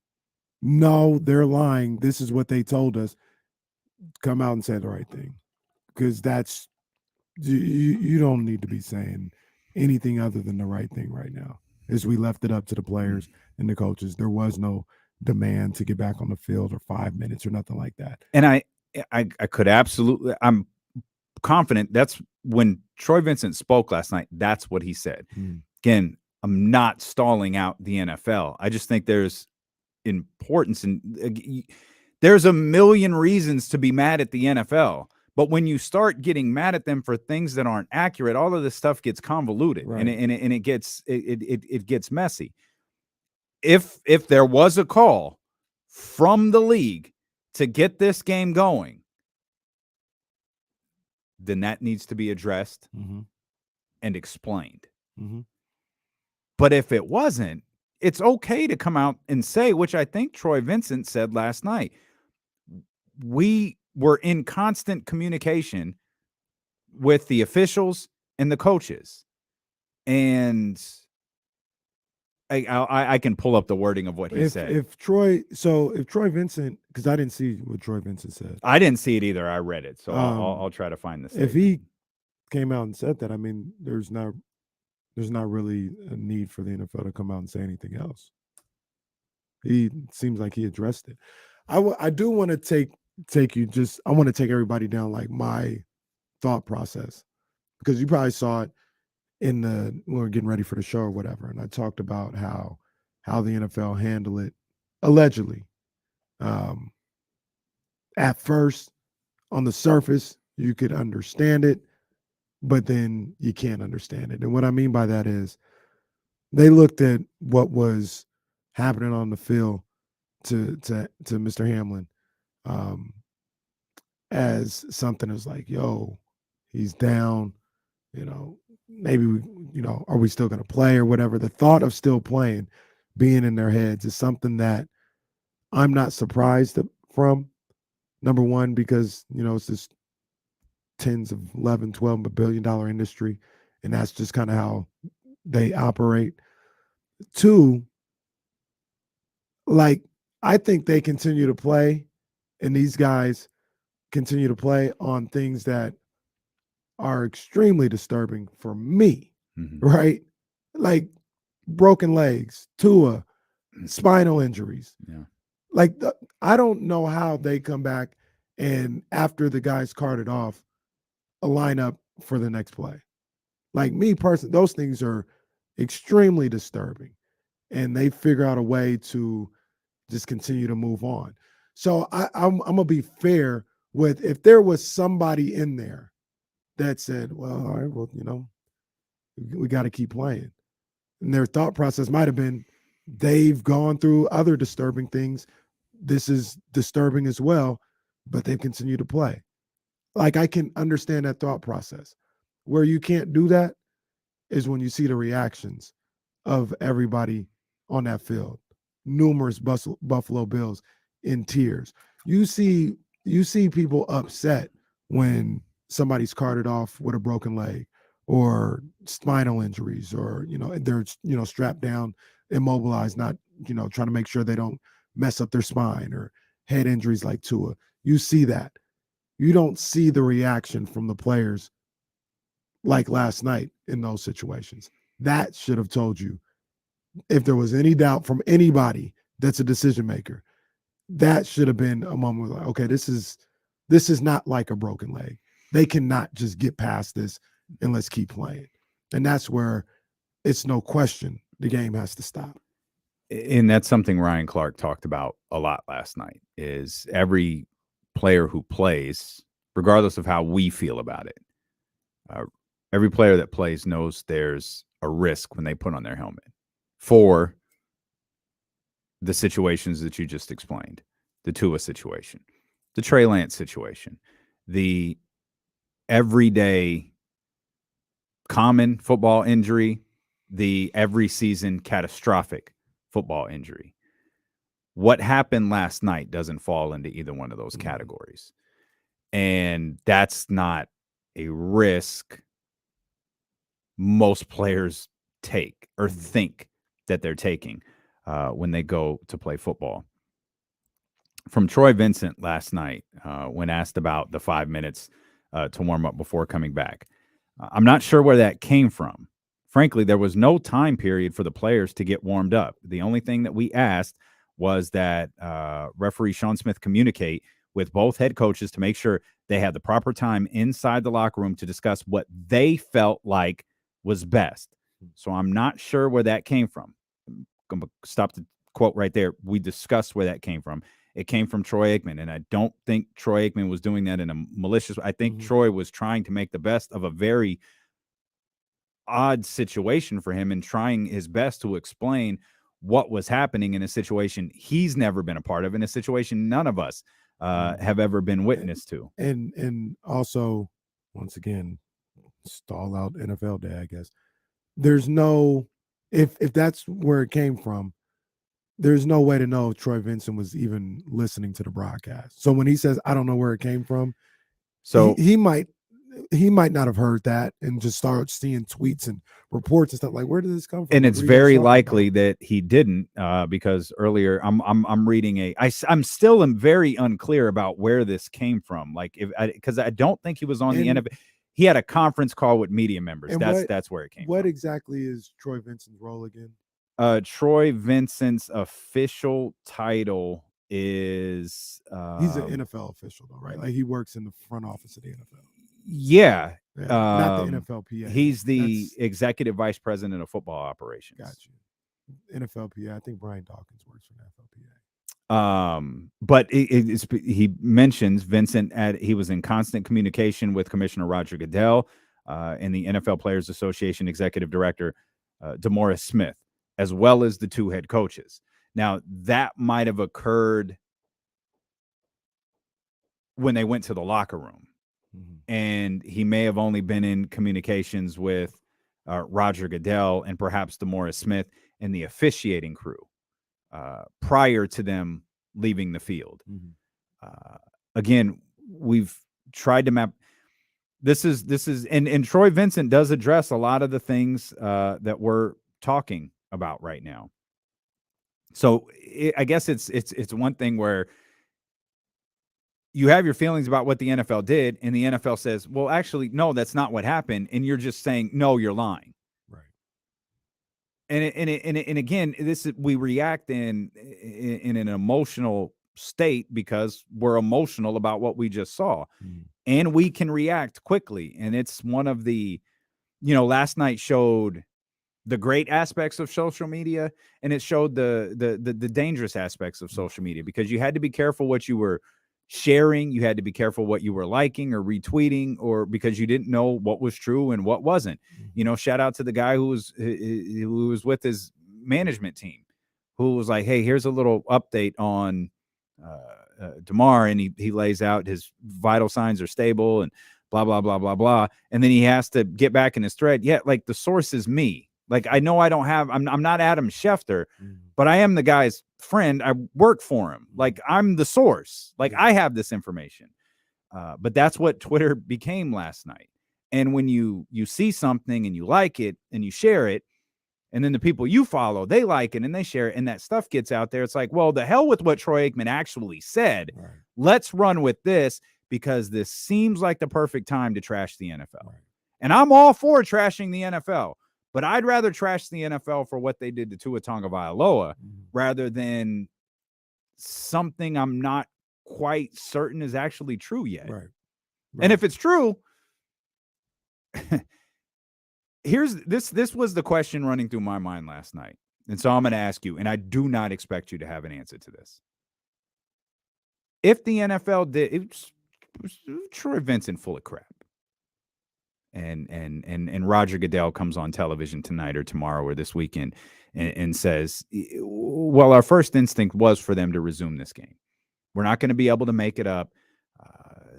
no, they're lying, this is what they told us, come out and say the right thing, because that's, you don't need to be saying anything other than the right thing right now. As we left it up to the players and the coaches, there was no demand to get back on the field or 5 minutes or nothing like that. And I could absolutely, I'm confident that's when Troy Vincent spoke last night, that's what he said. Again, I'm not stalling out the NFL. I just think there's importance, and there's a million reasons to be mad at the NFL. But when you start getting mad at them for things that aren't accurate, all of this stuff gets convoluted, right? and it gets messy. If there was a call from the league to get this game going, then that needs to be addressed and explained. But if it wasn't, it's okay to come out and say, which I think Troy Vincent said last night, we were in constant communication with the officials and the coaches. And I can pull up the wording of what he said. If Troy Vincent, because I didn't see what Troy Vincent said. I didn't see it either. I read it, so I'll try to find this. If he came out and said that, I mean, there's not really a need for the NFL to come out and say anything else. He seems like he addressed it. I do want to take you just. I want to take everybody down like my thought process, because you probably saw it when we were getting ready for the show or whatever, and I talked about how the NFL handled it allegedly. At first, on the surface, you could understand it, but then you can't understand it. And what I mean by that is they looked at what was happening on the field to Mr. Hamlin as something that's like, yo, he's down, maybe are we still going to play or whatever? The thought of still playing being in their heads is something that I'm not surprised from. Number one, because it's this tens of $11, $12 billion industry, and that's just kind of how they operate. Two, like, I think they continue to play, and these guys continue to play on things that are extremely disturbing for me, right? Like broken legs, Tua, spinal injuries. Yeah. Like, I don't know how they come back and after the guys carted off, a lineup for the next play. Like, me personally, those things are extremely disturbing, and they figure out a way to just continue to move on. So I'm gonna be fair with, if there was somebody in there that said, well, all right, well, we got to keep playing. And their thought process might have been, they've gone through other disturbing things. This is disturbing as well, but they've continued to play. Like, I can understand that thought process. Where you can't do that is when you see the reactions of everybody on that field. Numerous Buffalo Bills in tears. You see people upset when somebody's carted off with a broken leg or spinal injuries, or they're strapped down, immobilized, not trying to make sure they don't mess up their spine, or head injuries like Tua. You see that. You don't see the reaction from the players like last night in those situations. That should have told you, if there was any doubt from anybody that's a decision maker, that should have been a moment where, like, okay, this is not like a broken leg. They cannot just get past this and let's keep playing. And that's where it's no question the game has to stop. And that's something Ryan Clark talked about a lot last night, is every player who plays, regardless of how we feel about it, every player that plays knows there's a risk when they put on their helmet for the situations that you just explained, the Tua situation, the Trey Lance situation, the everyday common football injury, the every season catastrophic football injury. What happened last night doesn't fall into either one of those categories. And that's not a risk most players take or think that they're taking when they go to play football. From Troy Vincent last night, when asked about the 5 minutes to warm up before coming back, I'm not sure where that came from. Frankly, there was no time period for the players to get warmed up. The only thing that we asked was that referee Sean Smith communicate with both head coaches to make sure they had the proper time inside the locker room to discuss what they felt like was best. So I'm not sure where that came from. I'm going to stop the quote right there. We discussed where that came from. It came from Troy Aikman, and I don't think Troy Aikman was doing that in a malicious way. I think Troy was trying to make the best of a very odd situation for him and trying his best to explain what was happening in a situation he's never been a part of, in a situation none of us have ever been witness to. And also, once again, stall out NFL day, I guess. There's no, if that's where it came from, there's no way to know if Troy Vincent was even listening to the broadcast. So when he says, I don't know where it came from, so he might, he might not have heard that and just start seeing tweets and reports and stuff like, where did this come from? And it's very likely that he didn't, because earlier I'm reading I'm still very unclear about where this came from. Like, because I don't think he was on the NFL. He had a conference call with media members. That's where it came from. What exactly is Troy Vincent's role again? Troy Vincent's official title is he's an NFL official though, right? Like he works in the front office of the NFL. Yeah. Not the NFLPA. He's the executive vice president of football operations. Got you. NFLPA. I think Brian Dawkins works for the NFLPA. But he mentions Vincent he was in constant communication with Commissioner Roger Goodell and the NFL Players Association executive director DeMaurice Smith, as well as the two head coaches. Now, that might have occurred when they went to the locker room. Mm-hmm. And he may have only been in communications with Roger Goodell and perhaps DeMaurice Smith and the officiating crew prior to them leaving the field. Mm-hmm. Again, we've tried to map. This is and Troy Vincent does address a lot of the things that we're talking about right now. So I guess it's one thing where you have your feelings about what the NFL did, and the NFL says, well, actually, no, that's not what happened. And you're just saying, no, you're lying. Right. And again, we react in an emotional state because we're emotional about what we just saw. Mm. And we can react quickly. And it's one of the, last night showed the great aspects of social media, and it showed the dangerous aspects of social media, because you had to be careful what you were sharing. You had to be careful what you were liking or retweeting, or because you didn't know what was true and what wasn't. Shout out to the guy who was with his management team, who was like, hey, here's a little update on Damar, and he lays out his vital signs are stable and blah, blah, blah, blah, blah. And then he has to get back in his thread. Yeah, like the source is me. Like, I know I'm not Adam Schefter, but I am the guy's friend. I work for him. Like, I'm the source. Like, I have this information. But that's what Twitter became last night. And when you see something and you like it and you share it, and then the people you follow, they like it and they share it, and that stuff gets out there, it's like, well, the hell with what Troy Aikman actually said. Right. Let's run with this, because this seems like the perfect time to trash the NFL. Right. And I'm all for trashing the NFL. But I'd rather trash the NFL for what they did to Tua Tagovailoa rather than something I'm not quite certain is actually true yet. Right. And if it's true, this was the question running through my mind last night. And so I'm going to ask you, and I do not expect you to have an answer to this. If the NFL did, it was Troy Vincent full of crap. And Roger Goodell comes on television tonight or tomorrow or this weekend and says, well, our first instinct was for them to resume this game. We're not going to be able to make it up.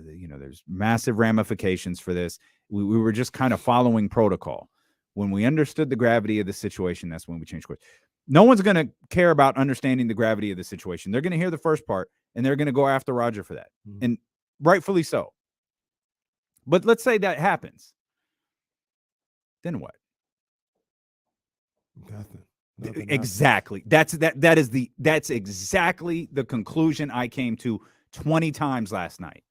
There's massive ramifications for this. We were just kind of following protocol. When we understood the gravity of the situation, that's when we changed course. No one's going to care about understanding the gravity of the situation. They're going to hear the first part, and they're going to go after Roger for that. Mm-hmm. And rightfully so. But let's say that happens. Then what? Nothing exactly. That's exactly the conclusion I came to 20 times last night,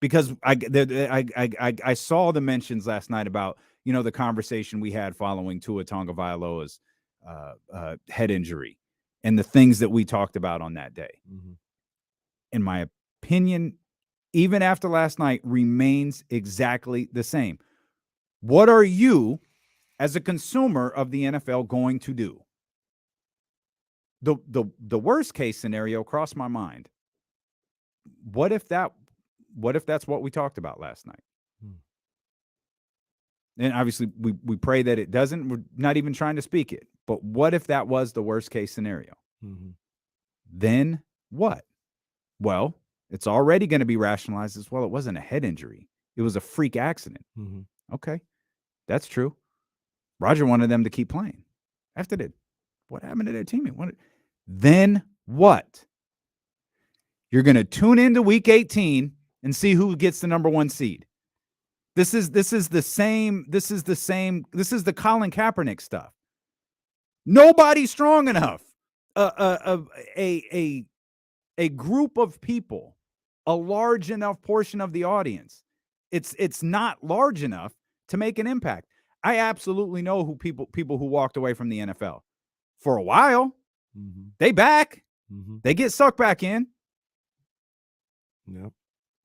because I saw the mentions last night about the conversation we had following Tua Tagovailoa's head injury and the things that we talked about on that day. Mm-hmm. In my opinion, even after last night, remains exactly the same. What are you, as a consumer of the NFL, going to do? The worst case scenario crossed my mind. What if that's what we talked about last night? And obviously we pray that it doesn't. We're not even trying to speak it. But what if that was the worst case scenario? Mm-hmm. Then what? Well, it's already going to be rationalized as well. It wasn't a head injury. It was a freak accident. Mm-hmm. Okay, that's true. Roger wanted them to keep playing. After that, what happened to their teammate? Then what? You're going to tune into week 18 and see who gets the number 1 seed. This is the same. This is the Colin Kaepernick stuff. Nobody's strong enough. A group of people, a large enough portion of the audience. It's not large enough to make an impact. I absolutely know who people who walked away from the NFL for a while. Mm-hmm. They back. Mm-hmm. They get sucked back in. Yep.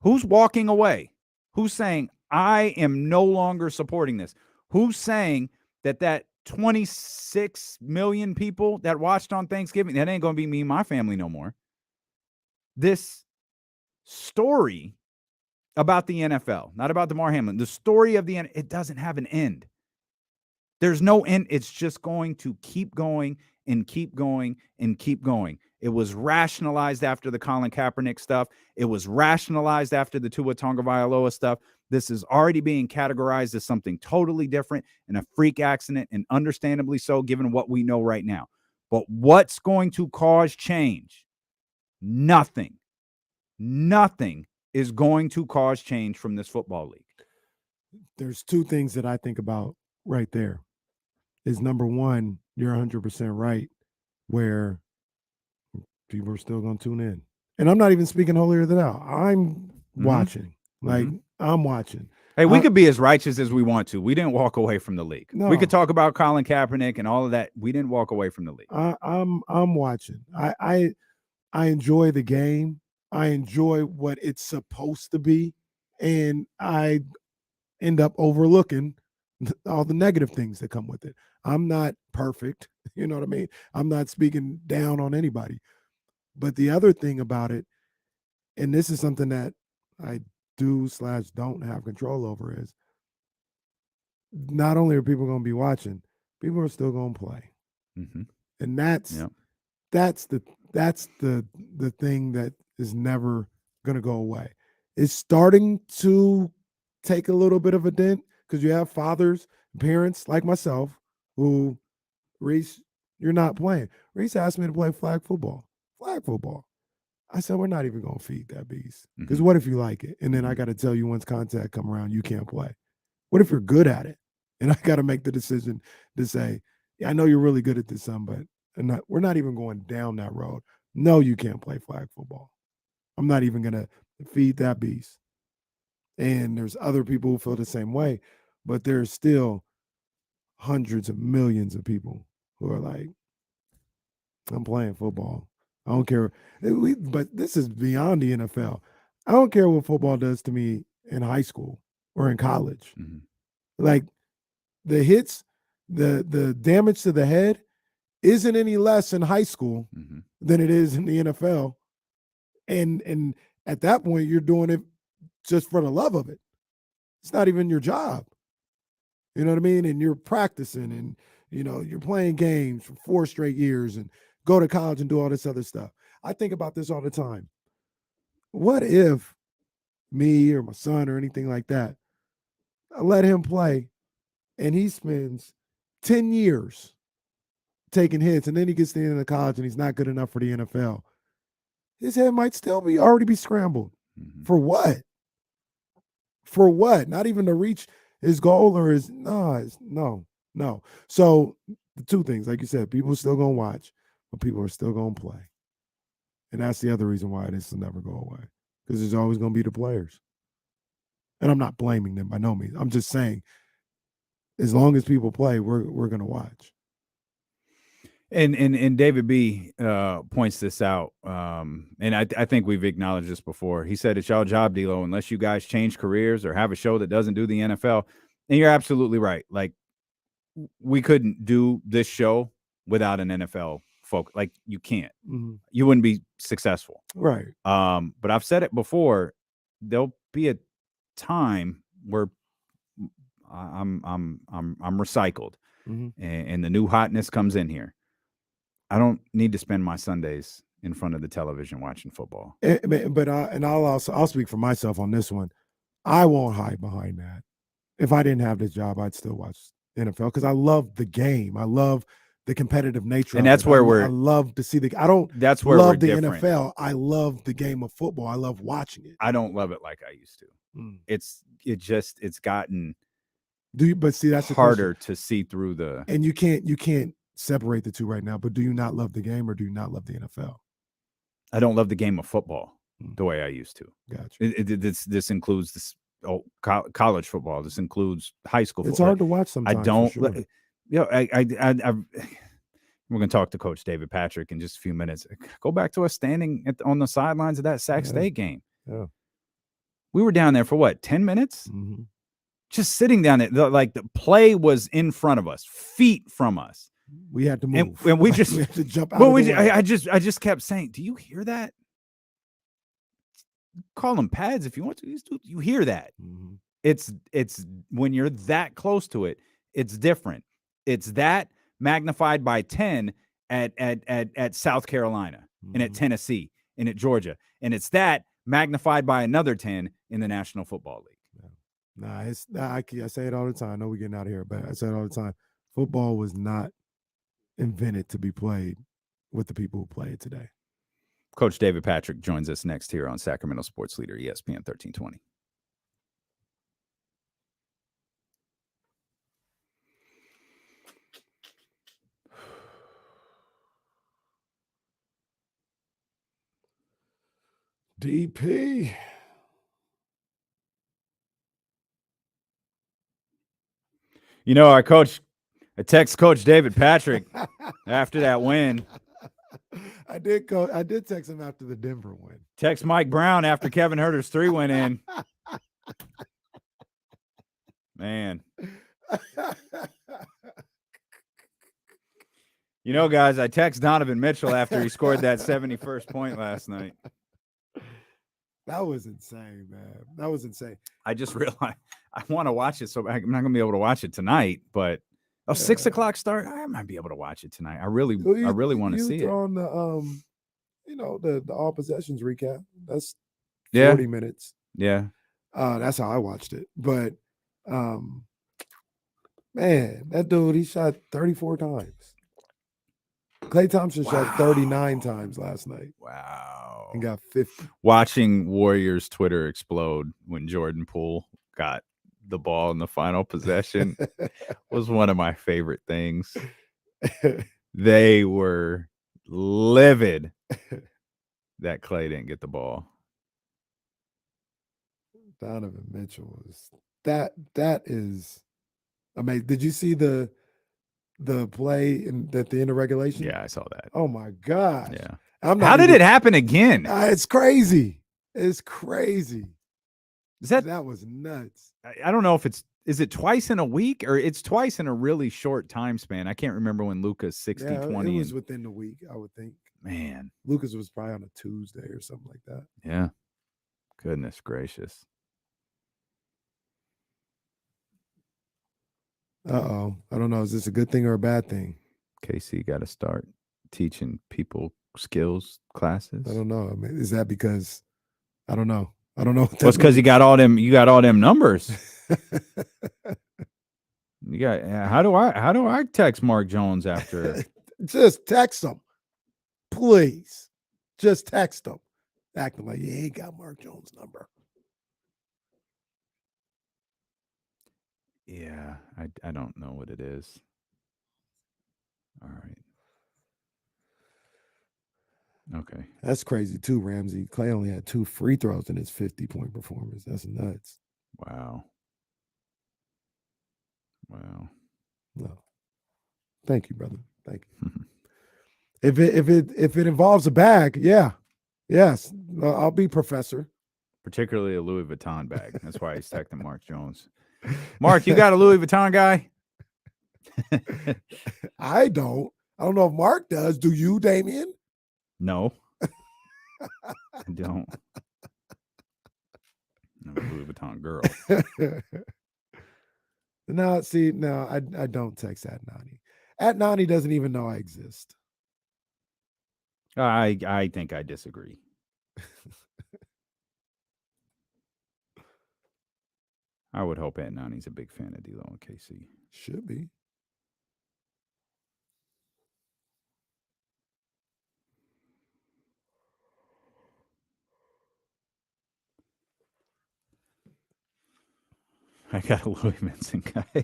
Who's walking away? Who's saying, I am no longer supporting this? Who's saying that 26 million people that watched on Thanksgiving, that ain't going to be me and my family no more? This story about the NFL, not about Damar Hamlin, the story of the NFL, it doesn't have an end. There's no end. It's just going to keep going and keep going and keep going. It was rationalized after the Colin Kaepernick stuff. It was rationalized after the Tua Tagovailoa stuff. This is already being categorized as something totally different and a freak accident, and understandably so, given what we know right now. But what's going to cause change? Nothing. Nothing is going to cause change from this football league. There's two things that I think about right there. Is number one, you're 100% right, where people are still going to tune in. And I'm not even speaking holier than thou. I'm watching. Like, I'm watching. Hey, we could be as righteous as we want to. We didn't walk away from the league. No. We could talk about Colin Kaepernick and all of that. We didn't walk away from the league. I'm watching. I enjoy the game. I enjoy what it's supposed to be. And I end up overlooking all the negative things that come with it. I'm not perfect. You know what I mean? I'm not speaking down on anybody. But the other thing about it, and this is something that I do/don't have control over, is not only are people going to be watching, people are still going to play. Mm-hmm. And that's the thing that is never going to go away. It's starting to take a little bit of a dent, because you have fathers, parents like myself who, Reese, you're not playing. Reese asked me to play flag football. I said, we're not even going to feed that beast. Because what if you like it? And then I got to tell you, once contact come around, you can't play. What if you're good at it? And I got to make the decision to say, yeah, I know you're really good at this, son, but we're not even going down that road. No, you can't play flag football. I'm not even going to feed that beast. And there's other people who feel the same way, but there's still hundreds of millions of people who are like, I'm playing football. I don't care. But this is beyond the NFL. I don't care what football does to me in high school or in college. Mm-hmm. Like, the hits, the damage to the head isn't any less in high school than it is in the NFL. And at that point, you're doing it just for the love of it. It's not even your job. You know what I mean? And you're practicing, and, you know, you're playing games for 4 straight years and go to college and do all this other stuff. I think about this all the time. What if me or my son or anything like that, I let him play, and he spends 10 years taking hits, and then he gets to the end of college and he's not good enough for the NFL? His head might still already be scrambled. For what? For what? Not even to reach his goal or his no. So the two things, like you said, people are still gonna watch, but people are still gonna play. And that's the other reason why this will never go away. Because there's always gonna be the players. And I'm not blaming them by no means. I'm just saying, as long as people play, we're gonna watch. And David B points this out, and I think we've acknowledged this before. He said, it's y'all job, D-Lo, unless you guys change careers or have a show that doesn't do the NFL. And you're absolutely right. Like, we couldn't do this show without an NFL folk. Like, you can't. You wouldn't be successful. Right. But I've said it before. There'll be a time where I'm recycled, and the new hotness comes in here. I don't need to spend my Sundays in front of the television watching football. But I'll speak for myself on this one. I won't hide behind that. If I didn't have this job, I'd still watch NFL, because I love the game. I love the competitive nature. And that's where I love to see that's where love we're the different. NFL. I love the game of football. I love watching it. I don't love it like I used to. it's gotten but see, that's harder to see through the. And you can't separate the two right now. But do you not love the game, or do you not love the NFL? I don't love the game of football the way I used to. Gotcha. This includes this college football. This includes high school football. It's hard to watch sometimes. I don't. For sure. We're going to talk to Coach David Patrick in just a few minutes. Go back to us standing on the sidelines of that Sac State game. Yeah. We were down there for what, 10 minutes? Mm-hmm. Just sitting down there. Like the play was in front of us, feet from us. We had to move. And we just we had to jump out. Well, I just kept saying, do you hear that? Call them pads if you want to. You hear that? Mm-hmm. It's when you're that close to it, it's different. It's that magnified by 10 at South Carolina and at Tennessee and at Georgia, and it's that magnified by another 10 in the National Football League. I say it all the time. I know we're getting out of here, but I say it all the time. Football was not invented to be played with the people who play it today. Coach David Patrick joins us next here on Sacramento Sports Leader, ESPN 1320. DP. You know, I text Coach David Patrick after that win. I did text him after the Denver win. Text Mike Brown after Kevin Huerter's 3 went in. Man. You know, guys, I text Donovan Mitchell after he scored that 71st point last night. That was insane, man. That was insane. I just realized I want to watch it, so I'm not going to be able to watch it tonight, but 6 o'clock start, I might be able to watch it tonight. I really want to see it. On the the all possessions recap. That's 40 minutes. Yeah. That's how I watched it. But man, that dude, he shot 34 times. Klay Thompson shot 39 times last night. Wow. And got 50. Watching Warriors Twitter explode when Jordan Poole got the ball in the final possession was one of my favorite things. They were livid that Klay didn't get the ball. Donovan Mitchell is that is amazing. Did you see the play at the end of regulation? Yeah, I saw that. Oh my gosh. Yeah. How did it happen again? It's crazy. It's crazy. That was nuts. I don't know if is it twice in a week or it's twice in a really short time span. I can't remember when Luka's 60-20. It was within the week, I would think. Man. Lucas was probably on a Tuesday or something like that. Yeah. Goodness gracious. Uh-oh. I don't know. Is this a good thing or a bad thing? KC got to start teaching people skills classes. I don't know. I mean, is that because I don't know. I don't know. Well, it's because you got all them numbers. You got how do I text Mark Jones after? Just text him. Please. Just text him. Acting like you ain't got Mark Jones' number. Yeah, I don't know what it is. All right. Okay. That's crazy too, Ramsey. Klay only had 2 free throws in his 50-point performance. That's nuts. Wow. No. Thank you, brother. Thank you. If it involves a bag, yeah. Yes. I'll be professor. Particularly a Louis Vuitton bag. That's why he's texting Mark Jones. Mark, you got a Louis Vuitton guy? I don't know if Mark does. Do you, Damien? No. I don't. I'm a Louis Vuitton girl. No, I don't text at Nani. At Nani doesn't even know I exist. I think I disagree. I would hope Aunt Nani's a big fan of D'Lo and KC. Should be. I got a Louis Vincent guy.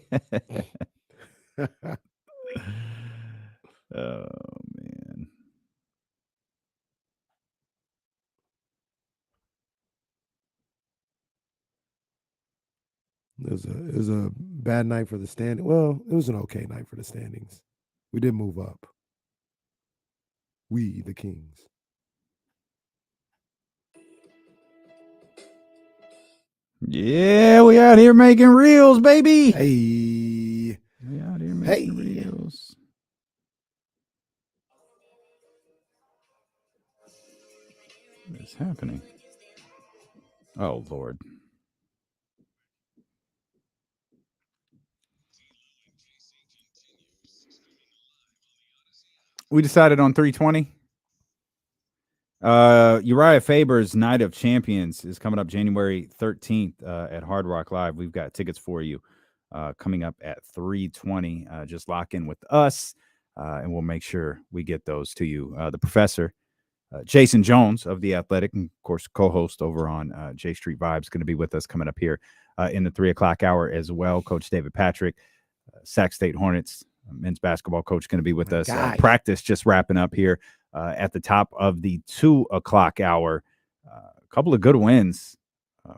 Oh man. It was a bad night for the standing. Well, it was an okay night for the standings. We did move up. We, the Kings. Yeah, we out here making reels, baby. Hey. We out here making reels. What is happening? Oh, Lord. We decided on 320. Uriah Faber's Night of Champions is coming up January 13th at Hard Rock Live. We've got tickets for you coming up at 320. Just lock in with us, and we'll make sure we get those to you. The professor, Jason Jones of The Athletic, and of course, co-host over on J Street Vibes, going to be with us coming up here in the 3 o'clock hour as well. Coach David Patrick, Sac State Hornets men's basketball coach, going to be with us. Practice just wrapping up here at the top of the 2 o'clock hour. A couple of good wins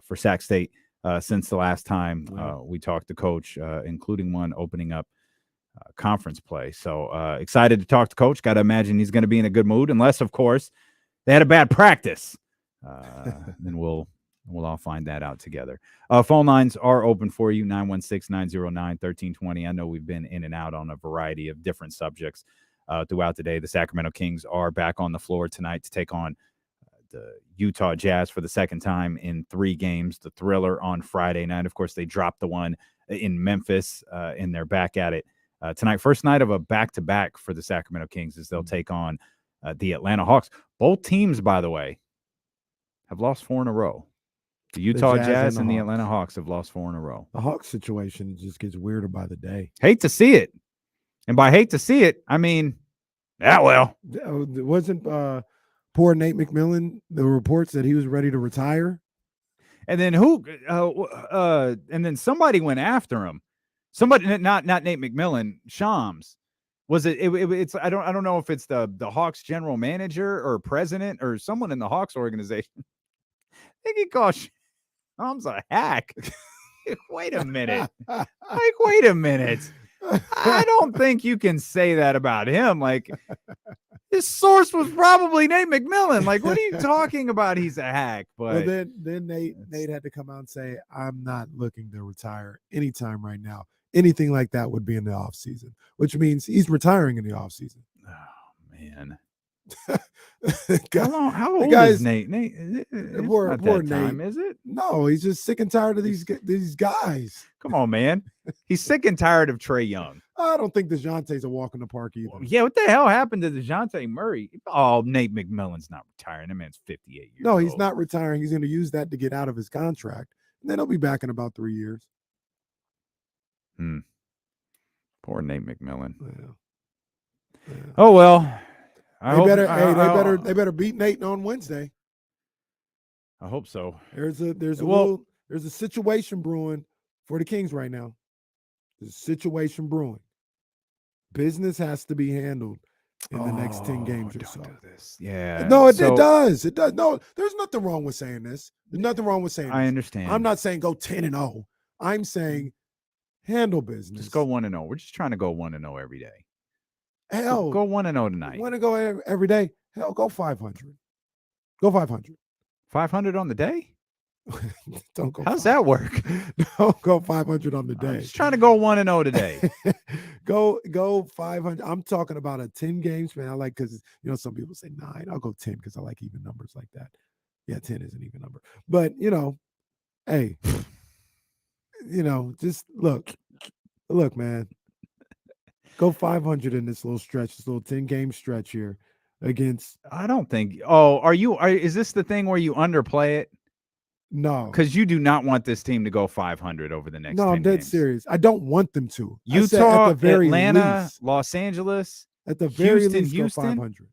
for Sac State since the last time we talked to Coach, including one opening up conference play. So excited to talk to Coach. Got to imagine he's going to be in a good mood, unless, of course, they had a bad practice. Then we'll all find that out together. Phone lines are open for you, 916-909-1320. I know we've been in and out on a variety of different subjects throughout the day. The Sacramento Kings are back on the floor tonight to take on the Utah Jazz for the second time in 3 games. The thriller on Friday night. Of course, they dropped the one in Memphis, and they're back at it tonight. First night of a back-to-back for the Sacramento Kings as they'll take on the Atlanta Hawks. Both teams, by the way, have lost 4 in a row. The Utah Jazz and the Atlanta Hawks have lost 4 in a row. The Hawks situation just gets weirder by the day. Hate to see it. And by hate to see it, I mean, well. It wasn't poor Nate McMillan, the reports that he was ready to retire. And then and then somebody went after him. Somebody, not Nate McMillan, Shams. Was it's I don't know if it's the Hawks general manager or president or someone in the Hawks organization. I think he called Shams a hack. Wait a minute. Wait a minute. I don't think you can say that about him. Like, his source was probably Nate McMillan. Like, what are you talking about? He's a hack. But well, then Nate had to come out and say, I'm not looking to retire anytime right now. Anything like that would be in the offseason, which means he's retiring in the offseason. Oh, man. How old is Nate? Nate, poor Nate. Time, is it? No, he's just sick and tired of these guys. Come on, man. He's sick and tired of Trae Young. I don't think DeJounte's a walk in the park either. Yeah, what the hell happened to DeJounte Murray? Oh, Nate McMillan's not retiring. That man's 58 years old. No, he's not retiring. He's going to use that to get out of his contract, and then he'll be back in about 3 years. Poor Nate McMillan. Yeah. Oh well. They better beat Nate on Wednesday. I hope so. There's a situation brewing for the Kings right now. There's a situation brewing. Business has to be handled in the next 10 games or so. Do this. Yeah. No, it does. It does. No, there's nothing wrong with saying this. There's nothing wrong with saying this. I understand. I'm not saying go 10-0. I'm saying handle business. Just go 1-0. We're just trying to go 1-0 every day. Hell, go 1-0 tonight. You want to go every day? Hell, go 500. Go 500. 500 on the day? Don't go. How's that work? Don't go 500 on the day. I'm just trying to go 1-0 today. Go 500. I'm talking about a 10 games, man. I like, because some people say 9. I'll go 10 because I like even numbers like that. Yeah, 10 is an even number. But hey, just look, man. Go 500 in this little stretch, this little 10-game stretch here against. I don't think. Oh, is this the thing where you underplay it? No, because you do not want this team to go 500 over the next. No, 10 I'm dead games. serious. I don't want them to. Utah, at the very Atlanta, least, Los Angeles, at the very Houston, least, go 500.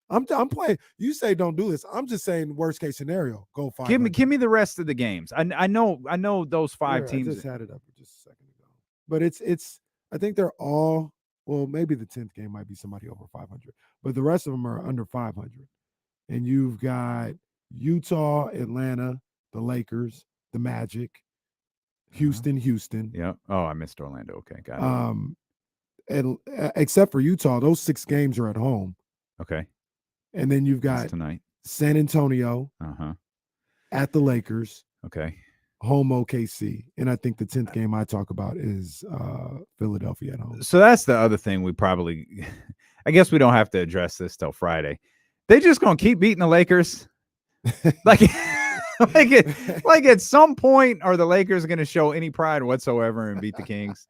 I'm playing. You say don't do this. I'm just saying worst case scenario. Go 500. Give me the rest of the games. I know those 5 teams. I just had it up just a second ago. But it's. I think they're all. Well, maybe the 10th game might be somebody over 500, but the rest of them are under 500. And you've got Utah, Atlanta, the Lakers, the Magic, Houston. Yeah. Oh, I missed Orlando. Okay, got it. And except for Utah, those 6 games are at home. Okay. And then you've got tonight. San Antonio at the Lakers. Okay. Home OKC. And I think the 10th game I talk about is Philadelphia at home. So that's the other thing we probably – I guess we don't have to address this till Friday. They just going to keep beating the Lakers? like at some point, are the Lakers going to show any pride whatsoever and beat the Kings?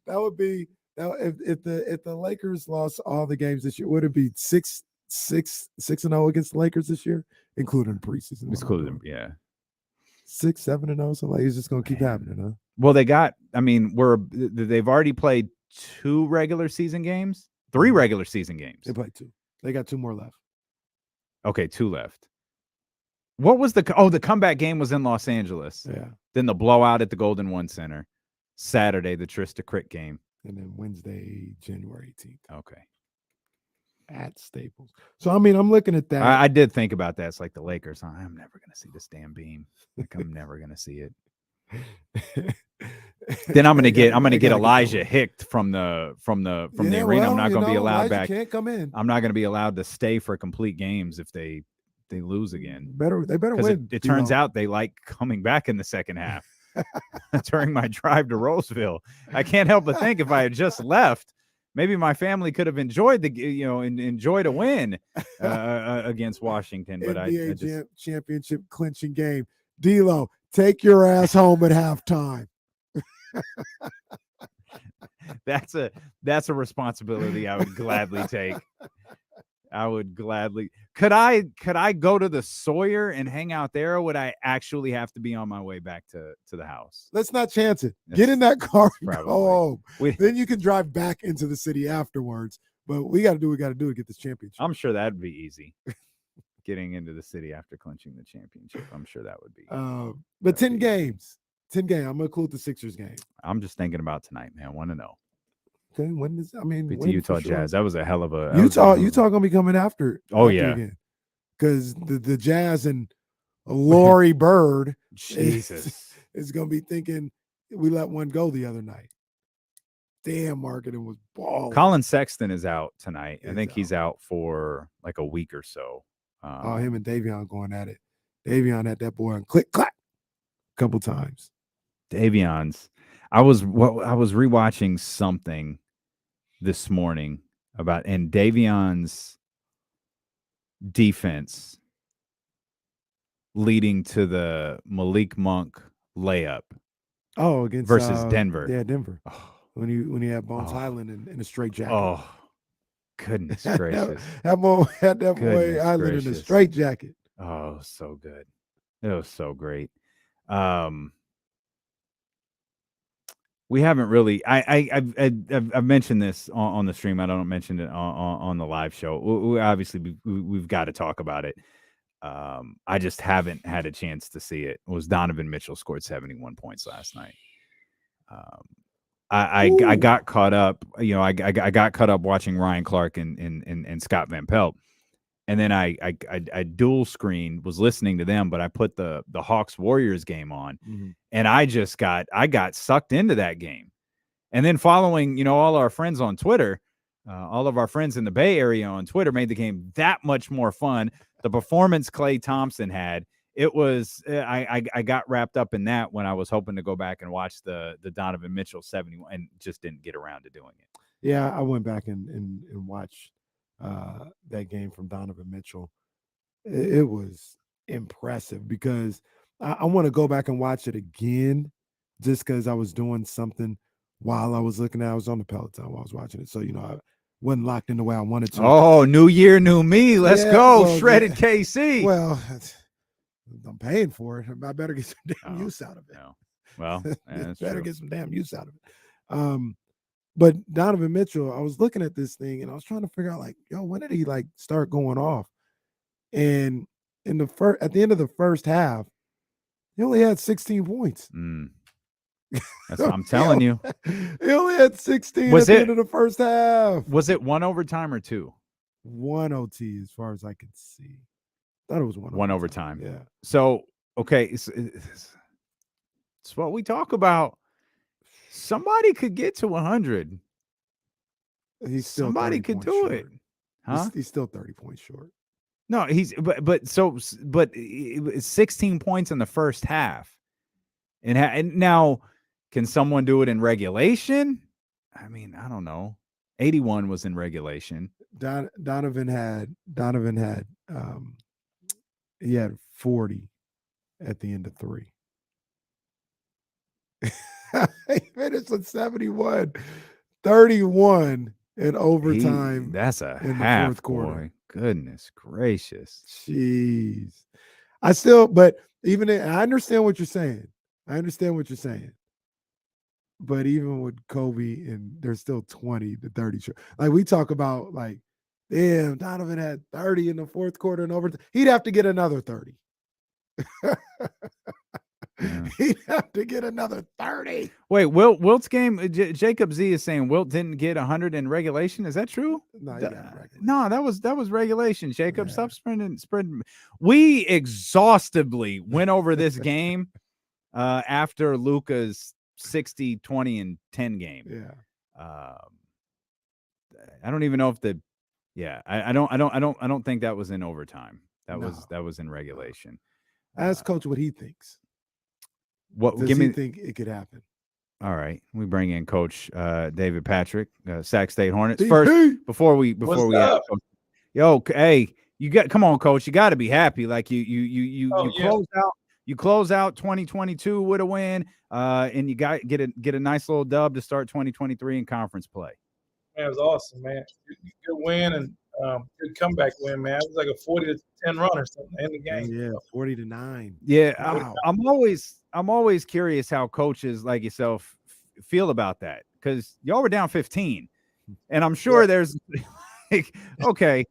That would be if the Lakers lost all the games this year, would it be 6-0 against the Lakers this year, including preseason? Including, yeah. 6-7-0, something like it's just gonna keep happening, huh? Well, they've already played 2 regular season games, 3 regular season games. They played 2. They got 2 more left. Okay, 2 left. What was the comeback game was in Los Angeles. Yeah. Then the blowout at the Golden One Center. Saturday, the Trista Crick game. And then Wednesday, January 18th. Okay. At Staples. So, I mean, I'm looking at that. I did think about that. It's like the Lakers. I'm never going to see this damn beam. Like, I'm never going to see it. Then I'm going to get Elijah Hicked from the arena. I'm not going to be allowed back. Can't come in. I'm not going to be allowed to stay for complete games if they lose again. They better win. It turns out they like coming back in the second half. During my drive to Roseville, I can't help but think if I had just left, maybe my family could have enjoyed enjoyed a win against Washington. But NBA championship clinching game. D'Lo, take your ass home at halftime. That's a responsibility I would gladly take. I would gladly. Could I go to the Sawyer and hang out there, or would I actually have to be on my way back to the house? Let's not chance it. Get in that car and probably. go home. Then you can drive back into the city afterwards. But we got to do what we got to do to get this championship. I'm sure that'd be easy. Getting into the city after clinching the championship. I'm sure that would be. But 10 games. 10 games. I'm going to include the Sixers game. I'm just thinking about tonight, man. I want to know. Okay, beat the Utah Jazz. That was a hell of a Utah gonna be coming after. Oh yeah, because the Jazz and Laurie Bird Jesus is gonna be thinking we let one go the other night. Damn, marketing was balling. Colin Sexton is out tonight. I think he's out for like a week or so. Him and Davion going at it. Davion had that boy on click clack a couple times. Davion's. I was rewatching something this morning and Davion's defense leading to the Malik Monk layup. Oh, against versus Denver. Yeah, Denver. Oh. When he had Bones Highland in a straight jacket. Oh, goodness gracious! That boy Highland in a straight jacket. Oh, so good. It was so great. We haven't really. I've mentioned this on the stream. I don't mention it on the live show. We obviously we've got to talk about it. I just haven't had a chance to see it. It was Donovan Mitchell scored 71 points last night. I got caught up. I got caught up watching Ryan Clark and Scott Van Pelt, and then I dual screen was listening to them, but I put the Hawks Warriors game on, and I got sucked into that game, and then following all our friends on Twitter, all of our friends in the Bay Area on Twitter made the game that much more fun. The performance Klay Thompson had. It was I got wrapped up in that when I was hoping to go back and watch the Donovan Mitchell 71 and just didn't get around to doing it. Yeah, I went back and watched that game from Donovan Mitchell. It was impressive because I want to go back and watch it again just because I was doing something while I was looking at it. I was on the Peloton while I was watching it. So, I wasn't locked in the way I wanted to. Oh, new year, new me. Let's go. Shredded KC. Well, I'm paying for it. I better get some damn use out of it. No. Well, better get some damn use out of it. But Donovan Mitchell, I was looking at this thing and I was trying to figure out, like, yo, when did he like start going off? And at the end of the first half, he only had 16 points. That's what I'm telling you. He only had 16 at the end of the first half. Was it 1 overtime or 2? 1 OT, as far as I could see. I thought it was 1 overtime. Yeah. So, okay, it's what we talk about. Somebody could get to 100. Somebody could do it. Huh? He's still 30 points short. No, but 16 points in the first half. And now, can someone do it in regulation? I mean, I don't know. 81 was in regulation. Donovan had he had 40 at the end of 3. He finished with 71, 31 in overtime. That's a in half, the fourth quarter. Boy. Goodness gracious. Jeez. I understand what you're saying. But even with Kobe, and there's still 20 to 30. Like, we talk about, like, damn, Donovan had 30 in the fourth quarter and overtime. He'd have to get another 30. He'd have to get another 30. Wait, Wilt's game, Jacob Z is saying Wilt didn't get 100 in regulation. Is that true? No, that was regulation. Jacob, stop spreading. We exhaustively went over this game after Luka's 60, 20, and 10 game. Yeah. I don't even know if I don't think that was in overtime. That was in regulation. Ask Coach what he thinks. What does he think it could happen? All right, we bring in Coach David Patrick, Sac State Hornets. First, before we hey, come on, Coach, you got to be happy. Like you close out 2022 with a win, and you get a nice little dub to start 2023 in conference play. Man, it was awesome, man. Good win and good comeback win, man. It was like a 40-10 run or something in the game. Yeah, 40-9. Yeah, wow. I'm always curious how coaches like yourself feel about that, because y'all were down 15, and I'm sure there's like, okay,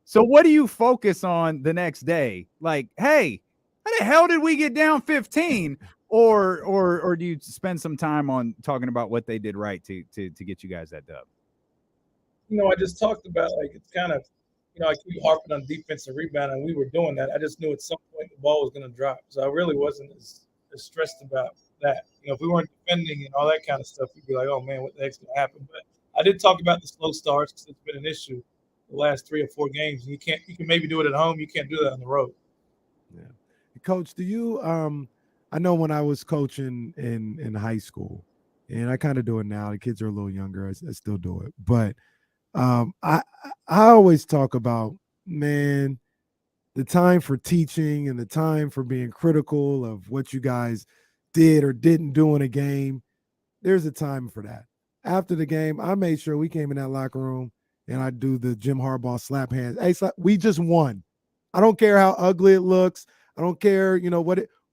so what do you focus on the next day? Like, hey, how the hell did we get down 15? Or do you spend some time on talking about what they did right to get you guys that dub? I just talked about, like, it's kind of, I keep harping on defensive rebound, and we were doing that. I just knew at some point the ball was going to drop. So I really wasn't as stressed about that. If we weren't defending and all that kind of stuff, we'd be like, oh, man, what the heck's going to happen? But I did talk about the slow starts, because it's been an issue the last 3 or 4 games. You can maybe do it at home. You can't do that on the road. Yeah. Coach, do you I know when I was coaching in high school, and I kind of do it now. The kids are a little younger. I still do it. But I always talk about, man, the time for teaching and the time for being critical of what you guys did or didn't do in a game. There's a time for that. After the game, I made sure we came in that locker room and I do the Jim Harbaugh slap hands. Hey, we just won. I don't care how ugly it looks. I don't care,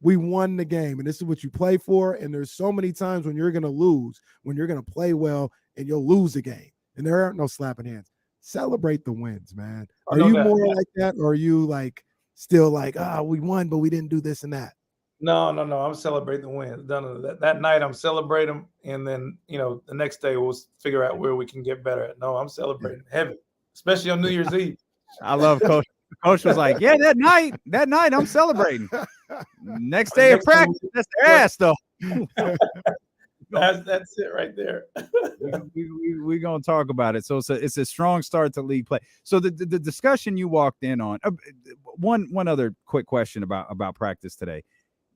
we won the game, and this is what you play for. And there's so many times when you're going to lose, when you're going to play well and you'll lose the game. And there aren't no slapping hands. Celebrate the wins, man. Are you more like that, or are you like still like, we won, but we didn't do this and that? No. I'm celebrating the wins. That night I'm celebrating, and then the next day we'll figure out where we can get better at. No, I'm celebrating heavy, especially on New Year's Eve. I love Coach. Coach was like, yeah, that night I'm celebrating. Next day of practice, that's their ass though. That's it right there. We're gonna talk about it. So it's a strong start to league play. So the discussion you walked in on. One other quick question about practice today.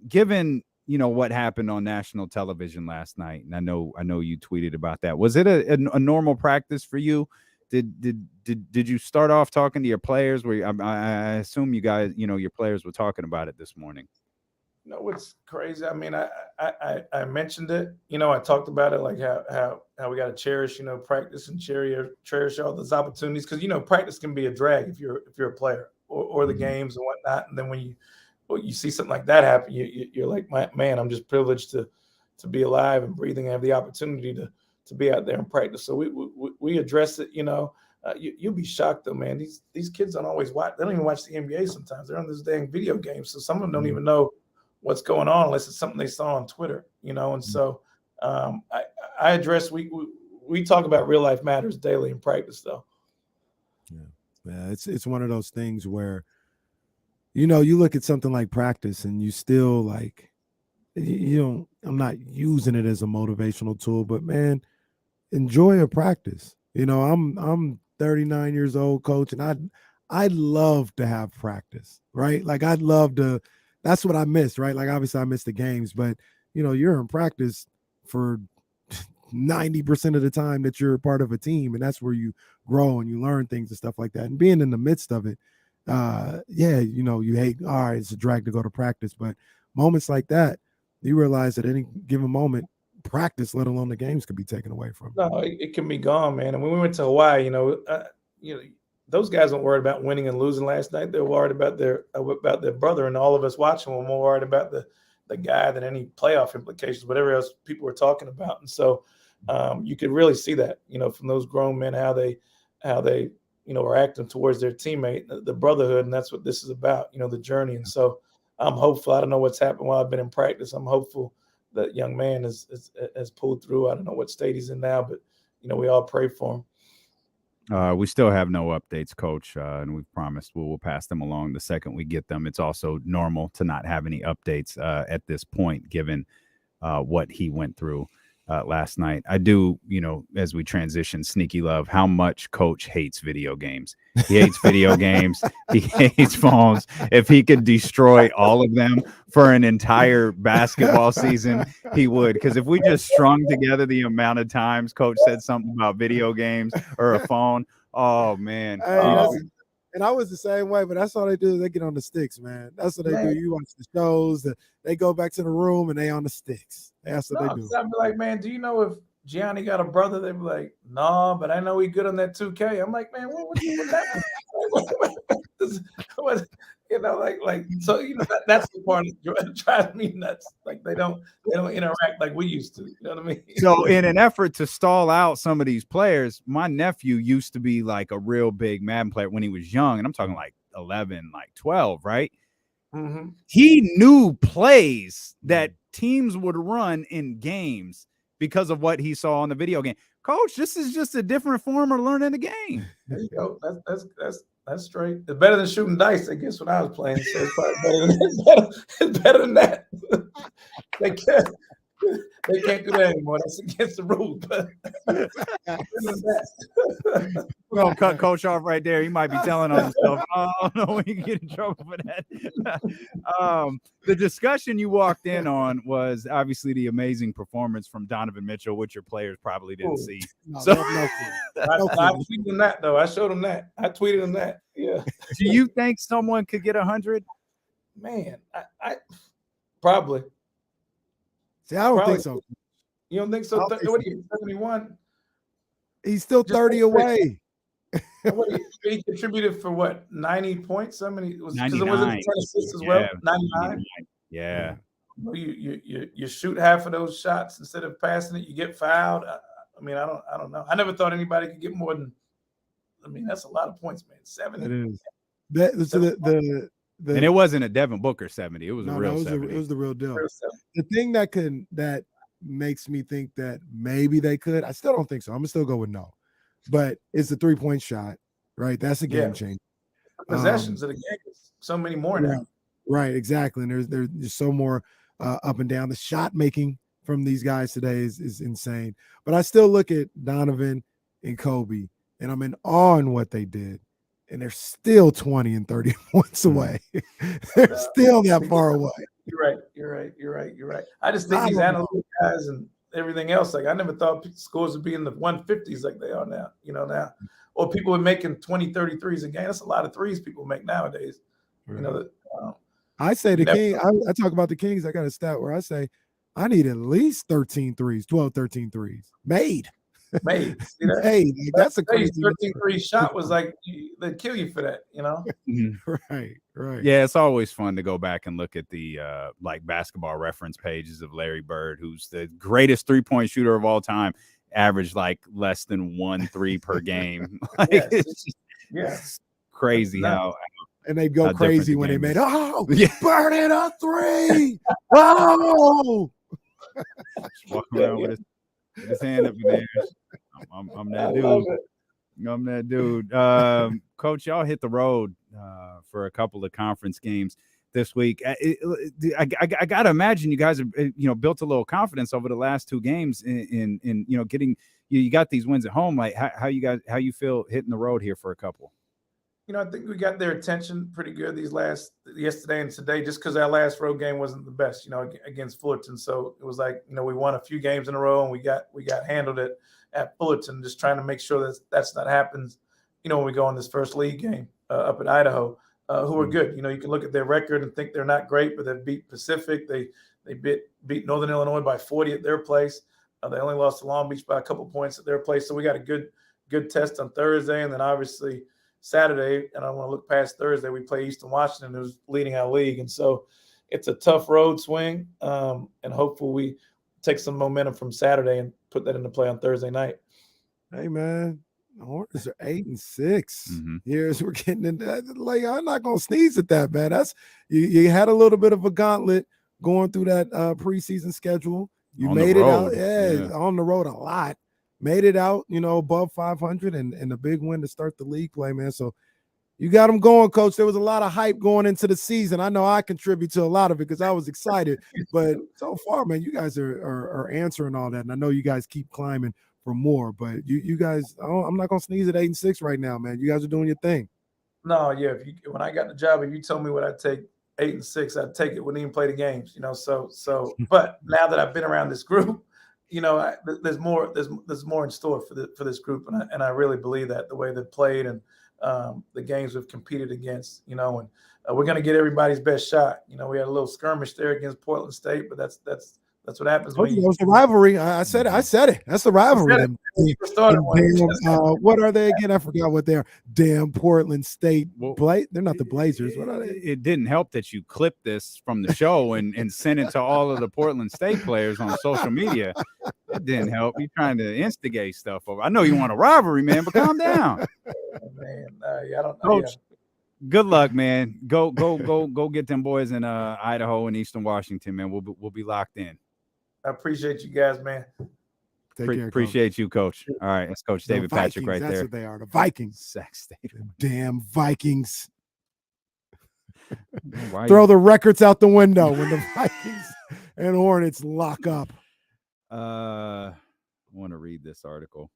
Given what happened on national television last night, and I know you tweeted about that. Was it a normal practice for you? Did you start off talking to your players? I assume you guys, your players were talking about it this morning. What's crazy? I mean, I mentioned it. I talked about it, like how we got to cherish, practice and cherish all those opportunities, because practice can be a drag if you're a player, or the games and whatnot. And then when you see something like that happen, you're like, man, I'm just privileged to be alive and breathing and have the opportunity to be out there and practice. So we address it. You'll be shocked though, man. These kids don't always watch. They don't even watch the NBA sometimes. They're on this dang video game. So some of them don't even know what's going on unless it's something they saw on Twitter. And so I address. We talk about real life matters daily in practice, though. Yeah, it's one of those things where, you look at something like practice and you still like, I'm not using it as a motivational tool, but man, enjoy a practice. I'm 39 years old, coach, and I'd love to have practice, right? Like I'd love to. That's what I miss, right? Like obviously I miss the games, but you're in practice for 90% of the time that you're a part of a team, and that's where you grow and you learn things and stuff like that. And being in the midst of it, you hate, all right, it's a drag to go to practice, but moments like that, you realize at any given moment, practice, let alone the games, could be taken away from. No, it can be gone, man. And when we went to Hawaii, those guys weren't worried about winning and losing last night. They were worried about their brother, and all of us watching were more worried about the guy than any playoff implications, whatever else people were talking about. And so you could really see that, from those grown men, how they are acting towards their teammate, the brotherhood, and that's what this is about, the journey. And so I'm hopeful. I don't know what's happened while I've been in practice. I'm hopeful that young man has pulled through. I don't know what state he's in now, but we all pray for him. We still have no updates, Coach, and we've promised we'll pass them along the second we get them. It's also normal to not have any updates at this point, given what he went through last night. I do, as we transition, sneaky love how much Coach hates video games. He hates video games. He hates phones. If he could destroy all of them for an entire basketball season, he would. Because if we just strung together the amount of times Coach said something about video games or a phone, oh man. And I was the same way, but that's all they do. They get on the sticks, man. That's what they do. You watch the shows, they go back to the room and they on the sticks. That's what they do. I'd be like, man, do you know if Gianni got a brother? They'd be like, no, but I know he good on that 2K. I'm like, man, what would you with that? So that's the part that drives me nuts. Like they don't interact like we used to. You know what I mean? So in an effort to stall out some of these players, my nephew used to be like a real big Madden player when he was young, and I'm talking like 11, like 12, right? Mm-hmm. He knew plays that teams would run in games because of what he saw on the video game. Coach, this is just a different form of learning the game. There you go. That's straight. It's better than shooting dice, I guess, when I was playing. So it's probably better than that. They can't do that anymore. That's against the rules. But we're gonna cut Coach off right there. He might be telling on himself. I don't know when you get in trouble for that. The discussion you walked in on was obviously the amazing performance from Donovan Mitchell, which your players probably didn't see. I tweeted him that though. I showed him that. I tweeted him that. Yeah. Do you think someone could get 100? Man, I probably. See, I don't think so. You don't think so? What are you, 71? He's still 30 away. He contributed for what, 90 points? How many? Because it 99. wasn't 10 assists as well. 99. Yeah. You shoot half of those shots instead of passing it. You get fouled. I mean, I don't know. I never thought anybody could get more than. I mean, that's a lot of points, man. 70. It is. And it wasn't a Devin Booker 70. It was a real 70. It was the real deal. The thing that makes me think that maybe they could, I still don't think so. I'm gonna still go with no. But it's a 3-point shot, right? That's a game changer. Possessions of the game is so many more now. Right, exactly. And there's so more up and down. The shot making from these guys today is insane. But I still look at Donovan and Kobe, and I'm in awe in what they did. And they're still 20 and 30 points away. They're still that far away. You're right. I just think these analytical guys and everything else, like I never thought scores would be in the 150s like they are now, or people are making 20, 30 threes a game. That's a lot of threes people make nowadays. Right. I say the King, I talk about the Kings. I got a stat where I say I need at least 13 threes, 12, 13 threes made. Hey, that's a crazy 13-3 shot was like they'd kill you for that, Right. Yeah, it's always fun to go back and look at the like basketball reference pages of Larry Bird, who's the greatest 3-point shooter of all time. averaged like less than 1 3 per game. Like, Yes. it's just crazy how. And they go crazy when they made, yeah. burn it up 3. Oh, Walking around with his hand up in the air. I'm that dude. I'm that dude. Coach, y'all hit the road for a couple of conference games this week. I gotta imagine you guys have built a little confidence over the last 2 games in getting you got these wins at home. Like how you feel hitting the road here for a couple. I think we got their attention pretty good yesterday and today, just because our last road game wasn't the best, against Fullerton. So it was like, we won a few games in a row and we got handled at Fullerton, just trying to make sure that's not happens, when we go on this first league game up at Idaho, who are good. You can look at their record and think they're not great, but they beat Pacific. They beat Northern Illinois by 40 at their place. They only lost to Long Beach by a couple points at their place. So we got a good test on Thursday, and then obviously Saturday, and I want to look past Thursday, we play Eastern Washington, who's leading our league. And so it's a tough road swing, and hopefully we take some momentum from Saturday and put that into play on Thursday night. Hey, man, the Hornets are 8-6. Mm-hmm. Here's we're getting into that. Like, I'm not going to sneeze at that, man. That's you had a little bit of a gauntlet going through that preseason schedule. You on made it out. Yeah, on the road a lot. Made it out, above 500 and a big win to start the league play, man. So you got them going, Coach. There was a lot of hype going into the season. I know I contribute to a lot of it because I was excited. But so far, man, you guys are answering all that. And I know you guys keep climbing for more. But you guys, I'm not going to sneeze at 8-6 right now, man. You guys are doing your thing. No, yeah. When I got the job, if you told me what I'd take 8-6, I'd take it. Wouldn't even play the games, So, but now that I've been around this group, there's more in store for this group, and I really believe that the way they've played and the games we've competed against, and we're going to get everybody's best shot. We had a little skirmish there against Portland State, but that's what happens. That was the rivalry. I said it. That's the rivalry. What are they again? I forgot what they're. Damn Portland State. They're not the Blazers. What are they? It didn't help that you clipped this from the show and sent it to all of the Portland State players on social media. It didn't help. You're trying to instigate stuff over. I know you want a rivalry, man, but calm down. Man, I don't know. Coach, good luck, man. Go get them boys in Idaho and Eastern Washington, man. We'll be locked in. I appreciate you guys, man. Take care, appreciate you, Coach. All right, that's Coach David Patrick right that's there. That's what they are, the Vikings. Sac State. Damn Vikings. Throw the records out the window when the Vikings and Hornets lock up. I want to read this article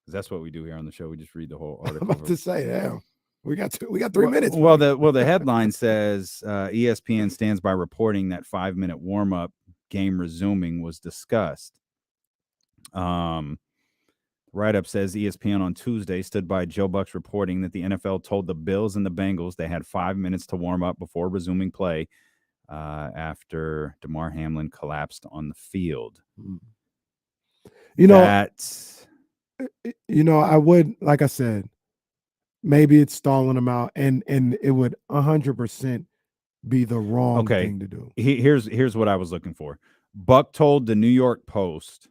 because that's what we do here on the show. We just read the whole article. I'm about to say, damn. We got 3 minutes. Well, the headline says ESPN stands by reporting that 5-minute warm-up game resuming was discussed. Write-up says ESPN on Tuesday stood by Joe Buck's reporting that the NFL told the Bills and the Bengals they had 5 minutes to warm up before resuming play after Damar Hamlin collapsed on the field. I would, like I said, maybe it's stalling them out, and it would 100% be the wrong thing to do. Here's what I was looking for. Buck told the New York Post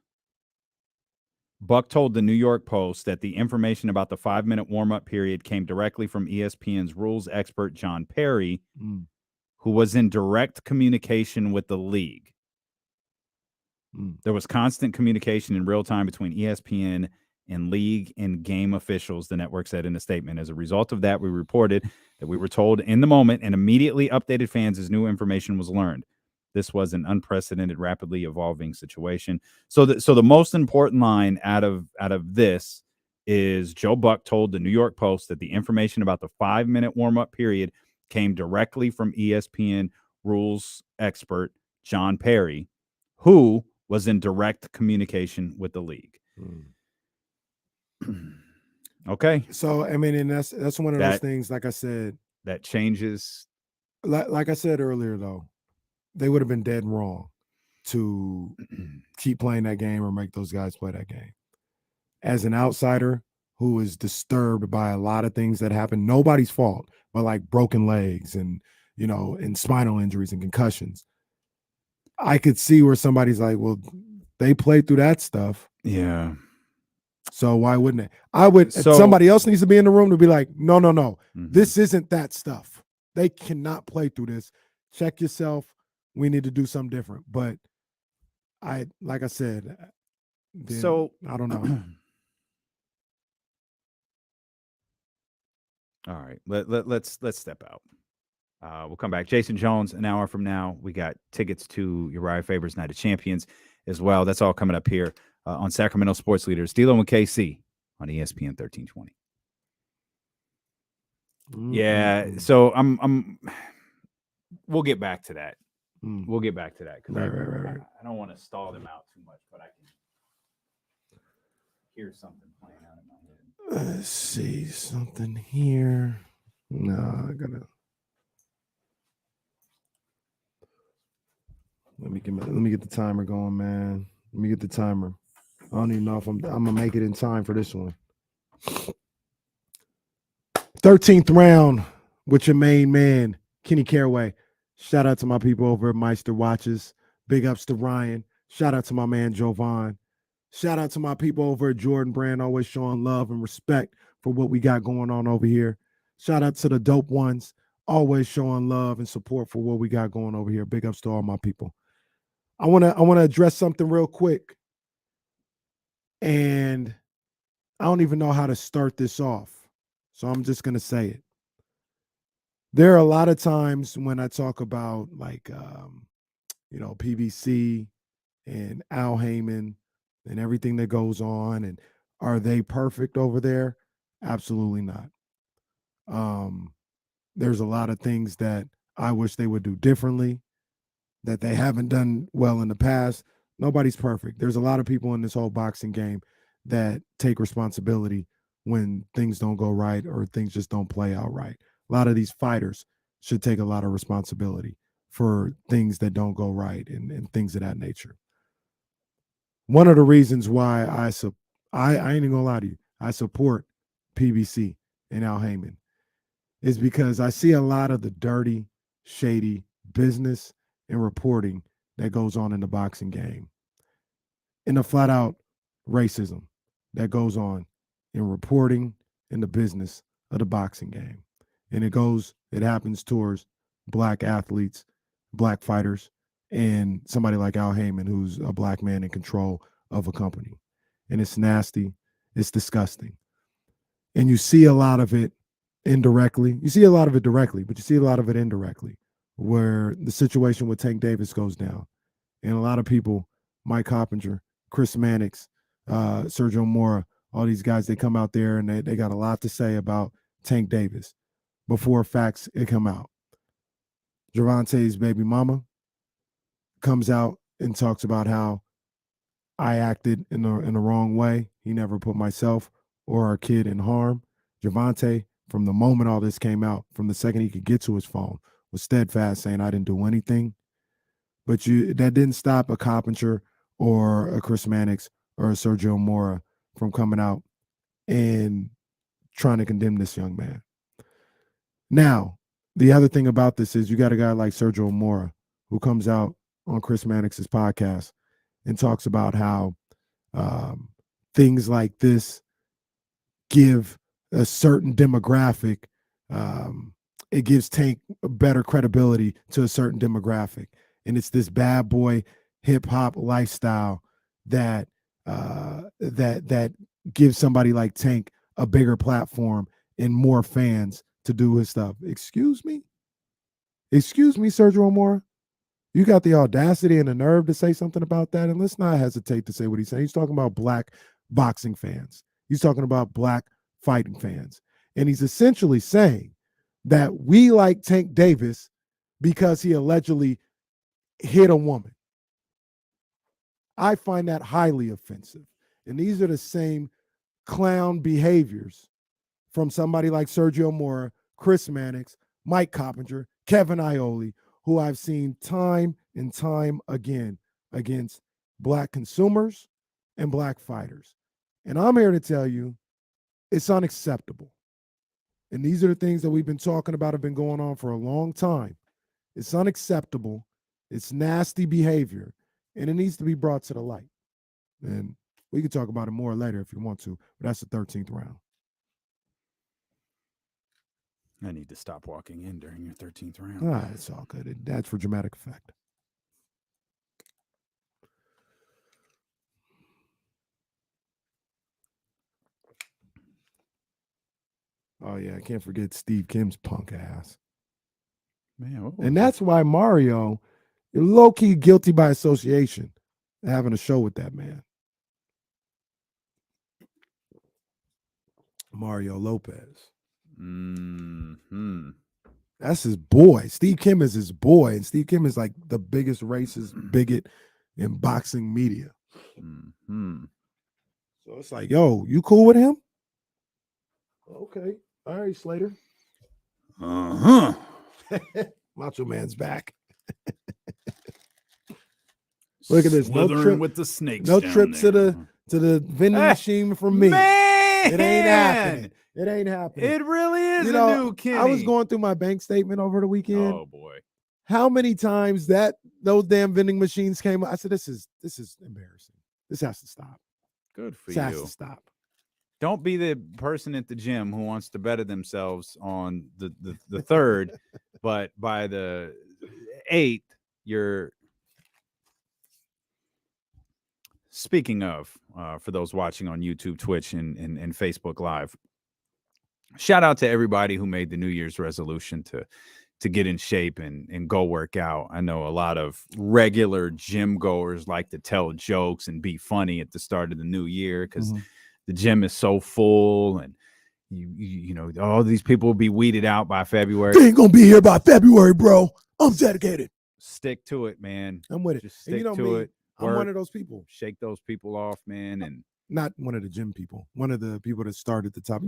that the information about the 5-minute warm-up period came directly from ESPN's rules expert John Perry, who was in direct communication with the league. There was constant communication in real time between ESPN and league and game officials, the network said in a statement. As a result of that, we reported that we were told in the moment and immediately updated fans as new information was learned. This was an unprecedented, rapidly evolving situation. So the most important line out of this is Joe Buck told the New York Post that the information about the 5-minute warm-up period came directly from ESPN rules expert John Perry, who was in direct communication with the league. Okay. So, I mean, and that's one of those things, like I said. That changes. Like I said earlier, though, they would have been dead wrong to keep playing that game or make those guys play that game. As an outsider who is disturbed by a lot of things that happen, nobody's fault, but like broken legs and, and spinal injuries and concussions. I could see where somebody's like, well, they played through that stuff. Yeah. So why wouldn't it? I would. So- Somebody else needs to be in the room to be like, no. Mhm. This isn't that stuff. They cannot play through this. Check yourself. We need to do something different. But like I said, So I don't know. All right, let's step out. We'll come back. Jason Jones, an hour from now. We got tickets to Uriah Faber's Night of Champions as well. That's all coming up here on Sacramento Sports Leaders. D'Lo and KC on ESPN 1320. Yeah, so we'll get back to that. We'll get back to that because Right. I don't want to stall them out too much, but I can hear something playing out in my head. Let's see something here. No, I gotta. Let me get the timer going, man. Let me get the timer. I don't even know if I'm gonna make it in time for this one. 13th round with your main man, Kenny Caraway. Shout out to my people over at Meister Watches. Big ups to Ryan. Shout out to my man Jovan. Shout out to my people over at Jordan Brand, always showing love and respect for what we got going on over here. Shout out to the dope ones, always showing love and support for what we got going over here. Big ups to all my people. I want to address something real quick. And I don't even know how to start this off. So I'm just going to say it. There are a lot of times when I talk about PBC and Al Heyman and everything that goes on, and are they perfect over there? Absolutely not. There's a lot of things that I wish they would do differently, that they haven't done well in the past. Nobody's perfect. There's a lot of people in this whole boxing game that take responsibility when things don't go right or things just don't play out right. A lot of these fighters should take a lot of responsibility for things that don't go right and things of that nature. One of the reasons why I ain't even gonna lie to you, I support PBC and Al Heyman is because I see a lot of the dirty, shady business and reporting that goes on in the boxing game, and the flat out racism that goes on in reporting in the business of the boxing game. And it happens towards black athletes, black fighters, and somebody like Al Heyman, who's a black man in control of a company. And it's nasty. It's disgusting. And you see a lot of it indirectly. You see a lot of it directly, but you see a lot of it indirectly, where the situation with Tank Davis goes down. And a lot of people, Mike Coppinger, Chris Mannix, Sergio Mora, all these guys, they come out there and they got a lot to say about Tank Davis before facts come out. Gervonta's baby mama comes out and talks about how I acted in the wrong way. He never put myself or our kid in harm. Gervonta, from the moment all this came out, from the second he could get to his phone, was steadfast saying I didn't do anything. But that didn't stop a Coppinger or a Chris Mannix or a Sergio Mora from coming out and trying to condemn this young man. Now, the other thing about this is you got a guy like Sergio Mora who comes out on Chris Mannix's podcast and talks about how things like this give a certain demographic, it gives Tank better credibility to a certain demographic. And it's this bad boy hip hop lifestyle that gives somebody like Tank a bigger platform and more fans to do his stuff. Excuse me, Sergio Mora. You got the audacity and the nerve to say something about that, and let's not hesitate to say what he's saying. He's talking about black boxing fans. He's talking about black fighting fans. And he's essentially saying that we like Tank Davis because he allegedly hit a woman. I find that highly offensive. And these are the same clown behaviors from somebody like Sergio Mora, Chris Mannix, Mike Coppinger, Kevin Iole, who I've seen time and time again against black consumers and black fighters. And I'm here to tell you it's unacceptable. And these are the things that we've been talking about, have been going on for a long time. It's unacceptable. It's nasty behavior, and it needs to be brought to the light. And We can talk about it more later if you want to, but that's the 13th round. I need to stop walking in during your 13th round. It's all good. That's for dramatic effect. Oh, yeah, I can't forget Steve Kim's punk ass. Man, and that's why Mario, low-key guilty by association, having a show with that man. Mario Lopez. Mm-hmm. That's his boy. Steve Kim is his boy, and Steve Kim is like the biggest racist bigot in boxing media. Mm-hmm. So it's like, yo, you cool with him? Okay. All right, Slater. Uh-huh. Macho Man's back. Look at this. Slithering No trip with the snakes. No down trip there. to the vending machine from me. Man! It ain't happening. It ain't happening. It really is You a know, new Kenny. I was going through my bank statement over the weekend. Oh boy. How many times those damn vending machines came up? I said, this is embarrassing. This has to stop. Good for This you. has to stop. Don't be the person at the gym who wants to better themselves on the third, but by the 8th, you're. Speaking of, for those watching on YouTube, Twitch, and Facebook Live, shout out to everybody who made the New Year's resolution to get in shape and go work out. I know a lot of regular gym goers like to tell jokes and be funny at the start of the new year because the gym is so full, and you know all these people will be weeded out by February. They ain't gonna be here by February, bro. I'm dedicated. Stick to it, man. I'm with it. Just stick to it. I'm one of those people. Shake those people off, man, and not one of the gym people. One of the people that start at the top.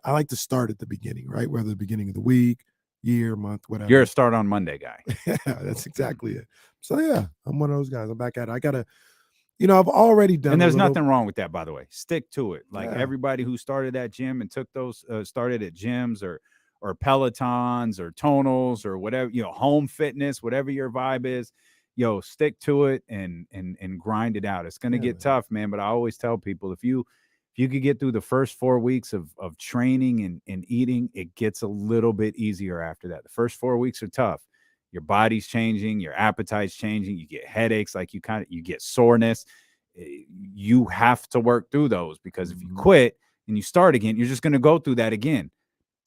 I like to start at the beginning, right? Whether the beginning of the week, year, month, whatever. You're a start on Monday guy. That's exactly it. So yeah, I'm one of those guys. I'm back at it. I gotta, I've already done. And there's nothing wrong with that, by the way. Stick to it. Like everybody who started at gym and took those, started at gyms or Pelotons or tonals or whatever, home fitness, whatever your vibe is. Stick to it and grind it out. It's going to get tough, man. But I always tell people, if you could get through the first 4 weeks of training and eating, it gets a little bit easier after that. The first 4 weeks are tough. Your body's changing, your appetite's changing, you get headaches, like you get soreness. You have to work through those, because if you quit and you start again, you're just going to go through that again.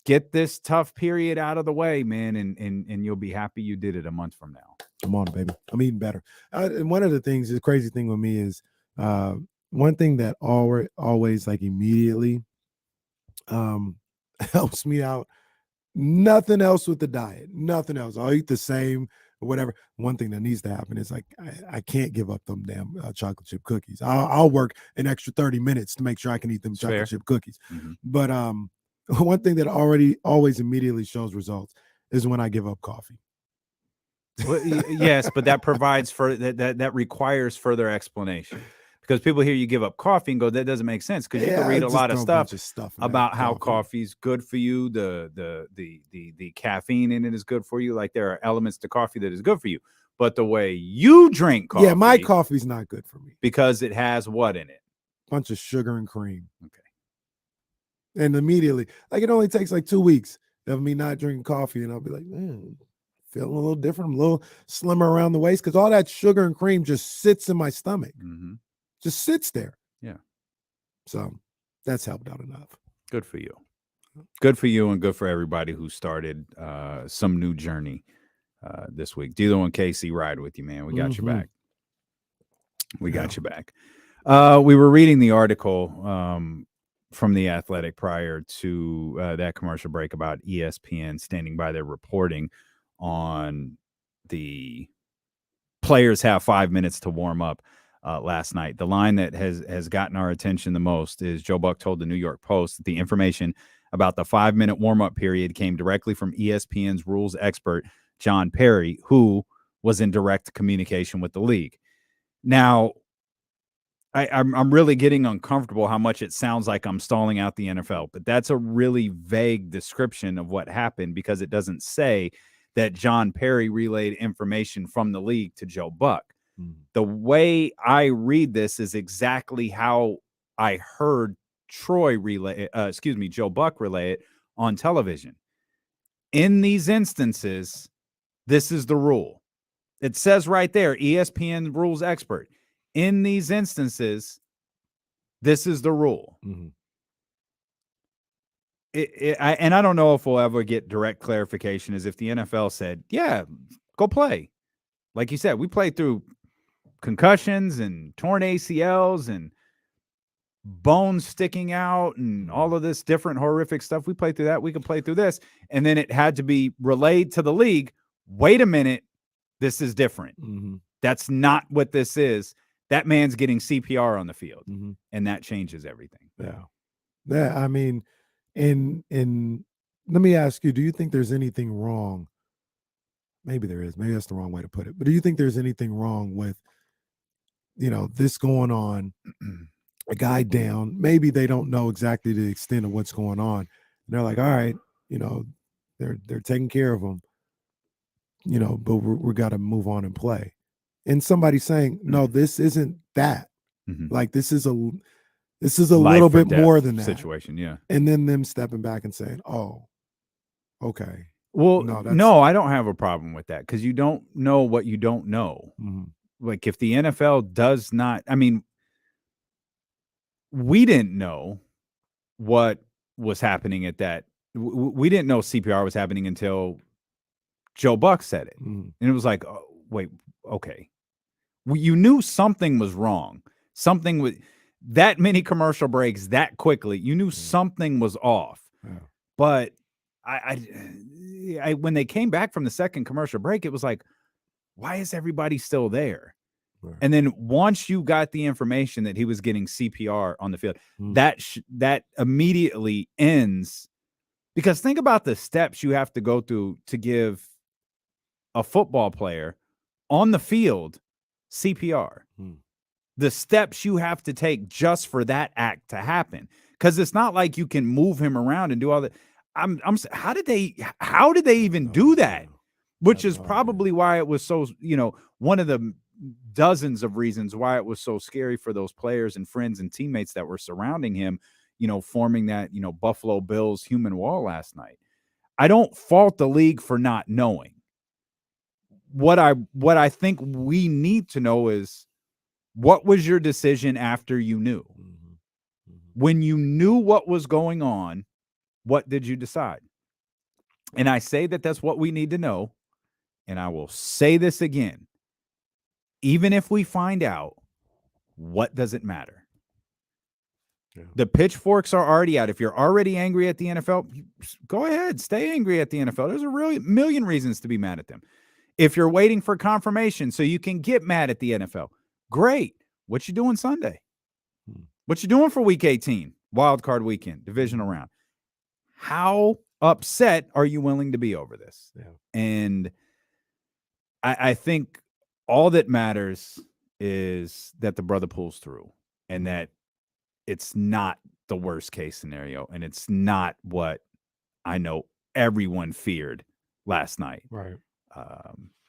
Get this tough period out of the way, man, and you'll be happy you did it a month from now. Come on, baby. I'm eating better. And one of the things, the crazy thing with me is one thing that always like immediately helps me out. Nothing else with the diet. Nothing else. I'll eat the same or whatever. One thing that needs to happen is like I can't give up them damn chocolate chip cookies. I'll work an extra 30 minutes to make sure I can eat them chocolate chip cookies. But one thing that always immediately shows results is when I give up coffee. Well, yes, but that provides for that requires further explanation, because people hear you give up coffee and go, that doesn't make sense, because you can read a lot of stuff about how coffee's good for you. The caffeine in it is good for you. Like, there are elements to coffee that is good for you, but the way you drink coffee, my coffee's not good for me because it has what in it? Bunch of sugar and cream. Okay. And immediately, like, it only takes like 2 weeks of me not drinking coffee, and I'll be like, man, feeling a little different, I'm a little slimmer around the waist, because all that sugar and cream just sits in my stomach. Just sits there. Yeah. So that's helped out enough. Good for you. Good for you, and good for everybody who started some new journey this week. Dilo and Casey ride with you, man. We got your back. We got your back. We were reading the article from The Athletic prior to that commercial break about ESPN standing by their reporting on the players have 5 minutes to warm up last night. The line that has gotten our attention the most is Joe Buck told the New York Post that the information about the 5-minute warm-up period came directly from ESPN's rules expert, John Perry, who was in direct communication with the league. Now, I'm really getting uncomfortable how much it sounds like I'm stalling out the NFL, but that's a really vague description of what happened, because it doesn't say that John Perry relayed information from the league to Joe Buck. The way I read this is exactly how I heard Joe Buck relay it on television. In these instances, this is the rule. It says right there, ESPN rules expert. In these instances, this is the rule. And I don't know if we'll ever get direct clarification as if the NFL said, yeah, go play. Like you said, we played through concussions and torn ACLs and bones sticking out and all of this different horrific stuff. We played through that. We can play through this. And then it had to be relayed to the league. Wait a minute. This is different. That's not what this is. That man's getting CPR on the field. And that changes everything. Yeah. I mean, and let me ask you, do you think there's anything wrong? Maybe there is. Maybe that's the wrong way to put it. But do you think there's anything wrong with, this going on, a guy down? Maybe they don't know exactly the extent of what's going on. And they're like, all right, they're taking care of him, but we got to move on and play. And somebody saying, no, this isn't that. Like, this is a little bit more than that situation. Yeah. And then them stepping back and saying, oh, okay. Well, no, I don't have a problem with that because you don't know what you don't know. Like, if the NFL does not, I mean, we didn't know what was happening at that. We didn't know CPR was happening until Joe Buck said it. And it was like, oh, wait, okay. You knew something was wrong. Something with that many commercial breaks that quickly. You knew something was off. But I when they came back from the second commercial break, it was like, why is everybody still there? And then once you got the information that he was getting CPR on the field, that immediately ends. Because think about the steps you have to go through to give a football player on the field CPR. The steps you have to take just for that act to happen. Because it's not like you can move him around and do all that. How did they even do that? Which is probably why it was so, one of the dozens of reasons why it was so scary for those players and friends and teammates that were surrounding him, forming that, Buffalo Bills human wall last night. I don't fault the league for not knowing. What I think we need to know is, what was your decision after you knew? When you knew what was going on, what did you decide? And I say that that's what we need to know. And I will say this again. Even if we find out, what does it matter? The pitchforks are already out. If you're already angry at the NFL, go ahead, stay angry at the NFL. There's a million reasons to be mad at them. If you're waiting for confirmation so you can get mad at the NFL, great. What you doing Sunday? What you doing for Week 18, wild card weekend, divisional round? How upset are you willing to be over this? And I think all that matters is that the brother pulls through and that it's not the worst case scenario. And it's not what I know everyone feared last night. Right.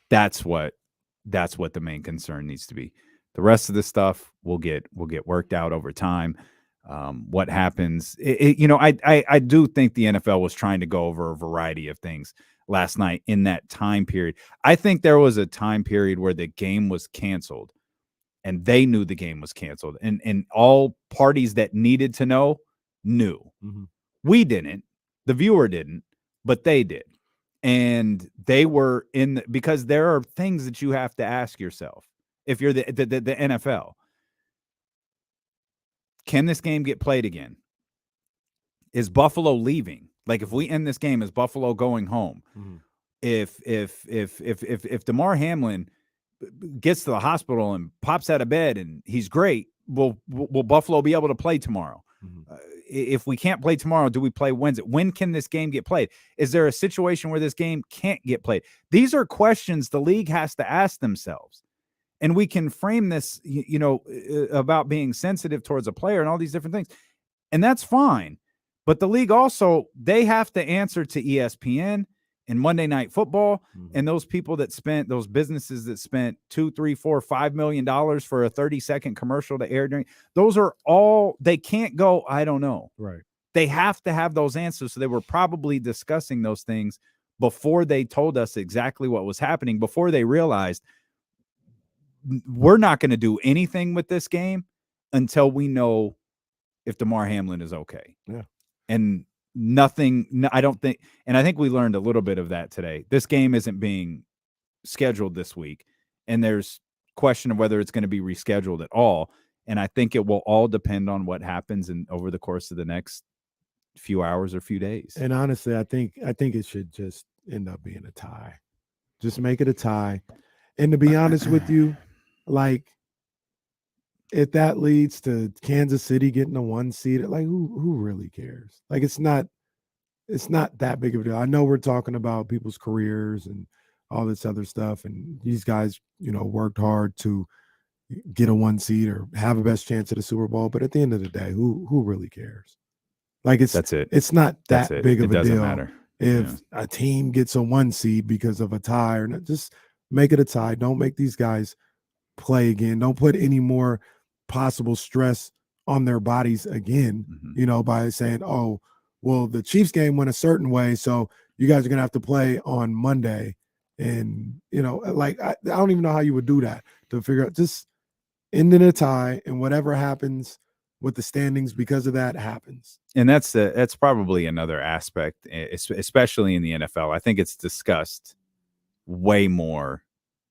That's what the main concern needs to be. The rest of the stuff will get worked out over time. What happens, I do think the NFL was trying to go over a variety of things last night in that time period. I think there was a time period where the game was canceled and they knew the game was canceled and all parties that needed to know knew. We didn't, the viewer didn't, but they did. And they were because there are things that you have to ask yourself. If you're the NFL, can this game get played again? Is Buffalo leaving? Like, if we end this game, is Buffalo going home? If Damar Hamlin gets to the hospital and pops out of bed and he's great, will Buffalo be able to play tomorrow? If we can't play tomorrow, do we play Wednesday? When can this game get played? Is there a situation where this game can't get played? These are questions the league has to ask themselves. And we can frame this, about being sensitive towards a player and all these different things. And that's fine. But the league also, they have to answer to ESPN in Monday Night Football, and those people that spent, those businesses that spent $2, $3, $4, $5 million for a 30-second commercial to air during, those are all, they can't go, I don't know. Right. They have to have those answers. So they were probably discussing those things before they told us exactly what was happening, before they realized we're not going to do anything with this game until we know if Damar Hamlin is okay. Yeah. And nothing, I don't think, and I think we learned a little bit of that today. This game isn't being scheduled this week, and there's question of whether it's going to be rescheduled at all. And I think it will all depend on what happens over the course of the next few hours or few days. And honestly, I think it should just end up being a tie. Just make it a tie. And to be honest with you, like, if that leads to Kansas City getting a 1 seed, like, who really cares? Like, it's not that big of a deal. I know we're talking about people's careers and all this other stuff, and these guys, worked hard to get a 1 seed or have a best chance at a Super Bowl. But at the end of the day, who really cares? Like, that's it. It's not that big of a deal. It doesn't matter if a team gets a 1 seed because of a tie or not. Just make it a tie. Don't make these guys play again. Don't put any more possible stress on their bodies again, by saying, oh, well, the Chiefs game went a certain way, so you guys are going to have to play on Monday. And, like, I don't even know how you would do that, to figure out, just end in a tie, and whatever happens with the standings because of that happens. And that's probably another aspect, especially in the NFL. I think it's discussed way more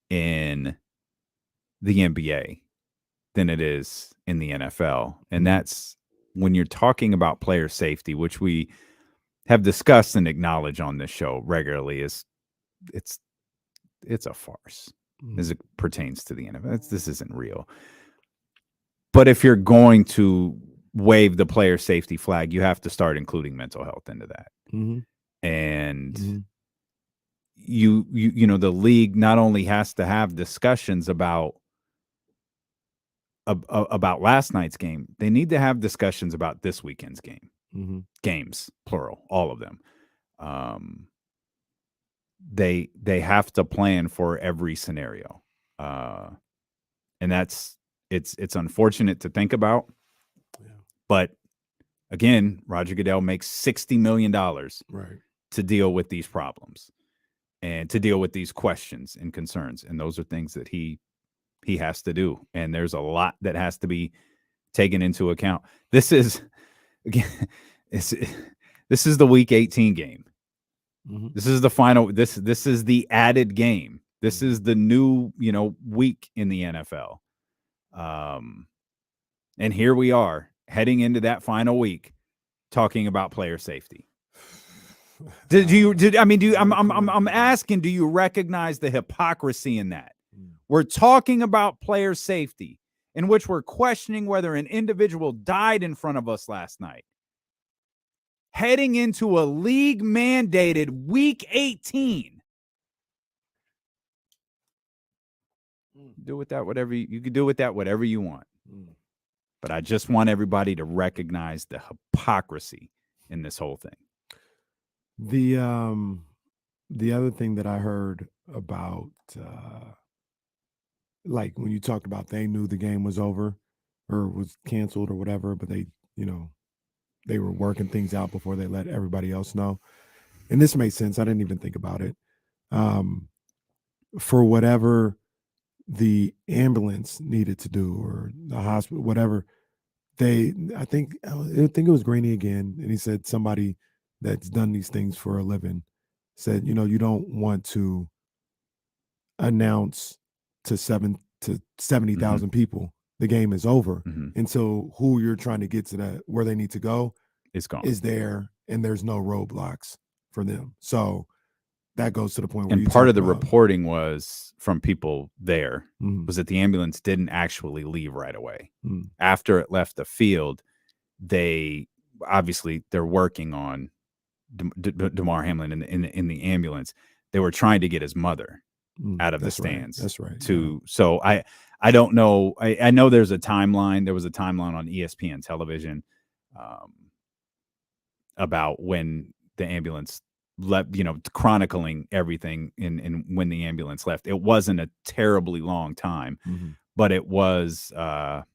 in the NBA than it is in the NFL. And that's when you're talking about player safety, which we have discussed and acknowledge on this show regularly, it's a farce as it pertains to the NFL. This isn't real. But if you're going to wave the player safety flag, you have to start including mental health into that. And the league not only has to have discussions about last night's game, they need to have discussions about this weekend's game. Games, plural, all of them. They have to plan for every scenario. And it's unfortunate to think about. But again, Roger Goodell makes $60 million to deal with these problems and to deal with these questions and concerns. And those are things that he has to do. And there's a lot that has to be taken into account. This is, again, this is the Week 18 game. This is the final. This is the added game. This is the new, week in the NFL. And here we are heading into that final week, talking about player safety. I'm asking, do you recognize the hypocrisy in that? We're talking about player safety, in which we're questioning whether an individual died in front of us last night. Heading into a league-mandated Week 18. Do with that whatever you can do with that whatever you want. But I just want everybody to recognize the hypocrisy in this whole thing. The other thing that I heard about, like when you talked about they knew the game was over or was canceled or whatever, but they were working things out before they let everybody else know. And this made sense. I didn't even think about it. For whatever the ambulance needed to do or the hospital, whatever, I think it was Greeny again. And he said somebody that's done these things for a living said, you don't want to announce to 70,000 people the game is over. And so who you're trying to get to that where they need to go is there, and there's no roadblocks for them. So that goes to the point where part of the reporting was from people there was that the ambulance didn't actually leave right away. After it left the field, they're working on Damar Hamlin in the ambulance. They were trying to get his mother out of the stands. That's right. So I don't know. I know there's a timeline. There was a timeline on ESPN television about when the ambulance chronicling everything in when the ambulance left. It wasn't a terribly long time, but it was around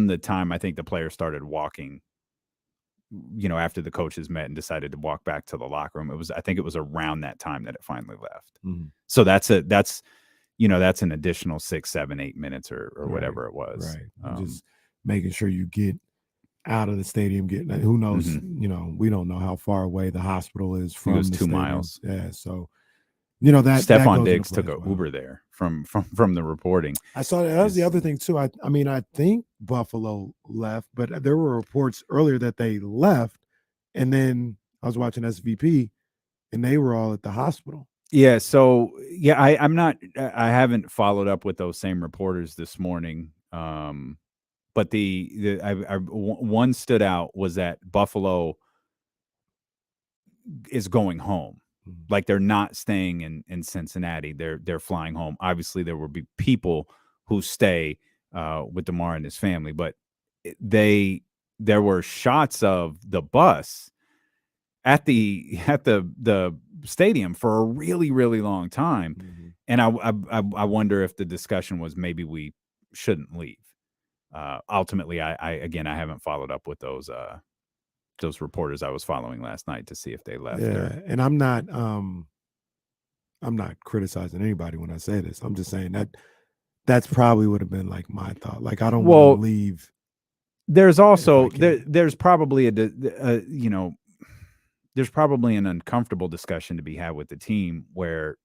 the time I think the players started walking, after the coaches met and decided to walk back to the locker room. I think it was around that time that it finally left. So that's an additional 6, 7, 8 minutes or whatever it was. Right. Just making sure you get out of the stadium, who knows, we don't know how far away the hospital is from the 2 stadium. miles. Yeah. So, that Stephon Diggs took an Uber there from the reporting. I saw that was the other thing too. I think Buffalo left, but there were reports earlier that they left, and then I was watching SVP and they were all at the hospital. Yeah. So I haven't followed up with those same reporters this morning. But one stood out was that Buffalo is going home. Like they're not staying in Cincinnati. They're flying home. Obviously, there will be people who stay with Damar and his family, but there were shots of the bus at the stadium for a really, really long time. And I wonder if the discussion was maybe we shouldn't leave. Ultimately, I haven't followed up with those reporters I was following last night to see if they left. Yeah, and I'm not criticizing anybody when I say this. I'm just saying that's probably would have been like my thought. Like I don't want to leave. There's also there's probably there's probably an uncomfortable discussion to be had with the team where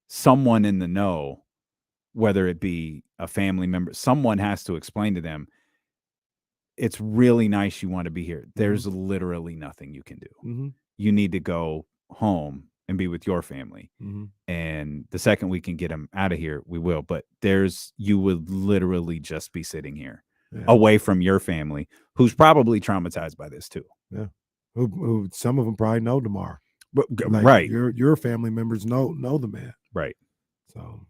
someone in the know, whether it be a family member, someone has to explain to them, it's really nice you want to be here. There's literally nothing you can do. You need to go home and be with your family. And the second we can get them out of here, we will. But you would literally just be sitting here away from your family, who's probably traumatized by this too. Yeah. Who some of them probably know Damar. But right. Your family members know the man. Right. So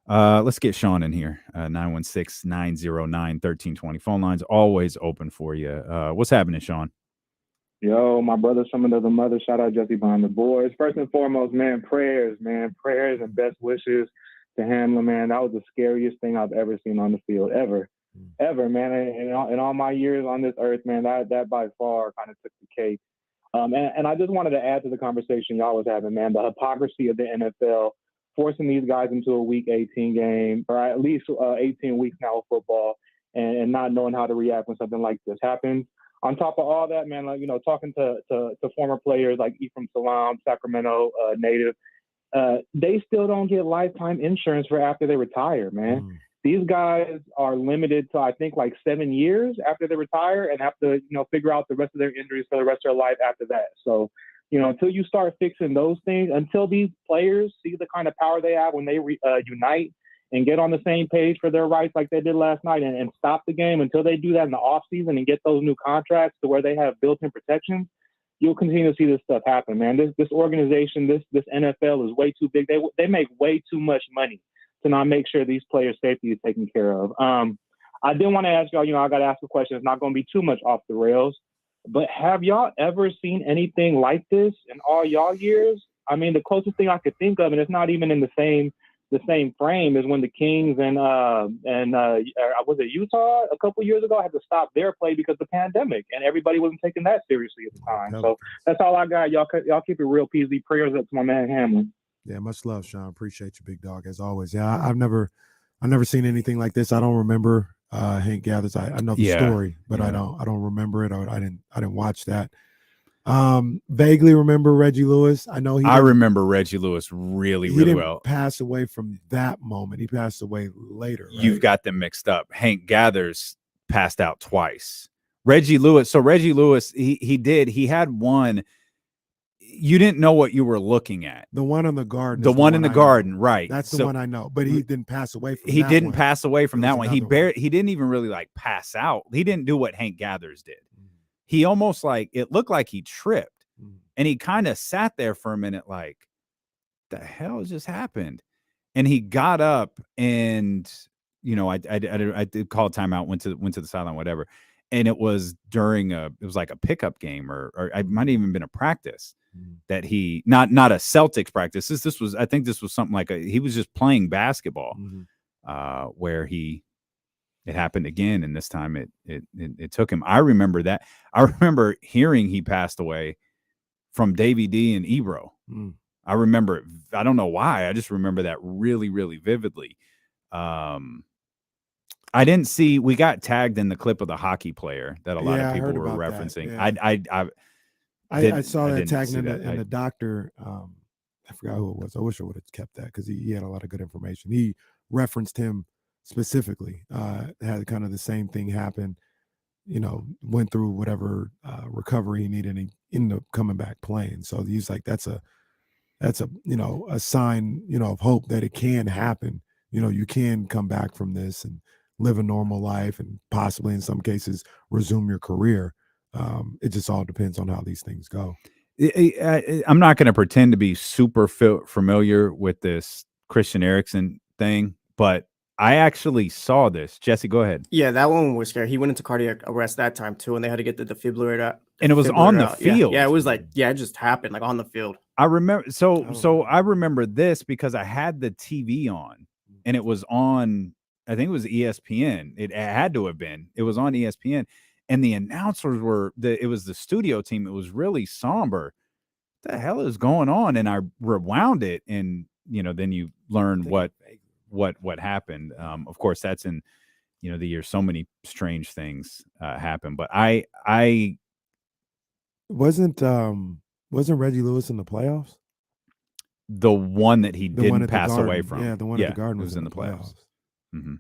let's get Sean in here. 916-909-1320. Phone lines always open for you. What's happening, Sean? Yo, my brother, some of the mother. Shout out Jesse behind the boys. First and foremost, prayers and best wishes to Hamlin, man. That was the scariest thing I've ever seen on the field, ever, man. In all my years on this earth, man, that by far kind of took the cake. And I just wanted to add to the conversation y'all was having, man, the hypocrisy of the NFL forcing these guys into a Week 18 game, or at least 18 weeks now of football, and not knowing how to react when something like this happens. On top of all that, man, talking to former players like Ephraim Salaam, Sacramento native, they still don't get lifetime insurance for after they retire, man. These guys are limited to, I think, like 7 years after they retire and have to, figure out the rest of their injuries for the rest of their life after that. So, until you start fixing those things, until these players see the kind of power they have when they unite and get on the same page for their rights like they did last night and stop the game, until they do that in the offseason and get those new contracts to where they have built-in protections, you'll continue to see this stuff happen, man. This organization, this NFL is way too big. They make way too much money to not make sure these players' safety is taken care of. I did want to ask y'all, I got to ask a question. It's not going to be too much off the rails, but have y'all ever seen anything like this in all y'all years? I mean, the closest thing I could think of, and it's not even in the same frame, is when the Kings and was it Utah a couple years ago had to stop their play because of the pandemic, and everybody wasn't taking that seriously at the time. So that's all I got. Y'all keep it real, PZ. Prayers up to my man Hamlin. Yeah, much love, Sean. Appreciate you, big dog, as always. Yeah, I've never seen anything like this. I don't remember Hank Gathers. I know the story, but I don't remember it. I didn't watch that. Vaguely remember Reggie Lewis. I remember Reggie Lewis really well. Pass away from that moment. He passed away later. Right? You've got them mixed up. Hank Gathers passed out twice. Reggie Lewis. So Reggie Lewis, he had one. You didn't know what you were looking at. The one in the garden. The one in the garden, right? That's the one I know. But he didn't pass away from. He didn't pass away from that one. He didn't even really pass out. He didn't do what Hank Gathers did. He almost it looked like he tripped, and he kind of sat there for a minute, like, the hell just happened? And he got up, and I did call a timeout, went to the sideline, whatever. and it was during it was like a pickup game, or it might have even been a practice that he not a Celtics practice. I think this was something like he was just playing basketball, where it happened again, and this time it took him. I remember that. I remember hearing he passed away from Davey D and Ebro. I remember it. I don't know why. I just remember that really, really vividly. I didn't see. We got tagged in the clip of the hockey player that a lot of people were referencing. Yeah. I saw that tagged in the doctor. I forgot who it was. I wish I would have kept that because he had a lot of good information. He referenced him specifically. Had kind of the same thing happen. Went through whatever recovery he needed, and he ended up coming back playing. So he's like, that's a a sign of hope that it can happen. You can come back from this and live a normal life, and possibly in some cases resume your career. It just all depends on how these things go. I'm not going to pretend to be super familiar with this Christian Eriksen thing, but I actually saw this. Jesse, go ahead. Yeah, that one was scary. He went into cardiac arrest that time too, and they had to get the defibrillator out. And it was on the field. Yeah, it was like, it just happened like on the field. I remember. So I remember this because I had the TV on, and it was on. I think it was ESPN. It had to have been. It was on ESPN, and the announcers it was the studio team. It was really somber. What the hell is going on? And I rewound it, and then you learn what happened. Of course, that's in the year so many strange things happen. But I wasn't Reggie Lewis in the playoffs. The one that he didn't pass away from. Yeah, the one at the Garden was in the playoffs. Mm-hmm.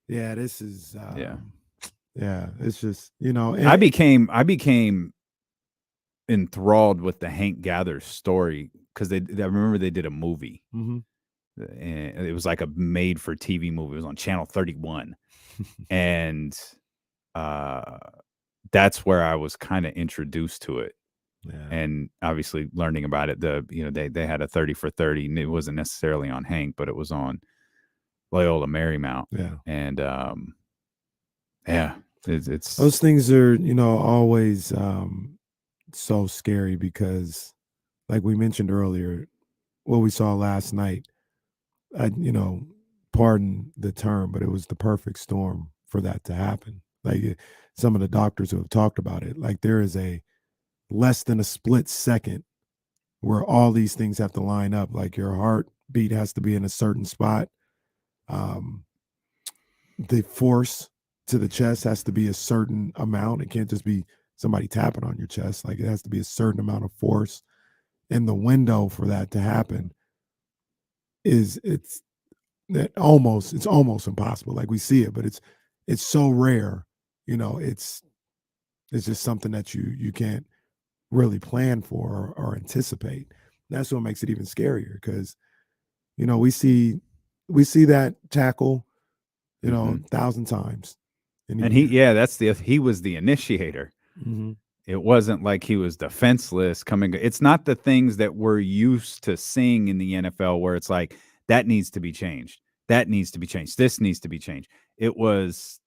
Yeah, this is yeah, it's just I became enthralled with the Hank Gathers story because I remember they did a movie, and it was like a made for TV movie. It was on Channel 31, and that's where I was kind of introduced to it. Yeah. And obviously learning about it, they had a 30 for 30, and it wasn't necessarily on Hank, but it was on Loyola Marymount. Yeah. And it's those things are always so scary because, like we mentioned earlier, what we saw last night, pardon the term, but it was the perfect storm for that to happen. Like some of the doctors who have talked about it, like there is a less than a split second where all these things have to line up. Like your heartbeat has to be in a certain spot. The force to the chest has to be a certain amount. It can't just be somebody tapping on your chest. Like it has to be a certain amount of force. And the window for that to happen it's almost impossible. Like we see it, but it's so rare. It's just something that you can't really plan for or anticipate. That's what makes it even scarier because we see that tackle 1,000 times, and he was the initiator. It wasn't like he was defenseless coming. It's not the things that we're used to seeing in the NFL where it's like that needs to be changed, that needs to be changed, this needs to be changed. It was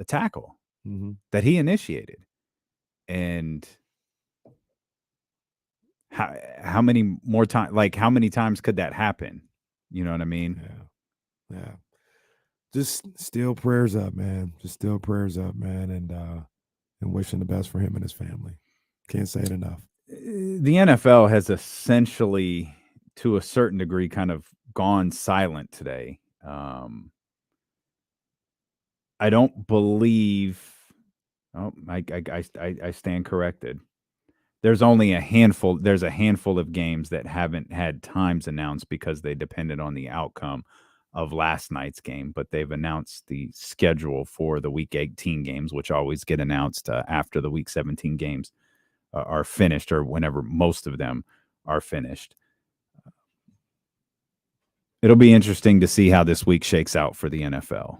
a tackle that he initiated. And how many more times? Like how many times could that happen? You know what I mean? Yeah. Just still prayers up, man. Just still prayers up, man, and wishing the best for him and his family. Can't say it enough. The NFL has essentially, to a certain degree, kind of gone silent today. I don't believe. Oh, I stand corrected. There's only a handful. There's a handful of games that haven't had times announced because they depended on the outcome of last night's game. But they've announced the schedule for the Week 18 games, which always get announced after the Week 17 games are finished, or whenever most of them are finished. It'll be interesting to see how this week shakes out for the NFL.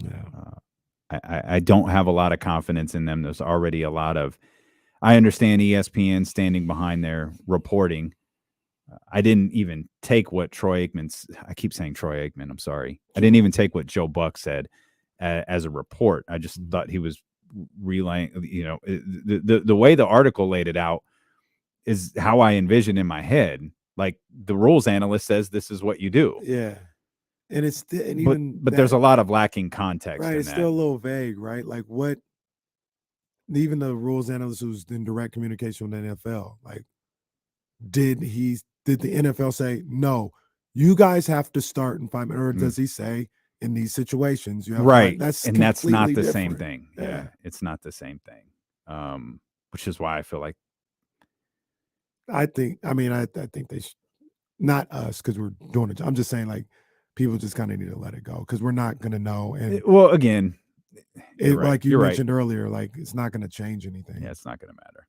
I don't have a lot of confidence in them. There's already a lot of. I understand ESPN standing behind their reporting. I didn't even take what Troy Aikman's. I keep saying Troy Aikman. I'm sorry. I didn't even take what Joe Buck said as a report. I just thought he was relaying, the way the article laid it out is how I envision in my head. Like the rules analyst says, this is what you do. Yeah. And it's but there's a lot of lacking context. Right. In it's that. Still a little vague, right? Like what, even the rules analyst who's in direct communication with the NFL, like, did the NFL say, no, you guys have to start in 5 minutes? Or does he say, in these situations, you have right? That's and that's not the different. same thing. Yeah, it's not the same thing. Which is why I feel like I think they should, not us, because we're doing it. I'm just saying, like, people just kind of need to let it go, because we're not going to know. And well, again, right. Like you mentioned earlier, like, it's not going to change anything. Yeah, it's not going to matter.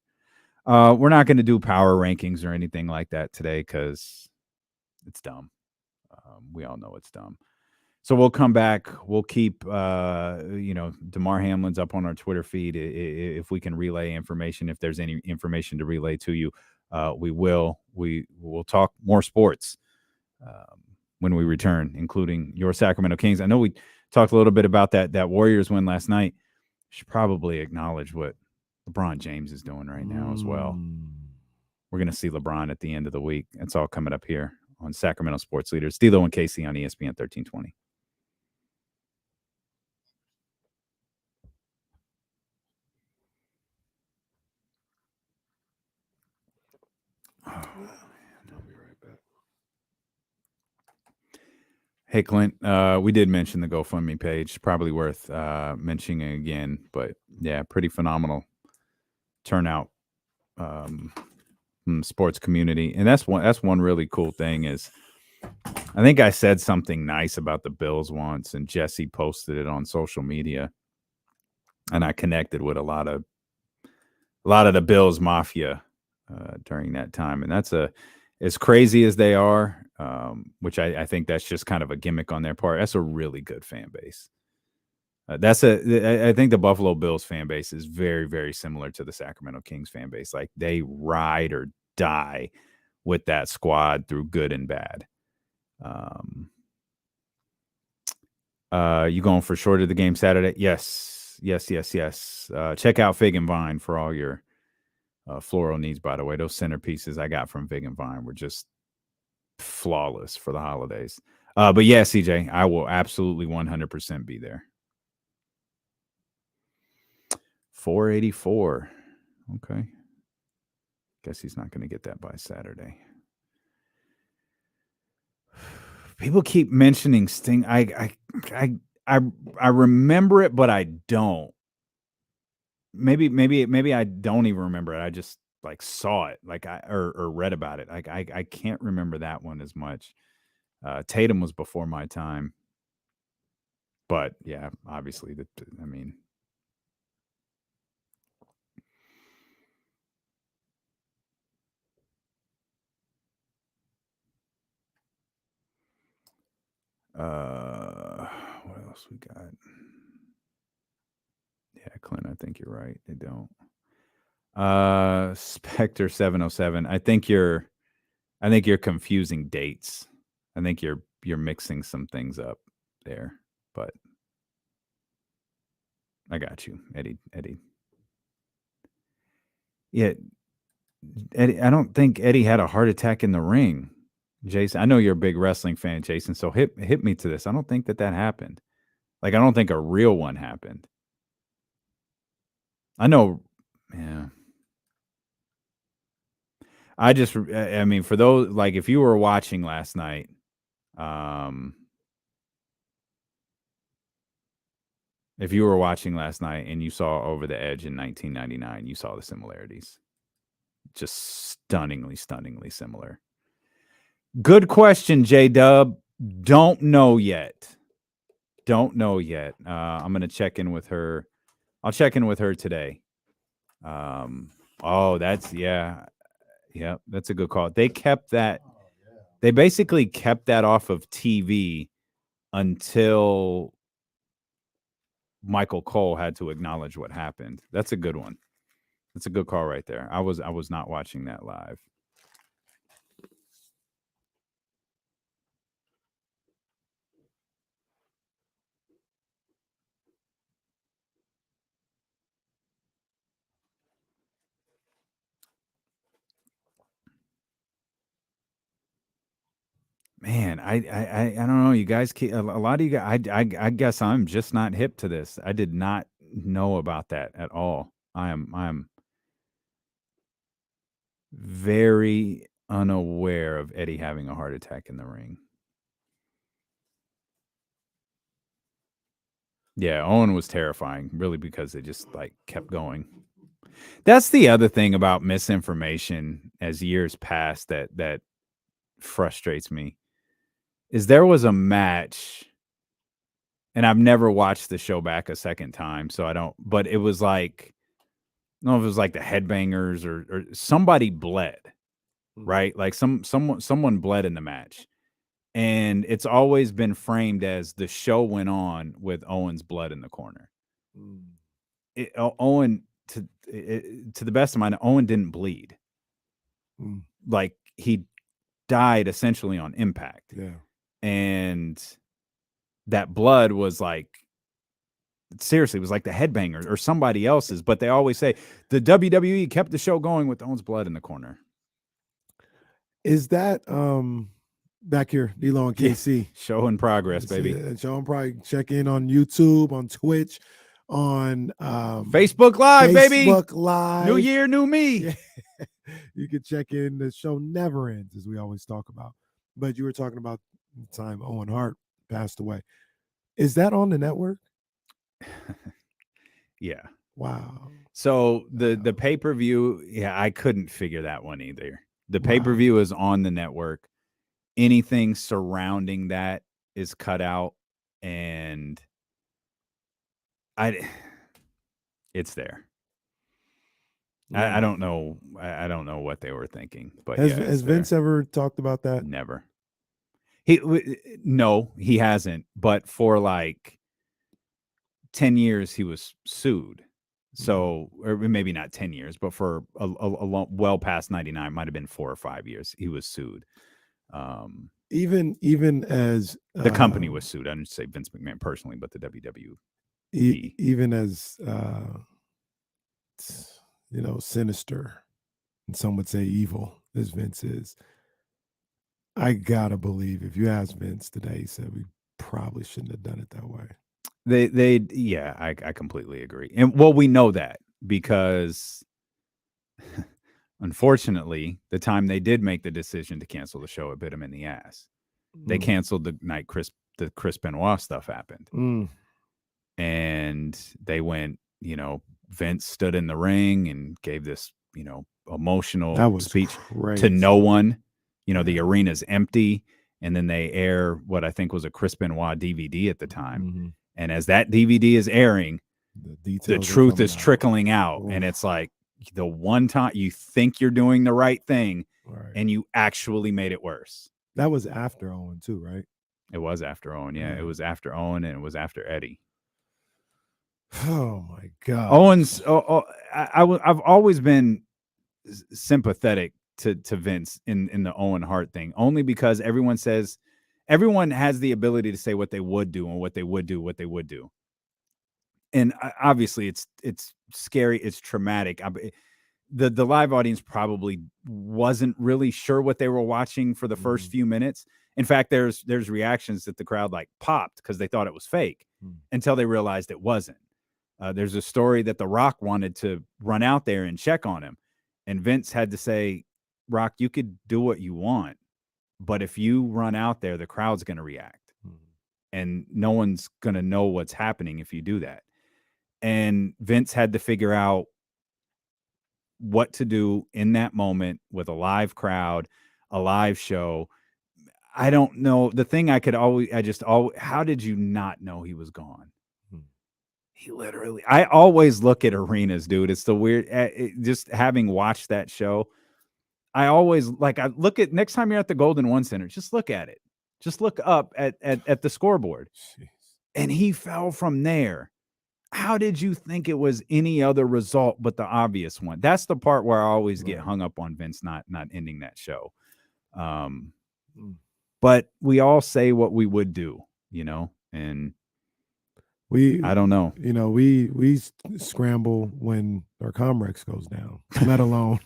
We're not going to do power rankings or anything like that today because it's dumb. We all know it's dumb. So we'll come back. We'll keep, Damar Hamlin's up on our Twitter feed. If we can relay information, if there's any information to relay to you, we will. We will talk more sports when we return, including your Sacramento Kings. I know we talked a little bit about that Warriors win last night. Should probably acknowledge what LeBron James is doing right now as well. We're going to see LeBron at the end of the week. That's all coming up here on Sacramento Sports Leaders. D'Lo and Casey on ESPN 1320. Oh, man. I'll be right back. Hey, Clint, we did mention the GoFundMe page. Probably worth mentioning again. But, yeah, pretty phenomenal turnout from the sports community. And that's one really cool thing is I think I said something nice about the Bills once, and Jesse posted it on social media. And I connected with a lot of the Bills Mafia during that time. And that's as crazy as they are, which I think that's just kind of a gimmick on their part. That's a really good fan base. I think the Buffalo Bills fan base is very, very similar to the Sacramento Kings fan base. Like they ride or die with that squad through good and bad. You going for short of the game Saturday? Yes. Check out Fig and Vine for all your floral needs, by the way. Those centerpieces I got from Fig and Vine were just flawless for the holidays. But yeah, CJ, I will absolutely 100% be there. 484. Okay. Guess he's not going to get that by Saturday. People keep mentioning Sting. I remember it, but I don't. Maybe I don't even remember it. I just like saw it, like or read about it. Like I can't remember that one as much. Tatum was before my time, but yeah, obviously I mean. What else we got? Yeah, Clint, I think you're right. They don't. Spectre 707. I think you're confusing dates. I think you're mixing some things up there, but I got you, Eddie. Yeah, Eddie. I don't think Eddie had a heart attack in the ring. Jason, I know you're a big wrestling fan, Jason. So hit me to this. I don't think that happened. Like, I don't think a real one happened. I know. Yeah. I mean, for those, like, if you were watching last night, and you saw Over the Edge in 1999, you saw the similarities. Just stunningly similar. Good question, J-Dub. Don't know yet. I'm going to check in with her. I'll check in with her today. That's, yeah, that's a good call. They kept that. They basically kept that off of TV until Michael Cole had to acknowledge what happened. That's a good one. That's a good call right there. I was not watching that live. Man, I don't know. You guys, a lot of you guys. I guess I'm just not hip to this. I did not know about that at all. I'm very unaware of Eddie having a heart attack in the ring. Yeah, Owen was terrifying, really, because they just like kept going. That's the other thing about misinformation as years pass that frustrates me. Is there was a match, and I've never watched the show back a second time, so I don't. But it was like, I don't know if it was like the Headbangers or somebody bled, right? Like someone bled in the match, and it's always been framed as the show went on with Owen's blood in the corner. Owen, to the best of my knowledge, Owen didn't bleed. Like he died essentially on impact. Yeah. And that blood was like, seriously, it was like the Headbangers or somebody else's. But they always say the WWE kept the show going with Owen's blood in the corner. Is that back here, D'Lo and KC? Yeah. Show in progress, baby. Show and probably check in on YouTube, on Twitch, on Facebook Live, baby. Facebook Live. New year, new me. Yeah. You can check in. The show never ends, as we always talk about. But you were talking about the time Owen Hart passed away. Is that on the network? Yeah. Wow. So the pay-per-view, yeah, I couldn't figure that one either. The pay-per-view is on the network. Anything surrounding that is cut out, and it's there. Yeah. I don't know. I don't know what they were thinking, but has Vince ever talked about that? Never. No, he hasn't. But for like 10 years, he was sued. So, or maybe not 10 years, but for a long, well past 99, might have been 4 or 5 years, he was sued. Even as the company was sued. I didn't say Vince McMahon personally, but the WWE. Even as sinister, and some would say evil as Vince is, I gotta believe if you ask Vince today, he said we probably shouldn't have done it that way. Yeah, I completely agree. And well, we know that because unfortunately, the time they did make the decision to cancel the show, it bit them in the ass. They canceled the night the Chris Benoit stuff happened. And they went, Vince stood in the ring and gave this, emotional speech to no one. The arena's empty. And then they air what I think was a Chris Benoit DVD at the time. And as that DVD is airing, the truth is trickling out. And it's like the one time you think you're doing the right thing, and you actually made it worse. That was after Owen too, right? It was after Owen. Yeah, it was after Owen, and it was after Eddie. Oh my God. Owen's. I've always been sympathetic to Vince in the Owen Hart thing, only because everyone has the ability to say what they would do and what they would do. And obviously it's scary. It's traumatic. The live audience probably wasn't really sure what they were watching for the first few minutes. In fact, there's reactions that the crowd like popped because they thought it was fake until they realized it wasn't. There's a story that The Rock wanted to run out there and check on him. And Vince had to say, Rock, you could do what you want, but if you run out there, the crowd's going to react. And no one's going to know what's happening if you do that. And Vince had to figure out what to do in that moment with a live crowd, a live show. I don't know. The thing how did you not know he was gone? He literally, I always look at arenas, dude. It's the weird, just having watched that show. I always I look at next time you're at the Golden One Center, just look at it. Just look up at the scoreboard. Jeez. And he fell from there. How did you think it was any other result but the obvious one? That's the part where I always get hung up on Vince not ending that show. But we all say what we would do, and I don't know. We scramble when our Comrex goes down, let alone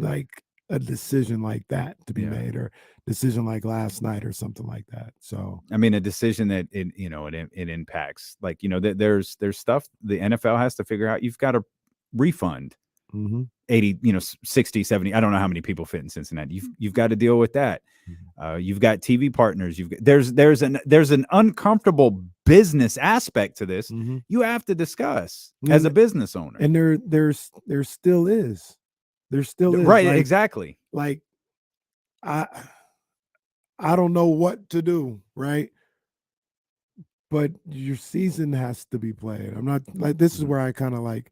like a decision like that to be Yeah. made, or decision like last night or something like that. So I mean, a decision that it impacts, like, there's stuff the NFL has to figure out. You've got to refund 80, 60, 70. I don't know how many people fit in Cincinnati. You've got to deal with that. You've got TV partners. There's an uncomfortable business aspect to this. You have to discuss as a business owner. And there still is. There still is. Right, like, exactly. Like I don't know what to do, right? But your season has to be played. I'm not like, this is where I kind of like,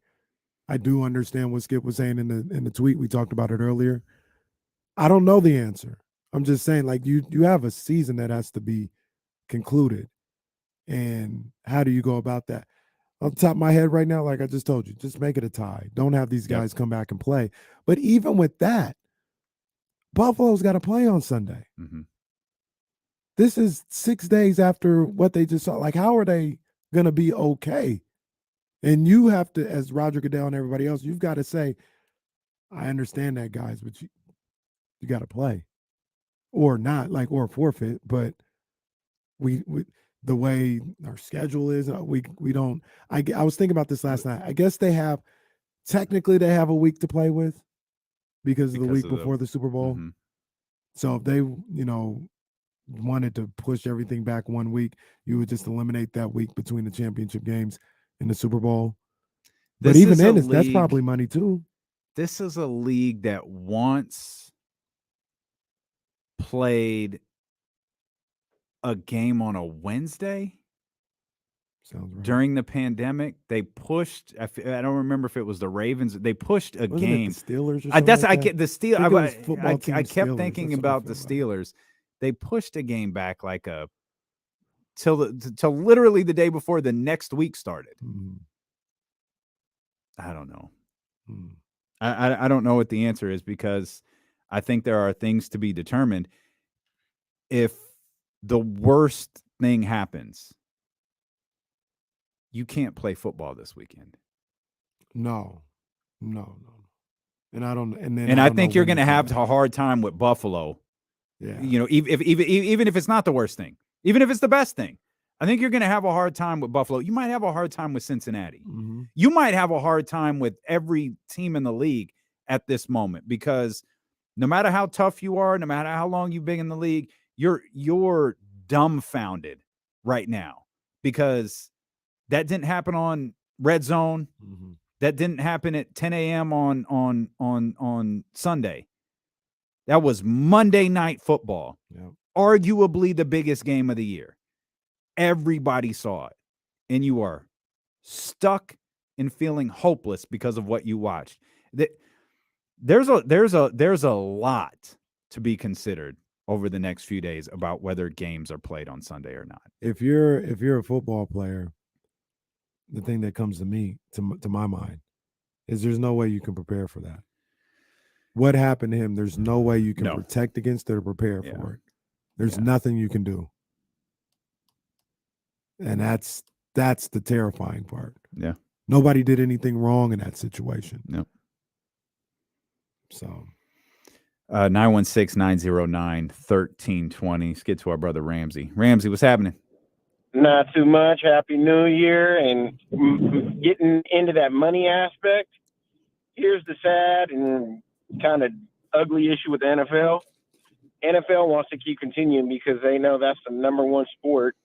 I do understand what Skip was saying in the tweet. We talked about it earlier. I don't know the answer. I'm just saying, like, you have a season that has to be concluded. And how do you go about that? On top of my head right now, like I just told you, just make it a tie. Don't have these guys come back and play. But even with that, Buffalo's got to play on Sunday. This is 6 days after what they just saw. Like, how are they going to be okay? And you have to, as Roger Goodell and everybody else, you've got to say, I understand that, guys, but you got to play. Or not, like, or forfeit. But we the way our schedule is, we don't. I was thinking about this last night. I guess they have a week to play with because of the week before the Super Bowl. So if they, wanted to push everything back 1 week, you would just eliminate that week between the championship games and the Super Bowl. But even then, that's probably money too. This is a league that once played a game on a Wednesday. Sounds right. During the pandemic, they pushed. I don't remember if it was the Ravens. They pushed a game. The Steelers or something the Steelers. I kept thinking about the Steelers. They pushed a game back like till literally the day before the next week started. I don't know. I don't know what the answer is, because I think there are things to be determined. If the worst thing happens, you can't play football this weekend. No. And I don't. And I think you're going to have a hard time with Buffalo. Yeah. Even if it's not the worst thing, even if it's the best thing, I think you're going to have a hard time with Buffalo. You might have a hard time with Cincinnati. You might have a hard time with every team in the league at this moment, because no matter how tough you are, no matter how long you've been in the league, you're dumbfounded right now, because that didn't happen on Red Zone. That didn't happen at 10 a.m. on Sunday. That was Monday Night Football, arguably the biggest game of the year. Everybody saw it, and you are stuck and feeling hopeless because of what you watched. There's a lot to be considered over the next few days about whether games are played on Sunday or not. If you're a football player, the thing that comes to my mind is there's no way you can prepare for that. What happened to him? There's no way you can protect against it or prepare for it. There's nothing you can do. And that's the terrifying part. Yeah. Nobody did anything wrong in that situation. No. So 916-909-1320. Let's get to our brother Ramsey. Ramsey, what's happening? Not too much. Happy New Year. And getting into that money aspect, here's the sad and kind of ugly issue with the NFL. NFL wants to keep continuing because they know that's the number one sport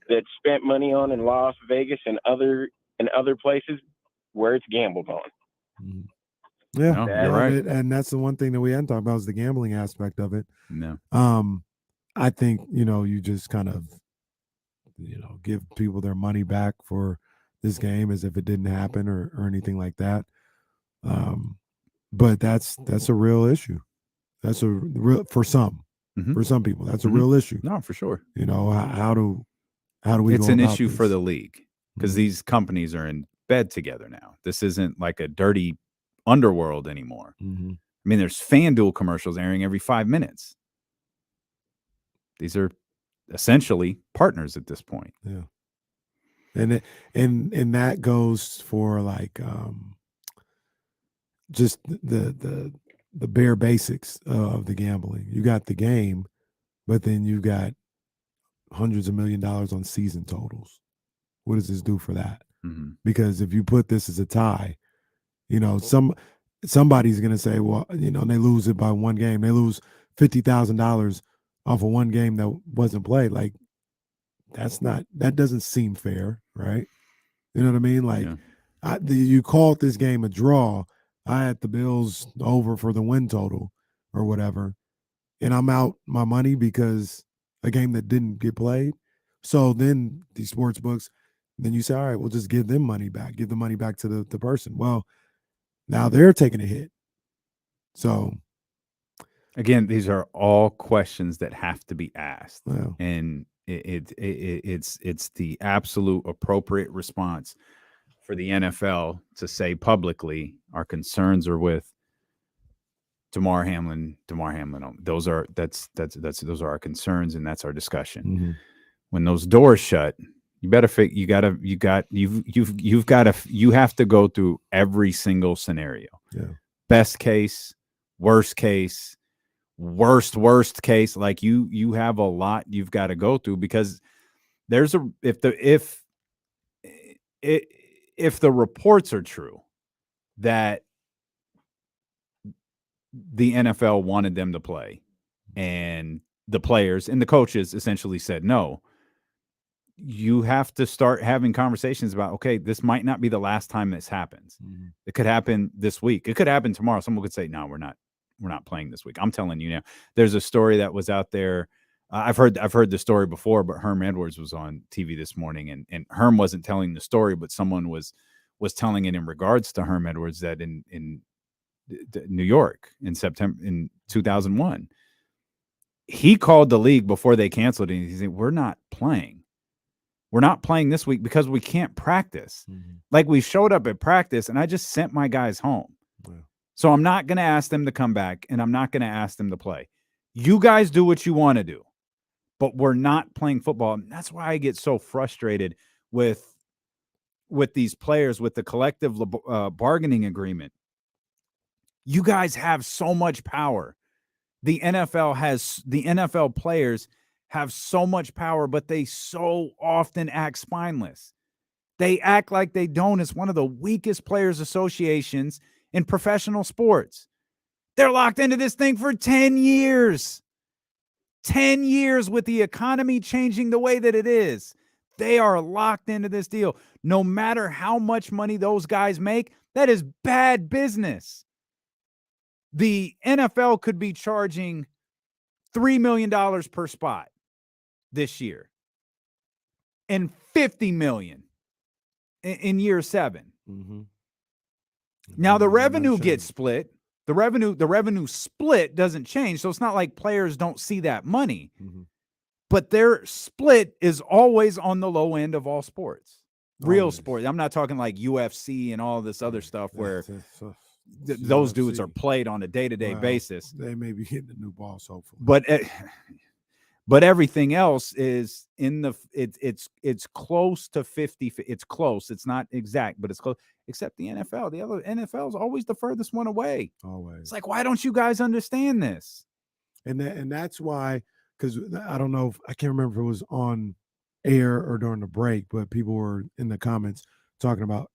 that's spent money on in Las Vegas and other places where it's gambled on. Yeah, no, you're right. And that's the one thing that we hadn't talked about is the gambling aspect of it. No. I think, you just kind of, give people their money back for this game as if it didn't happen or anything like that. But that's a real issue. That's a real, for some people, that's a real issue. No, for sure. How do we? It's go an about issue this? for the league, because these companies are in bed together now. This isn't like a dirty underworld anymore. I mean, there's FanDuel commercials airing every 5 minutes. These are essentially partners at this point. Yeah. And that goes for like just the the bare basics of the gambling. You got the game, but then you got hundreds of $1 million on season totals. What does this do for that? Mm-hmm. Because if you put this as a tie, you know, somebody's going to say, well, you know, they lose it by one game. They lose $50,000 off of one game that wasn't played. Like, that doesn't seem fair, right? You know what I mean? Like, you called this game a draw. I had the Bills over for the win total or whatever, and I'm out my money because a game that didn't get played. So then these sports books, then you say, all right, we'll just give them money back. Give the money back to the person. Well, now they're taking a hit. So again, these are all questions that have to be asked, well, and it's the absolute appropriate response for the NFL to say publicly our concerns are with Damar Hamlin. Those are our concerns, and that's our discussion. mm-hmm. When those doors shut, you have to go through every single scenario. Yeah. Best case, worst case, worst case. Like you have a lot you've got to go through, because there's if the reports are true that the NFL wanted them to play and the players and the coaches essentially said no, you have to start having conversations about, okay, this might not be the last time this happens. Mm-hmm. It could happen this week. It could happen tomorrow. Someone could say, no, we're not playing this week. I'm telling you now. There's a story that was out there. I've heard the story before, but Herm Edwards was on TV this morning, and Herm wasn't telling the story, but someone was telling it in regards to Herm Edwards, that in New York in September in 2001, he called the league before they canceled it. He said, we're not playing this week because we can't practice. Mm-hmm. Like, we showed up at practice and I just sent my guys home. Yeah. So I'm not going to ask them to come back, and I'm not going to ask them to play. You guys do what you want to do, but we're not playing football. And that's why I get so frustrated with these players, with the collective bargaining agreement. You guys have so much power. The NFL players have so much power, but they so often act spineless. They act like they don't. It's one of the weakest players associations in professional sports. They're locked into this thing for 10 years. 10 years with the economy changing the way that it is. They are locked into this deal. No matter how much money those guys make, that is bad business. The NFL could be charging $3 million per spot this year and $50 million in year 7. Mm-hmm. Now the revenue gets split. The revenue split doesn't change. So it's not like players don't see that money, mm-hmm. but their split is always on the low end of all sports, real Always. sports. I'm not talking like UFC and all this other stuff where It's those UFC. dudes are played on a day-to-day basis. They may be hitting the new balls, hopefully. But everything else is it's close to 50. It's close. It's not exact, but it's close. Except the NFL. The other NFL is always the furthest one away. Always. It's like, why don't you guys understand this? And that's why, because I don't know, I can't remember if it was on air or during the break, but people were in the comments talking about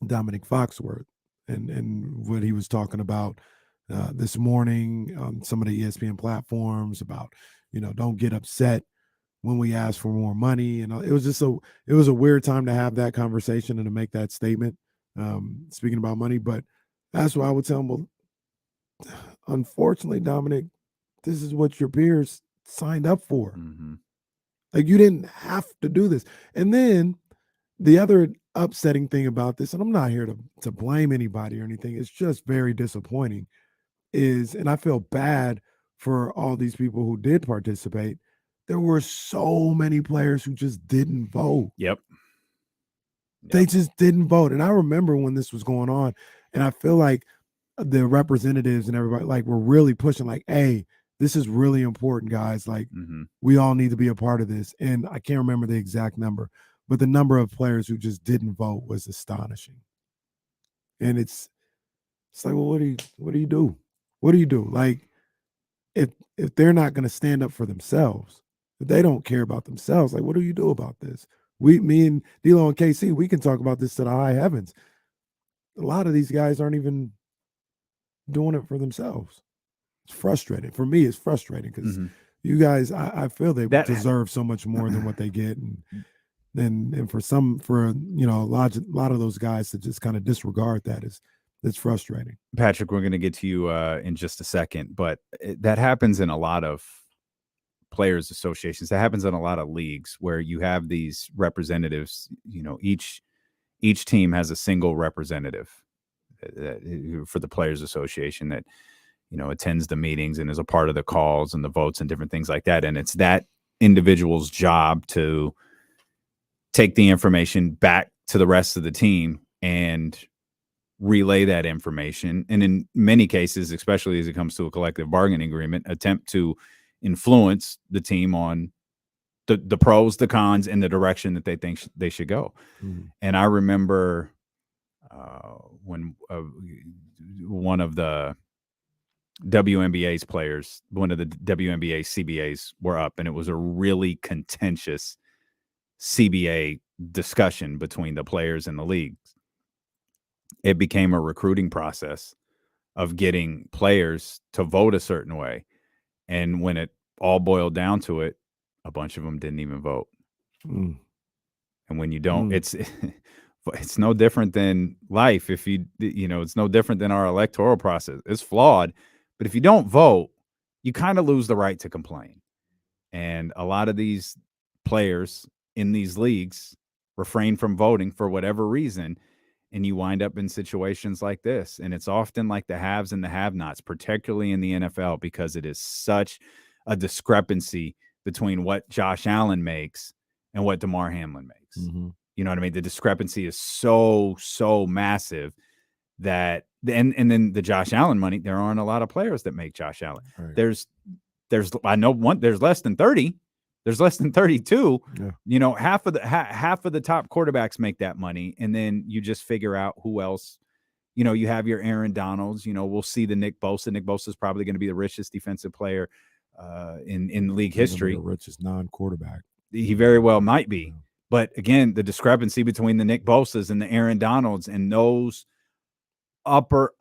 Dominic Foxworth and what he was talking about this morning on some of the ESPN platforms about, don't get upset when we ask for more money. And it was a weird time to have that conversation and to make that statement, speaking about money. But that's why I would tell him, well, unfortunately, Dominic, this is what your peers signed up for. Mm-hmm. Like, you didn't have to do this. And then the other upsetting thing about this, and I'm not here to blame anybody or anything, it's just very disappointing, and I feel bad for all these people who did participate. There were so many players who just didn't vote. Yep. They just didn't vote. And I remember when this was going on, and I feel like the representatives and everybody were really pushing hey, this is really important, guys. Mm-hmm. We all need to be a part of this. And I can't remember the exact number, but the number of players who just didn't vote was astonishing. And it's It's like, well, what do you do? What do you do? Like, if they're not going to stand up for themselves, if they don't care about themselves, like, what do you do about this? Me and D'Lo and KC, we can talk about this to the high heavens. A lot of these guys aren't even doing it for themselves. It's frustrating. For me, it's frustrating because you guys, I feel they deserve so much more than what they get, and for a lot of those guys to just kind of disregard that it's frustrating. Patrick, we're going to get to you in just a second, but that happens in a lot of players associations. That happens in a lot of leagues where you have these representatives. Each team has a single representative for the players association that attends the meetings and is a part of the calls and the votes and different things like that. And it's that individual's job to take the information back to the rest of the team and relay that information. And in many cases, especially as it comes to a collective bargaining agreement, attempt to influence the team on the pros, the cons, and the direction that they think they should go. And I remember when one of the WNBA's players, one of the WNBA CBAs were up, and it was a really contentious CBA discussion between the players and the leagues. It became a recruiting process of getting players to vote a certain way. And when it all boiled down to it, a bunch of them didn't even vote. And when you don't, it's no different than life. If it's no different than our electoral process. It's flawed, but if you don't vote, you kind of lose the right to complain. And a lot of these players in these leagues refrain from voting for whatever reason. And you wind up in situations like this. And it's often like the haves and the have-nots, particularly in the NFL, because it is such a discrepancy between what Josh Allen makes and what Damar Hamlin makes. You know what I mean? The discrepancy is so massive that and then the Josh Allen money, there aren't a lot of players that make Josh Allen. Right. There's I know there's less than 30. There's less than 32. Yeah. Half of the top quarterbacks make that money, and then you just figure out who else. You have your Aaron Donalds. We'll see the Nick Bosa. Nick Bosa is probably going to be the richest defensive player in league history. The richest non-quarterback. He very well might be. But again, the discrepancy between the Nick Bosas and the Aaron Donalds and those upper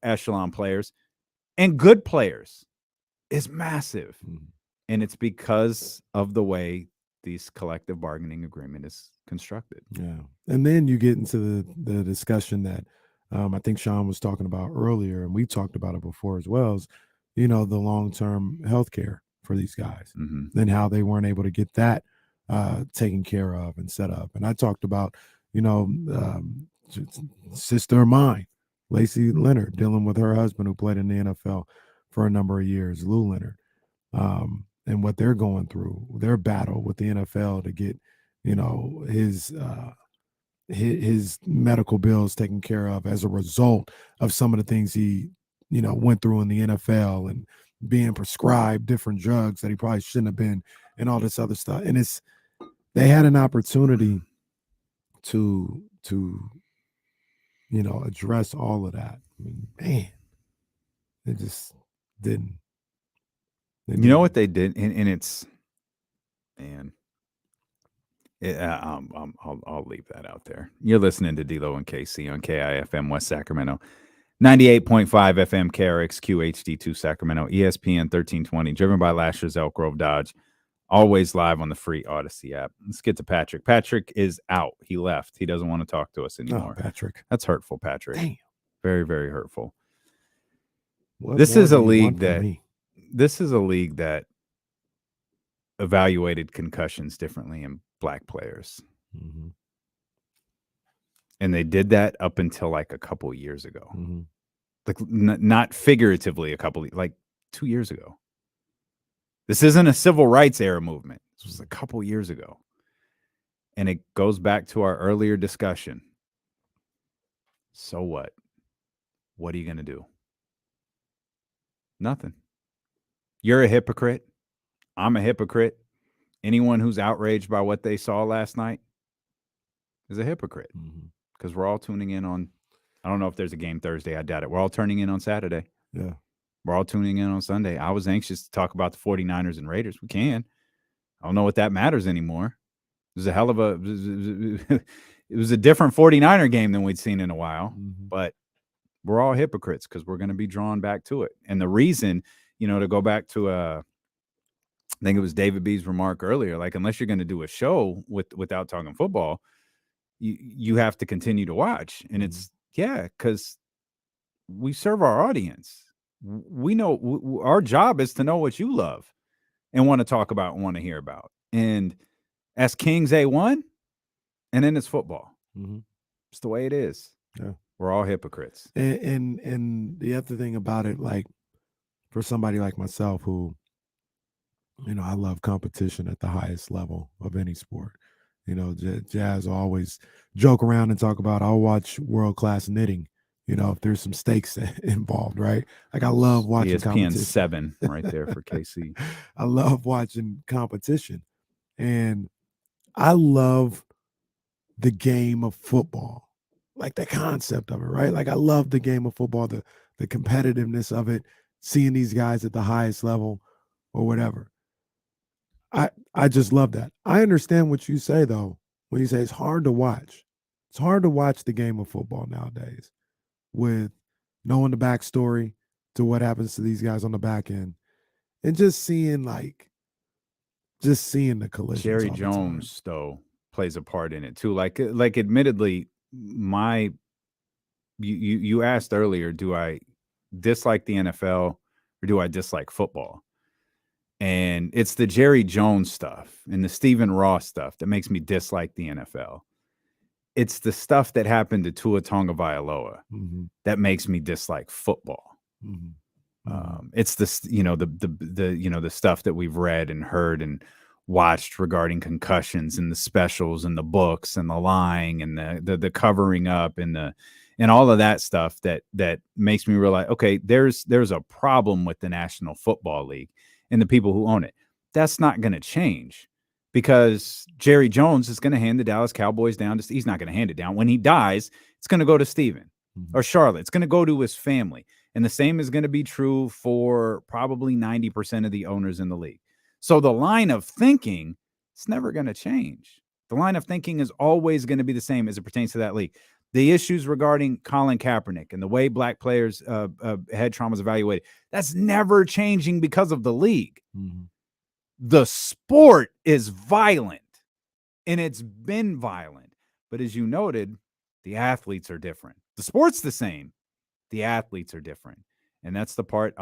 echelon players and good players is massive. And it's because of the way these collective bargaining agreement is constructed. Yeah. And then you get into the discussion that I think Sean was talking about earlier, and we talked about it before as well, is, the long-term health care for these guys and how they weren't able to get that taken care of and set up. And I talked about, sister of mine, Lacey Leonard, dealing with her husband who played in the NFL for a number of years, Lou Leonard. And what they're going through, their battle with the NFL to get, his medical bills taken care of as a result of some of the things he, went through in the NFL and being prescribed different drugs that he probably shouldn't have been and all this other stuff. And they had an opportunity to address all of that. I mean, man, it just didn't. You know what they did, and it's, man, I'll leave that out there. You're listening to D'Lo and KC on KIFM West Sacramento, 98.5 FM KRXQ HD2 Sacramento, ESPN 1320, driven by Lasher's Elk Grove Dodge, always live on the free Odyssey app. Let's get to Patrick. Patrick is out. He left. He doesn't want to talk to us anymore. Oh, Patrick. That's hurtful, Patrick. Damn. Very, very hurtful. This is a league that evaluated concussions differently in black players. And they did that up until like a couple years ago. Like not figuratively like 2 years ago. This isn't a civil rights era movement. This was a couple years ago. And it goes back to our earlier discussion. So what? What are you going to do? Nothing. You're a hypocrite. I'm a hypocrite. Anyone who's outraged by what they saw last night is a hypocrite, because we're all tuning in on I don't know if there's a game Thursday. I doubt it. We're all turning in on Saturday. Yeah. We're all tuning in on Sunday. I was anxious to talk about the 49ers and Raiders. We can. I don't know what that matters anymore. It was a hell of a it was a different 49er game than we'd seen in a while. Mm-hmm. But we're all hypocrites because we're going to be drawn back to it. And the reason, to go back to I think it was David B's remark earlier, like unless you're going to do a show without talking football, you have to continue to watch. And it's because we serve our audience. We know our job is to know what you love and want to talk about and want to hear about. And as Kings A1, and then it's football. Mm-hmm. It's the way it is. Yeah. We're all hypocrites. And the other thing about it, like for somebody like myself who, I love competition at the highest level of any sport. Jazz always joke around and talk about, I'll watch world-class knitting, if there's some stakes involved, right? Like I love watching ESPN competition. 7 right there for KC. I love watching competition. And I love the game of football, like the concept of it, right? Like I love the game of football, the competitiveness of it, seeing these guys at the highest level or whatever. I just love that. I understand what you say, though, when you say it's hard to watch. It's hard to watch the game of football nowadays with knowing the backstory to what happens to these guys on the back end and just seeing the collisions. Jerry Jones, though, plays a part in it, too. Like admittedly, you asked earlier, do I dislike the NFL or do I dislike football? And it's the Jerry Jones stuff and the Stephen Ross stuff that makes me dislike the NFL. It's the stuff that happened to Tua Tagovailoa that makes me dislike football. It's the stuff that we've read and heard and watched regarding concussions and the specials and the books and the lying and the covering up and all of that stuff that makes me realize, okay, there's a problem with the National Football League and the people who own it. That's not going to change because Jerry Jones is going to hand the Dallas Cowboys down to, he's not going to hand it down. When he dies, it's going to go to Steven or Charlotte. It's going to go to his family. And the same is going to be true for probably 90% of the owners in the league. So the line of thinking, it's never going to change. The line of thinking is always going to be the same as it pertains to that league. The issues regarding Colin Kaepernick and the way black players' head trauma is evaluated, that's never changing because of the league. The sport is violent, and it's been violent. But as you noted, the athletes are different. The sport's the same. The athletes are different. And that's the part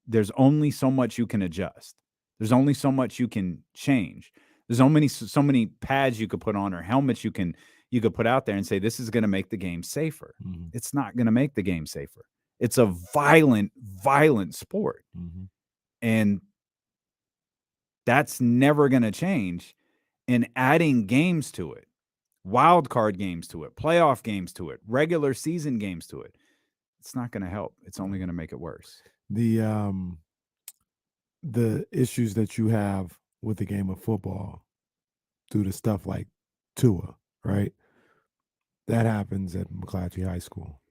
there's only so much you can adjust. There's only so much you can change. There's so many pads you could put on or helmets you could put out there and say, this is going to make the game safer. It's not going to make the game safer. It's a violent sport. And that's never going to change. And adding games to it, wild card games to it, playoff games to it, regular season games to it, it's not going to help. It's only going to make it worse. The issues that you have with the game of football due to stuff like Tua, right? That happens at McClatchy High School.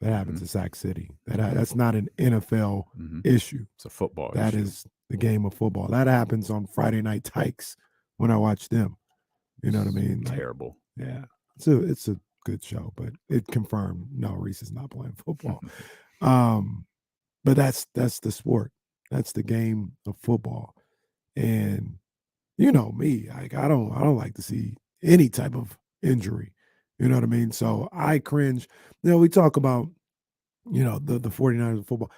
That happens at Sac City. That's not an NFL issue. It's a football That issue. is the game of football. That happens on Friday Night Tykes when I watch them. You know what I mean? Terrible. Yeah. It's a good show, but it confirmed no, Reese is not playing football. But that's the sport. That's the game of football. And you know me, like I don't like to see any type of injury. You know what I mean? So I cringe. We talk about, the 49ers of football.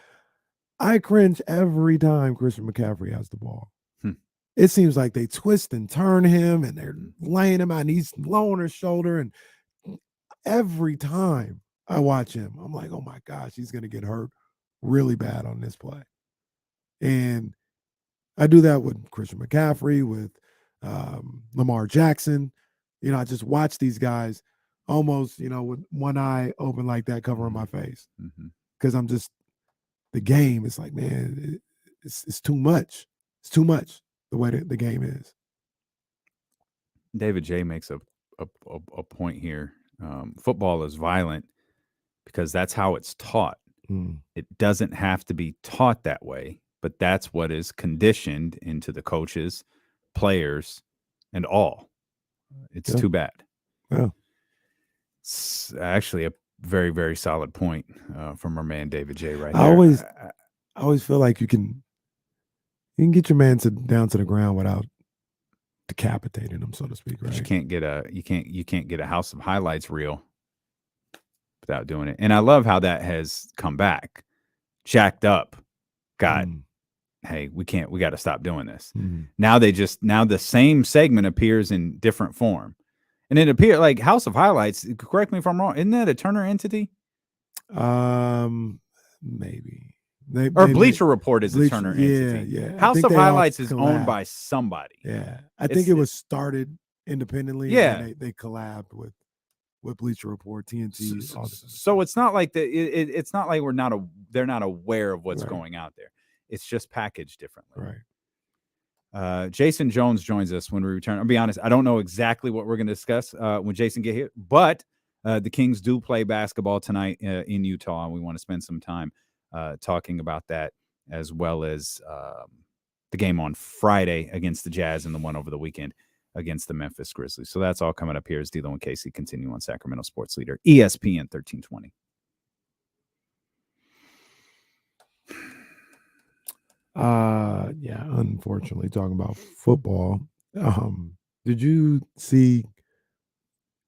I cringe every time Christian McCaffrey has the ball. It seems like they twist and turn him and they're laying him out and he's low on his shoulder. And every time I watch him, I'm like, oh my gosh, he's going to get hurt really bad on this play. And I do that with Christian McCaffrey, with Lamar Jackson. I just watch these guys almost, with one eye open like that, covering my face. Because I'm just, the game is like, man, it's too much. It's too much the way that the game is. David J makes a point here. Football is violent because that's how it's taught. Mm. It doesn't have to be taught that way, but that's what is conditioned into the coaches, players, and all. It's too bad. Yeah. It's actually a very, very solid point from our man David J. Right I there. always feel like you can get your man down to the ground without decapitating him, so to speak. Right? You can't get a House of Highlights reel without doing it. And I love how that has come back, jacked up. Hey, we got to stop doing this. Now the same segment appears in different form. And it appeared like House of Highlights, correct me if I'm wrong, isn't that a Turner entity? Maybe. Bleacher Report is a Turner entity. Yeah. House of Highlights is owned by somebody. Yeah. I think it was started independently. Yeah. And they collabed with Bleacher Report, TNT. So it's not like it's not like they're not aware of what's going out there. It's just packaged differently. Right. Jason Jones joins us when we return. I'll be honest, I don't know exactly what we're going to discuss when Jason get here, but the Kings do play basketball tonight in Utah, and we want to spend some time talking about that, as well as the game on Friday against the Jazz and the one over the weekend against the Memphis Grizzlies. So that's all coming up here as D'Lo and Casey continue on Sacramento Sports Leader, ESPN 1320. Yeah, unfortunately, talking about football. Did you see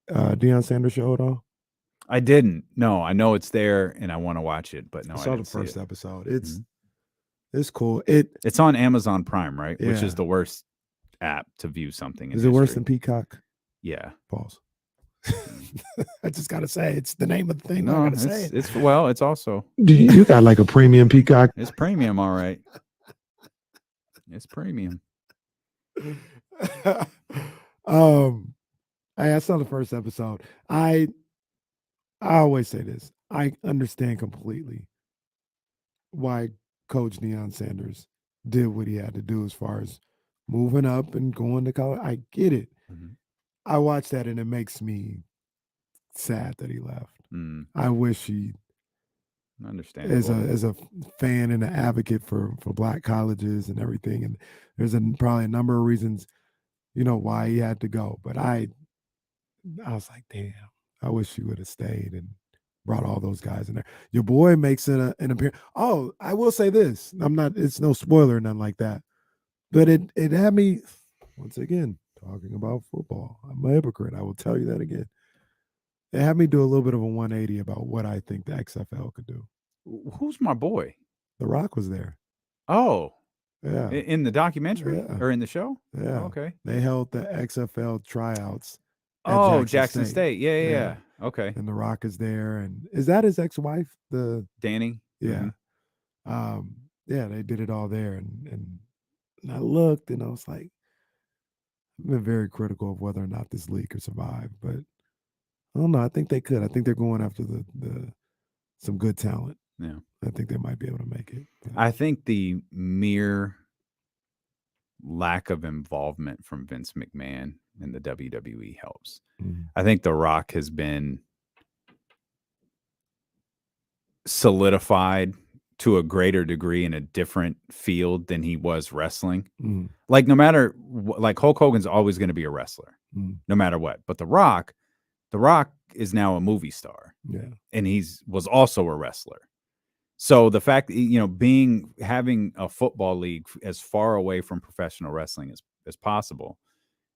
Deion Sanders show at all? I didn't. No, I know it's there and I want to watch it, but no, I I saw didn't the first see it. episode. It's cool. It's on Amazon Prime, right? Which Yeah. is the worst app to view something in Is it worse history. than Peacock? Yeah. Pause. I just gotta say it's the name of the thing. I No, gotta say it. it's also You got like a premium Peacock. it's premium, all right. It's premium. I saw the first episode. I always say this. I understand completely why Coach Deion Sanders did what he had to do as far as moving up and going to college. I get it. Mhm. I watch that and it makes me sad that he left. I wish he, Understandable. as a fan and an advocate for Black colleges and everything, and there's probably a number of reasons, why he had to go. But I was like, damn, I wish he would have stayed and brought all those guys in there. Your boy makes an appearance. Oh, I will say this. It's no spoiler, nothing like that. But it had me, once again, talking about football. I'm a hypocrite. I will tell you that again. It had me do a little bit of a 180 about what I think the XFL could do. Who's my boy? The Rock was there. Oh, yeah. In the documentary or in the show? Yeah. Okay. They held the XFL tryouts. Oh, Jackson State. Yeah. Okay. And The Rock is there. And is that his ex-wife? The Danny? Yeah. Yeah, they did it all there. And I looked and I was like, I've been very critical of whether or not this league could survive, but I don't know. I think they could. I think they're going after some good talent. Yeah. I think they might be able to make it. I think the mere lack of involvement from Vince McMahon in the WWE helps. I think The Rock has been solidified to a greater degree in a different field than he was wrestling. Like no matter like Hulk Hogan's always going to be a wrestler, no matter what. But The Rock is now a movie star. Yeah. And was also a wrestler. So the fact, having a football league as far away from professional wrestling as possible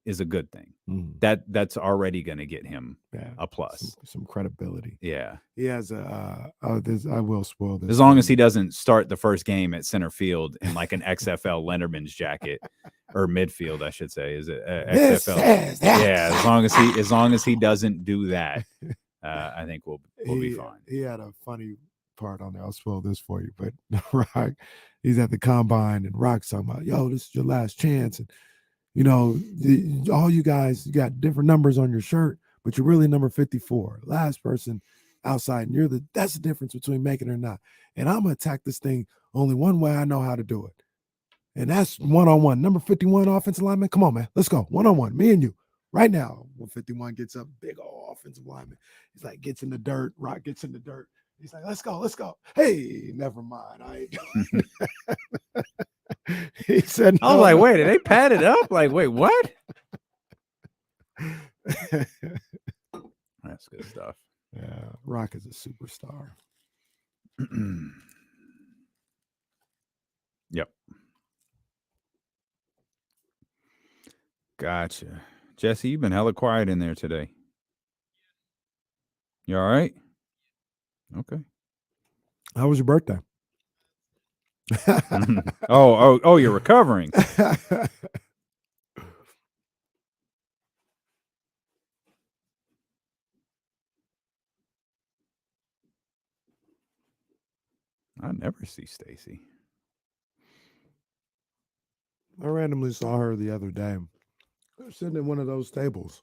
is a good thing. That's already going to get him a plus. Some credibility. Yeah. He has I will spoil this. As long as he doesn't start the first game at center field in like an XFL Lenderman's jacket or midfield, I should say. Is it XFL? Yeah. As long as he doesn't do that, I think we'll be fine. He had a funny part on there. I'll spoil this for you, but Rock, he's at the combine and Rock's talking about, yo, this is your last chance. And all you guys, you got different numbers on your shirt, but you're really number 54, last person outside. And that's the difference between making it or not. And I'm going to attack this thing only one way I know how to do it. And that's one-on-one. Number 51 offensive lineman. Come on, man. Let's go. One-on-one. Me and you. Right now. When 51 gets up, big old offensive lineman. He's like, gets in the dirt. Rock gets in the dirt. He's like, let's go. Hey, never mind. I ain't doing that. He said, I was like, wait, did they pad it up? Like, wait, what? That's good stuff. Yeah, Rock is a superstar. Yep. Gotcha. Jesse, you've been hella quiet in there today. You all right? Okay. How was your birthday? Oh, you're recovering. I never see Stacy. I randomly saw her the other day. They're sitting in one of those tables.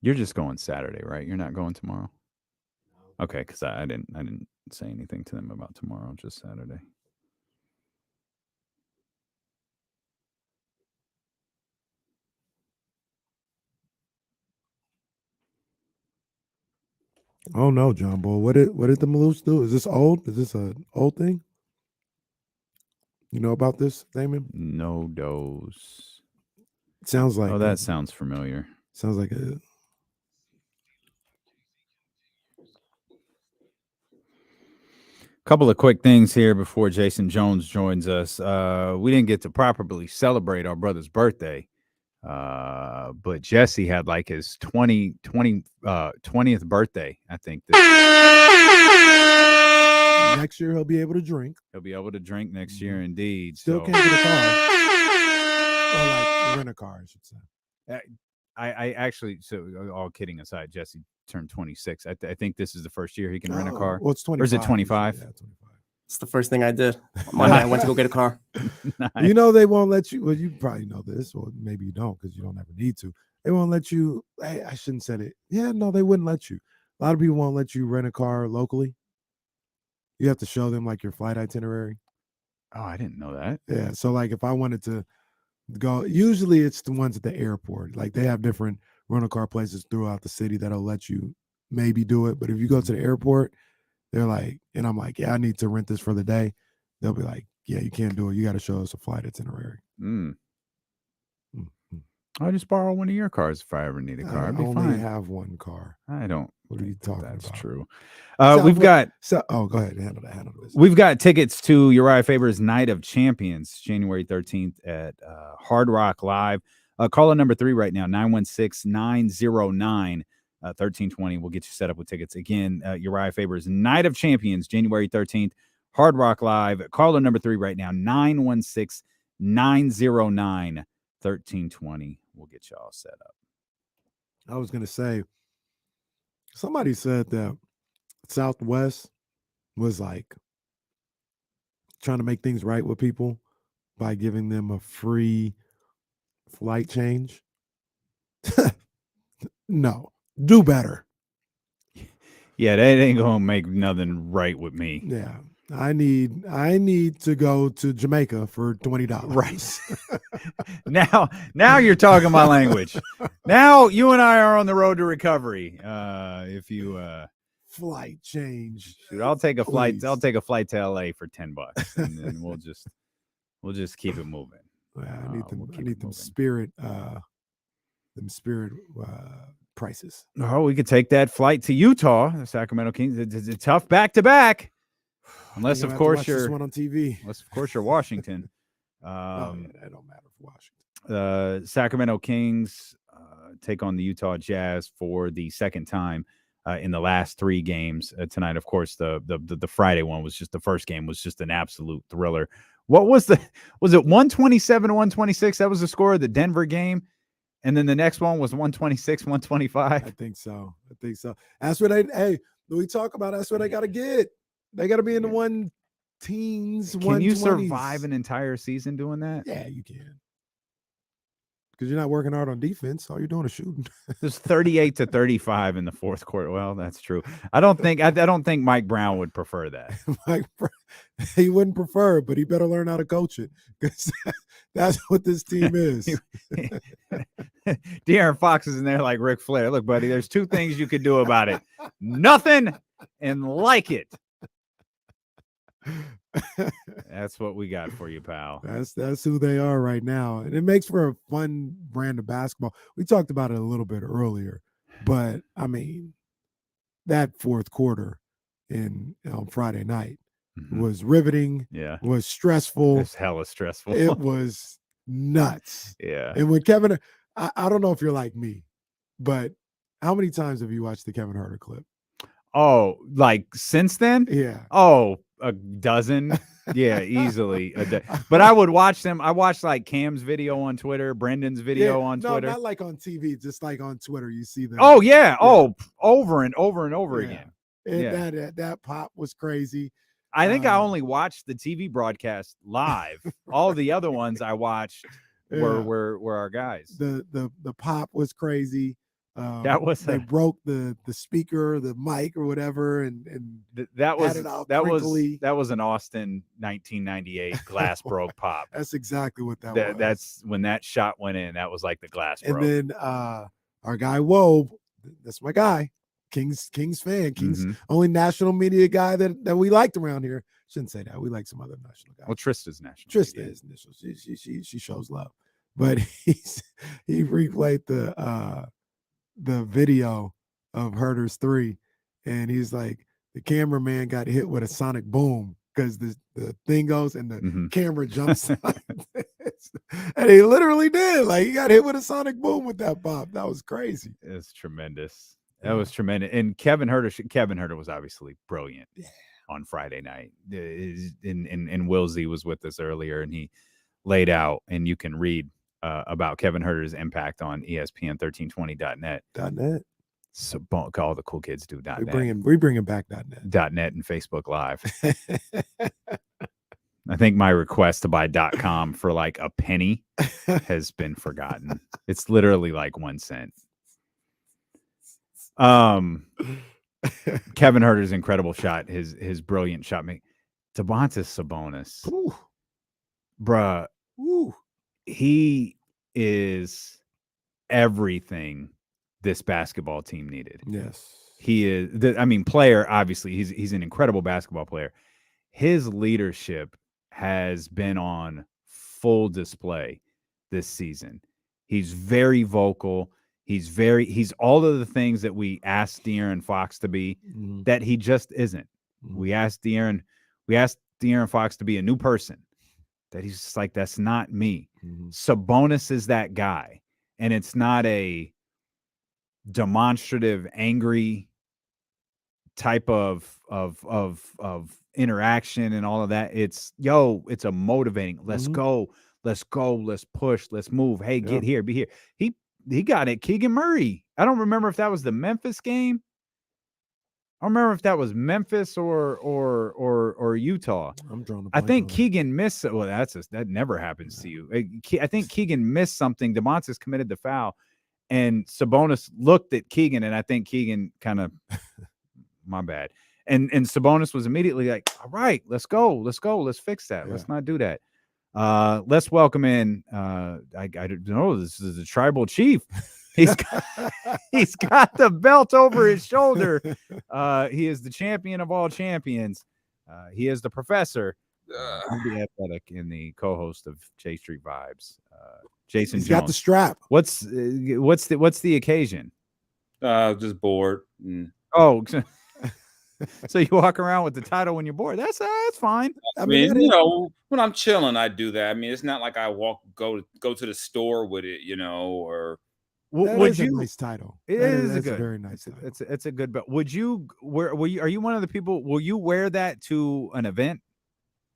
You're just going Saturday, right? You're not going tomorrow. Okay, because I didn't say anything to them about tomorrow, just Saturday. Oh no, John Bull. What did the Maloofs do? Is this old? Is this an old thing? You know about this, Damon? No dose. Sounds like. Oh, that sounds familiar. Sounds like a. Couple of quick things here before Jason Jones joins us. We didn't get to properly celebrate our brother's birthday, but Jesse had like his 20th birthday, I think. Next year he'll be able to drink. He'll be able to drink next year, indeed. Still can't get a car. Or like rent a car, I should say. I actually, so all kidding aside, Jesse turned 26. I think this is the first year he can rent a car. Well, it's 25. Or is it 25? Yeah, 25. It's the first thing I did. Monday, I went to go get a car. Nice. You know they won't let you. Well, you probably know this, or maybe you don't because you don't ever need to. They won't let you. Hey, I shouldn't said it. Yeah, no, they wouldn't let you. A lot of people won't let you rent a car locally. You have to show them like your flight itinerary. Oh, I didn't know that. Yeah, so like if I wanted to go, usually it's the ones at the airport. Like they have different rental car places throughout the city that'll let you maybe do it. But if you go to the airport, they're like, and I'm like, yeah, I need to rent this for the day. They'll be like, yeah, you can't do it. You got to show us a flight itinerary. I'll just borrow one of your cars if I ever need a car. I I'd be only fine. have one car. I don't. What are you talking about? That's true. So We've got. So, go ahead. Handle this. We've got tickets to Uriah Faber's Night of Champions, January 13th at Hard Rock Live. Call in number 3 right now, 916-909-1320. We'll get you set up with tickets. Again, Uriah Faber's Night of Champions, January 13th, Hard Rock Live. Call in number 3 right now, 916-909-1320. We'll get you all set up. I was going to say, somebody said that Southwest was like trying to make things right with people by giving them a free flight change. No, do better. Yeah, that ain't gonna make nothing right with me. Yeah, I need to go to Jamaica for $20. Right. Now you're talking my language. Now you and I are on the road to recovery. If you flight change, shoot, I'll take a flight. Please. I'll take a flight to LA for $10, and then we'll just keep it moving. Yeah, I need them Spirit prices. Oh, we could take that flight to Utah, the Sacramento Kings. It's a tough back-to-back. Unless, of course, you're one on TV. Unless, of course, you're Washington. That don't matter for Washington. Sacramento Kings take on the Utah Jazz for the second time in the last 3 games tonight. Of course, the Friday one was just the first game was just an absolute thriller. What was it 127 to 126? That was the score of the Denver game. And then the next one was 126, 125. I think so. That's what we talk about. That's what they got to get. They got to be in the 1 teens. Can you survive an entire season doing that? Yeah, you can. because you're not working hard on defense. All you're doing is shooting. There's 38-35 in the fourth quarter. Well, that's true. I don't think Mike Brown would prefer that. He wouldn't prefer it, but he better learn how to coach it, because that's what this team is. De'Aaron Fox is in there like Ric Flair. Look, buddy, there's two things you could do about it: nothing and like it. That's what we got for you, pal. That's who they are right now, and it makes for a fun brand of basketball. We talked about it a little bit earlier, but I mean, that fourth quarter on Friday night was riveting. Yeah, was stressful. It's hella stressful. It was nuts. Yeah. And when Kevin, I don't know if you're like me, but how many times have you watched the Kevin Huerter clip? Oh, like since then? Yeah. Oh, a dozen. Yeah, easily. But I would watch them. I watched like Cam's video on Twitter, Brendan's video on Twitter. No, not like on TV, just like on Twitter. You see them. Oh, yeah. Oh, over and over and over again. And that pop was crazy. I think I only watched the TV broadcast live. All the other ones I watched were our guys. The pop was crazy. They broke the speaker, the mic or whatever, and that was an Austin 1998 glass broke pop. That's exactly what that was. That's when that shot went in. That was like the glass broke. And then our guy Wobe, that's my guy, Kings fan, Kings only national media guy that we liked around here. Shouldn't say that. We like some other national guys. Well, Trista's national. Trista is national. She shows love, but he replayed the video of Huerter's three, and he's like, the cameraman got hit with a sonic boom because the thing goes and the camera jumps on. And he literally did. Like, he got hit with a sonic boom with that pop. That was crazy. It's tremendous. That was tremendous. And Kevin Huerter was obviously brilliant on Friday night. And Wilsey was with us earlier, and he laid out, and you can read about Kevin Huerter's impact on ESPN 1320.net. So all the cool kids do .net. We bring him back .net. .net and Facebook Live. I think my request to buy .com for like a penny has been forgotten. It's literally like 1 cent. Kevin Huerter's incredible shot, his brilliant shot make. Domantas Sabonis. Ooh. Bruh. Ooh. He is everything this basketball team needed. Yes. He is player, obviously. He's an incredible basketball player. His leadership has been on full display this season. He's very vocal. He's all of the things that we asked De'Aaron Fox to be, that he just isn't. We asked De'Aaron Fox to be a new person, that he's just like, that's not me. Sabonis is that guy, and it's not a demonstrative, angry type of interaction and all of that. It's a motivating. Let's go, let's push, let's move. Hey, get here, be here. He got it. Keegan Murray. I don't remember if that was the Memphis game. I don't remember if that was Memphis or Utah. I'm drawing. I think Keegan missed. Well, that never happens to you. I think Keegan missed something. Domantas committed the foul, and Sabonis looked at Keegan, and I think Keegan kind of, my bad. And Sabonis was immediately like, all right, let's go, let's fix that. Let's not do that. Let's welcome in. I don't know. This is the tribal chief. He's got the belt over his shoulder. He is the champion of all champions. He is the professor. The athletic and the co-host of J Street Vibes. Jason He's Jones. got the strap. What's the occasion? Just bored. Oh, so you walk around with the title when you're bored. That's fine. I mean, when I'm chilling, I do that. I mean, it's not like I go to the store with it, or. Would you? A nice title. It is a very nice title. It's a good. But would you? Are you one of the people? Will you wear that to an event?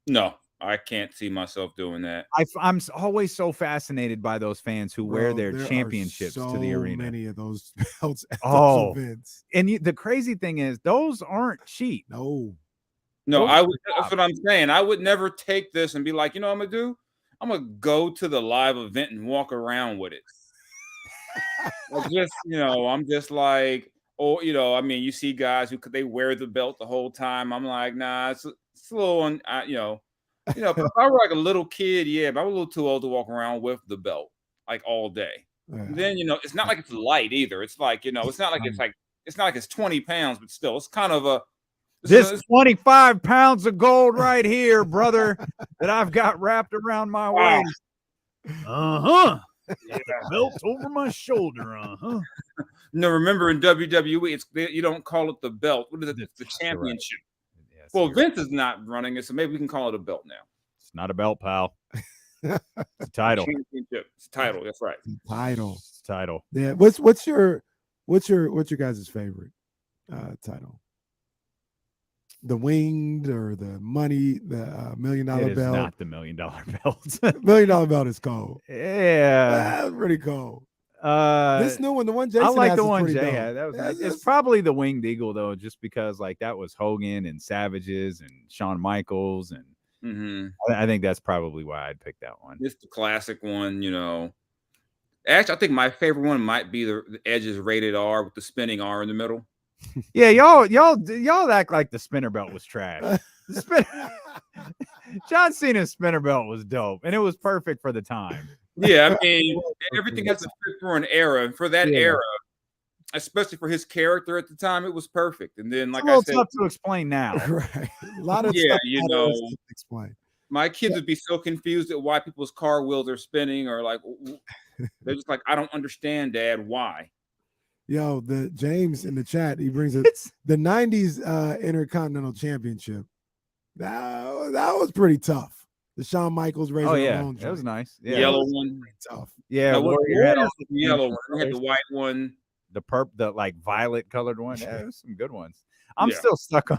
No, I can't see myself doing that. I'm always so fascinated by those fans who wear their championships to the arena. Many of those belts at those events. And the crazy thing is, those aren't cheap. No, I would. That's what I'm saying. I would never take this and be like, you know what I'm gonna do? I'm gonna go to the live event and walk around with it. I'm just like, I mean, you see guys who they wear the belt the whole time. I'm like, nah, it's a little if I were like a little kid, yeah, but I'm a little too old to walk around with the belt like all day. Yeah. Then it's not like it's light either. It's like it's not like it's 20 pounds, but still, it's kind of this 25 pounds of gold right here, brother, that I've got wrapped around my waist. Yeah, belt over my shoulder. No, remember in WWE, you don't call it the belt. What is it? It's the championship. Right. Yes, well, Vince is not running it, so maybe we can call it a belt now. It's not a belt, pal. It's a title. Championship. It's a title. That's right. Title. Title. Yeah. What's your guys' favorite title? The winged or the money, the $1 million belt? It is not the $1 million belt. $1 million belt is cold. Yeah, that's pretty cold. This new one, the one Jason I like has the is one pretty Jay dope. had. It's probably the winged eagle though, just because like that was Hogan and Savages and Shawn Michaels, and I think that's probably why I'd pick that one. It's the classic one, Actually, I think my favorite one might be the Edge's rated R with the spinning R in the middle. Yeah, y'all act like the spinner belt was trash. John Cena's spinner belt was dope, and it was perfect for the time. Yeah, I mean, everything has to fit for an era, and for that era, especially for his character at the time, it was perfect. And then, like I said, tough to explain now. Right, a lot of stuff to explain. My kids would be so confused at why people's car wheels are spinning, or like they're just like, I don't understand, Dad, why. Yo, the James in the chat, he brings it. The 90s Intercontinental Championship. That was pretty tough. The Shawn Michaels Razor Ramon that was nice. Yeah, yellow one, pretty tough. Yeah, Warrior had also the yellow one. We had the white one, the like violet colored one. Yeah, there's some good ones. I'm still stuck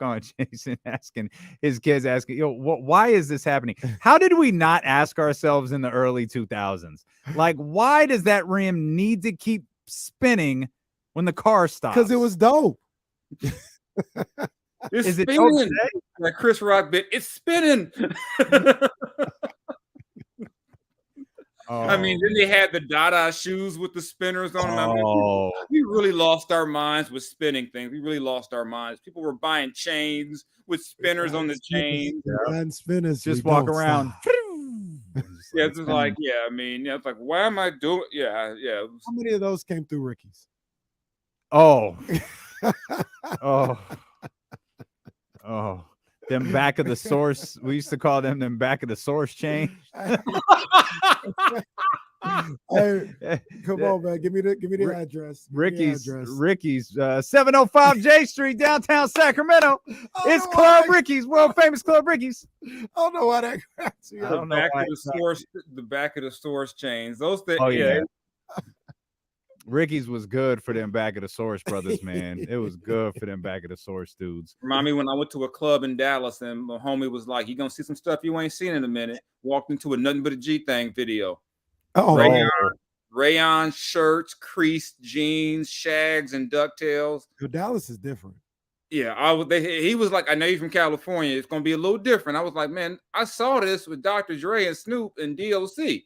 on Jason asking his kids, why is this happening? How did we not ask ourselves in the early 2000s? Like, why does that rim need to keep spinning when the car stops? Because it was dope. Is it spinning? Like Chris Rock bit, it's spinning. I mean, then they had the Dada shoes with the spinners on them. I mean, we really lost our minds with spinning things. We really lost our minds. People were buying chains with spinners on the chains. And spinners. Just walk around. Yeah, it's just like, I mean, it's like, why am I doing? Yeah. How many of those came through Ricky's? Oh. Them back of the source. We used to call them back of the source chain. Hey, come on, man. Give me the address. Ricky's 705 J Street, downtown Sacramento. It's Club Ricky's, world famous Club Ricky's. I don't know why that cracks you. The back of the source chains. Those things. Ricky's was good for them back of the source brothers, man. It was good for them back of the source dudes. Remind me when I went to a club in Dallas and my homie was like, "You gonna see some stuff you ain't seen in a minute." Walked into a Nothing But a G Thing video. Rayon shirts, creased jeans, shags, and ducktails. Dallas is different. Yeah, he was like, "I know you're from California. It's gonna be a little different." I was like, "Man, I saw this with Dr. Dre and Snoop and DOC.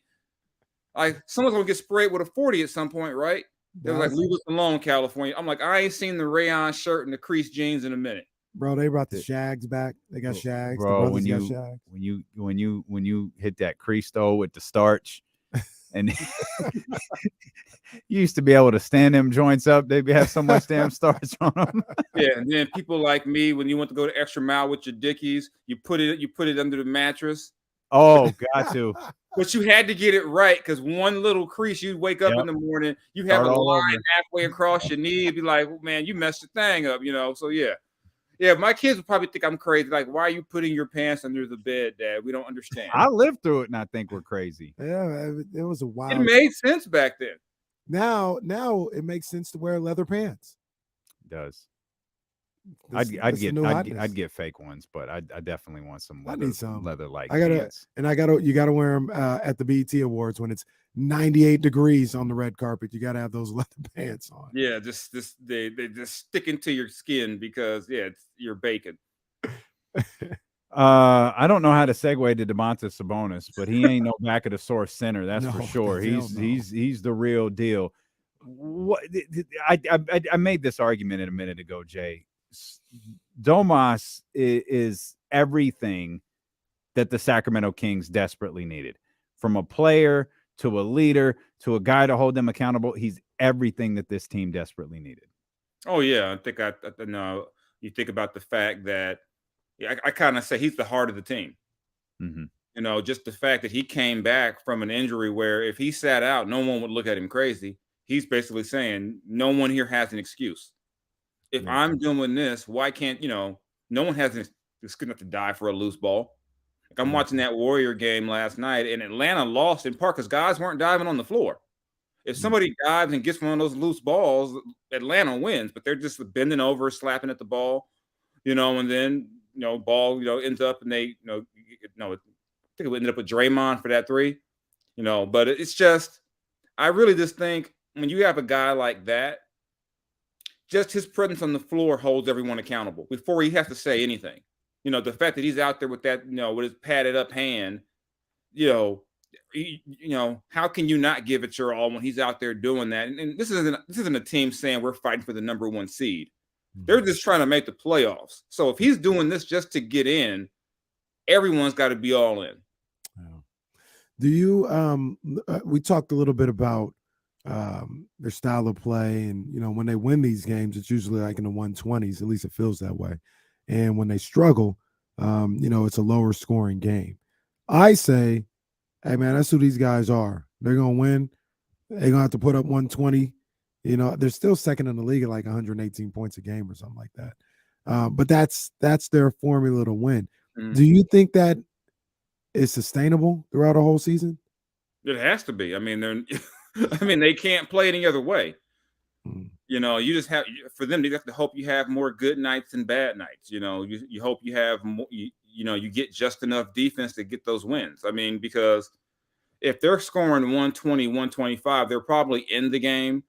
Like, someone's gonna get sprayed with a 40 at some point, right?" They were like, "Leave us alone, California." I'm like, I ain't seen the rayon shirt and the creased jeans in a minute. Bro, they brought the shags back. They got shags. Bro, when you hit that crease though with the starch, and you used to be able to stand them joints up. They'd have so much damn starch on them. Yeah, and then people like me, when you want to go the extra mile with your Dickies, you put it under the mattress. Oh, got to. But you had to get it right, because one little crease, you'd wake up in the morning, you have a line halfway across your knee, and be like, oh, man, you messed the thing up, So yeah, my kids would probably think I'm crazy. Like, why are you putting your pants under the bed, Dad? We don't understand. I lived through it, and I think we're crazy. Yeah, it was a wild. It made sense back then. Now it makes sense to wear leather pants. It does. I'd get fake ones, but I definitely want some leather. I need some leather like pants. You gotta wear them at the BET Awards when it's 98 degrees on the red carpet. You gotta have those leather pants on. Yeah, they just stick into your skin because you're bacon. I don't know how to segue to Domantas Sabonis, but he ain't no back of the source center. That's for No, sure. hell no. He's the real deal. What I made this argument a minute ago, Jay. Domas is everything that the Sacramento Kings desperately needed, from a player to a leader to a guy to hold them accountable. He's everything that this team desperately needed. Oh yeah, I think I know. You think about the fact that I kind of say he's the heart of the team. Mm-hmm. You know, just the fact that he came back from an injury where if he sat out, no one would look at him crazy. He's basically saying no one here has an excuse. If I'm doing this, why can't, no one has an excuse enough to die for a loose ball. Like I'm watching that Warrior game last night, and Atlanta lost in part because guys weren't diving on the floor. If somebody dives and gets one of those loose balls, Atlanta wins, but they're just bending over, slapping at the ball, and then, ball, ends up and they, I think it ended up with Draymond for that three, but it's just, I really just think when you have a guy like that, just his presence on the floor holds everyone accountable before he has to say anything. The fact that he's out there with that, with his padded up hand, how can you not give it your all when he's out there doing that? And this isn't a team saying we're fighting for the number one seed. They're just trying to make the playoffs. So if he's doing this just to get in, everyone's got to be all in. Do you we talked a little bit about their style of play, and when they win these games, it's usually like in the 120s, at least it feels that way. And when they struggle, it's a lower scoring game. I say, hey man, that's who these guys are. They're gonna win. They're gonna have to put up 120. They're still second in the league at like 118 points a game or something like that. But that's their formula to win. Mm-hmm. Do you think that is sustainable throughout a whole season? It has to be. I mean, they can't play any other way. You just have, for them, you have to hope you have more good nights than bad nights. You hope you have more, you get just enough defense to get those wins. I mean, because if they're scoring 120, 125, they're probably in the game,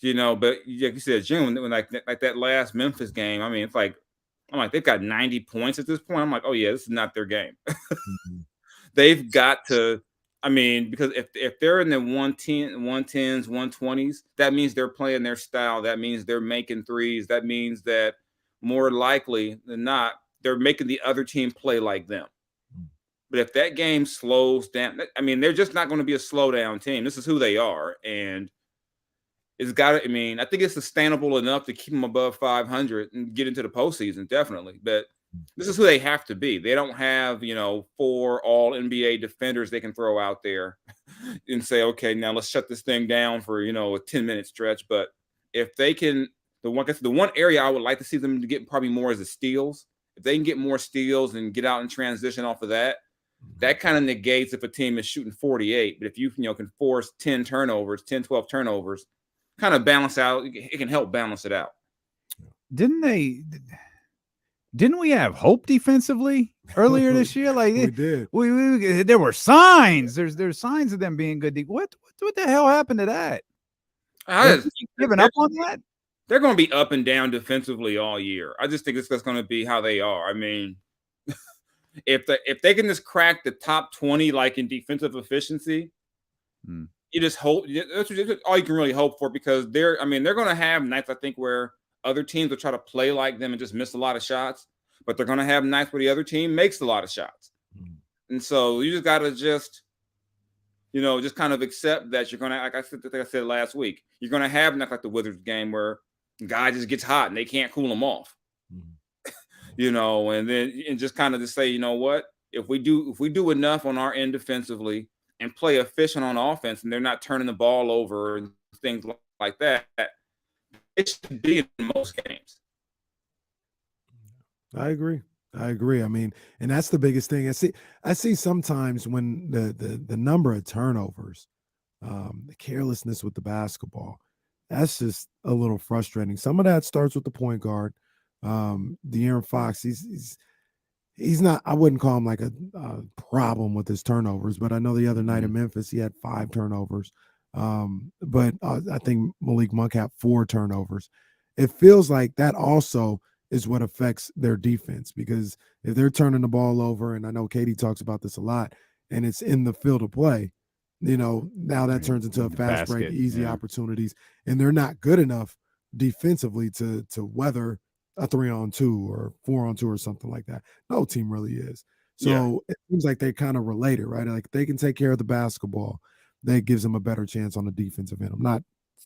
but like you said, June, when like that last Memphis game, I mean, it's like, I'm like, they've got 90 points at this point. I'm like, oh yeah, this is not their game. They've got to, because if they're in the 110s, 120s, that means they're playing their style. That means they're making threes. That means that more likely than not, they're making the other team play like them. But if that game slows down, they're just not going to be a slow down team. This is who they are. And it's got to, I think it's sustainable enough to keep them above 500 and get into the postseason, definitely. But this is who they have to be. They don't have, 4 all NBA defenders they can throw out there and say, okay, now let's shut this thing down for, a 10-minute stretch. But if they can, the one area I would like to see them to get probably more is the steals. If they can get more steals and get out and transition off of that, that kind of negates if a team is shooting 48. But if you, can force 10, 12 turnovers, kind of balance out, it can help balance it out. Didn't we have hope defensively earlier this year? Like we did. We there were signs. There's signs of them being good. What the hell happened to that? Giving up on that? They're going to be up and down defensively all year. I just think that's going to be how they are. If they can just crack the top 20, like in defensive efficiency, you just hope. That's all you can really hope for, because they're going to have nights, I think, where other teams will try to play like them and just miss a lot of shots, but they're going to have nights where the other team makes a lot of shots. And so you just got to just kind of accept that you're going to, like I said last week, you're going to have nights like the Wizards game where a guy just gets hot and they can't cool him off, and just kind of to say, what, if we do enough on our end defensively and play efficient on offense and they're not turning the ball over and things like that, it should be in most games. I agree. And that's the biggest thing. I see sometimes when the number of turnovers, the carelessness with the basketball, that's just a little frustrating. Some of that starts with the point guard, De'Aaron Fox. He's not, I wouldn't call him like a problem with his turnovers, but I know the other night in Memphis, he had 5 turnovers. But I think Malik Monk had 4 turnovers. It feels like that also is what affects their defense, because if they're turning the ball over, and I know Katie talks about this a lot, and it's in the field of play, now that turns into a fast break, easy opportunities, and they're not good enough defensively to weather a 3-on-2 or 4-on-2 or something like that. No team really is. So it seems like they're kind of related, right? Like they can take care of the basketball, that gives them a better chance on the defensive end. I'm not.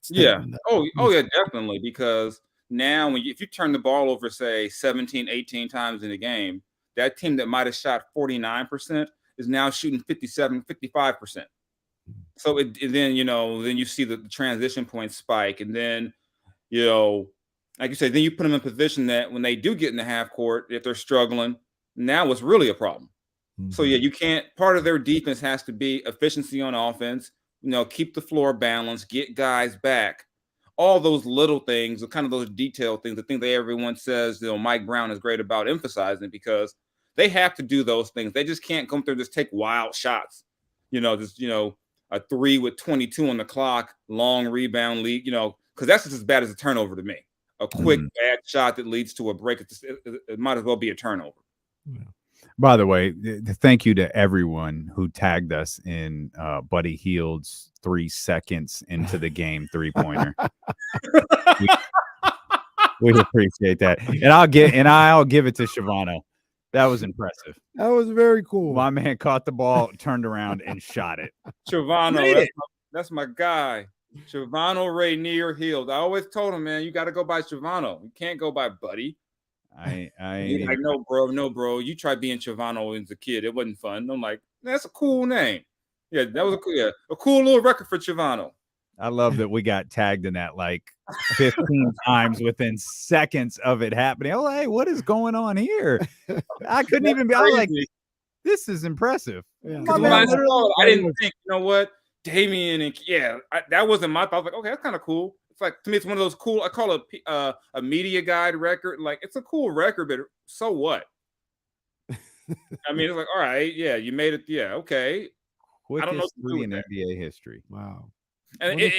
Yeah. Oh, yeah, definitely. Because now if you turn the ball over, say 17, 18 times in a game, that team that might have shot 49% is now shooting 57, 55%. So then you see the transition point spike, and then like you said, then you put them in a position that when they do get in the half court, if they're struggling, now it's really a problem. So you can't. Part of their defense has to be efficiency on offense. Keep the floor balanced, get guys back. All those little things, kind of those detailed things, the thing that everyone says, Mike Brown is great about emphasizing, because they have to do those things. They just can't come through and just take wild shots. A 3 with 22 on the clock, long rebound lead, because that's just as bad as a turnover to me. A quick bad shot that leads to a break, it might as well be a turnover. Yeah. By the way, thank you to everyone who tagged us in Buddy Hield's 3 seconds into the game 3-pointer. we appreciate that, and I'll give it to Shavano. That was impressive. That was very cool. My man caught the ball, turned around, and shot it. Shavano, that's my guy. Shavano Rainier Hield. I always told him, man, you got to go by Shavano. You can't go by Buddy. I like, no, bro. You tried being Shavano as a kid. It wasn't fun. I'm like, that's a cool name. Yeah, that was a cool little record for Shavano. I love that we got tagged in that like 15 times within seconds of it happening. Oh, hey, what is going on here? I couldn't even be. I was like, this is impressive. Yeah. I didn't think, what, Damian and that wasn't my thought. I was like, okay, that's kind of cool. It's like, to me, it's one of those cool. I call it a media guide record. Like, it's a cool record, but so what? I mean, it's like, all right, yeah, you made it. Yeah, okay. Quickest I don't know three in NBA history. Wow. And it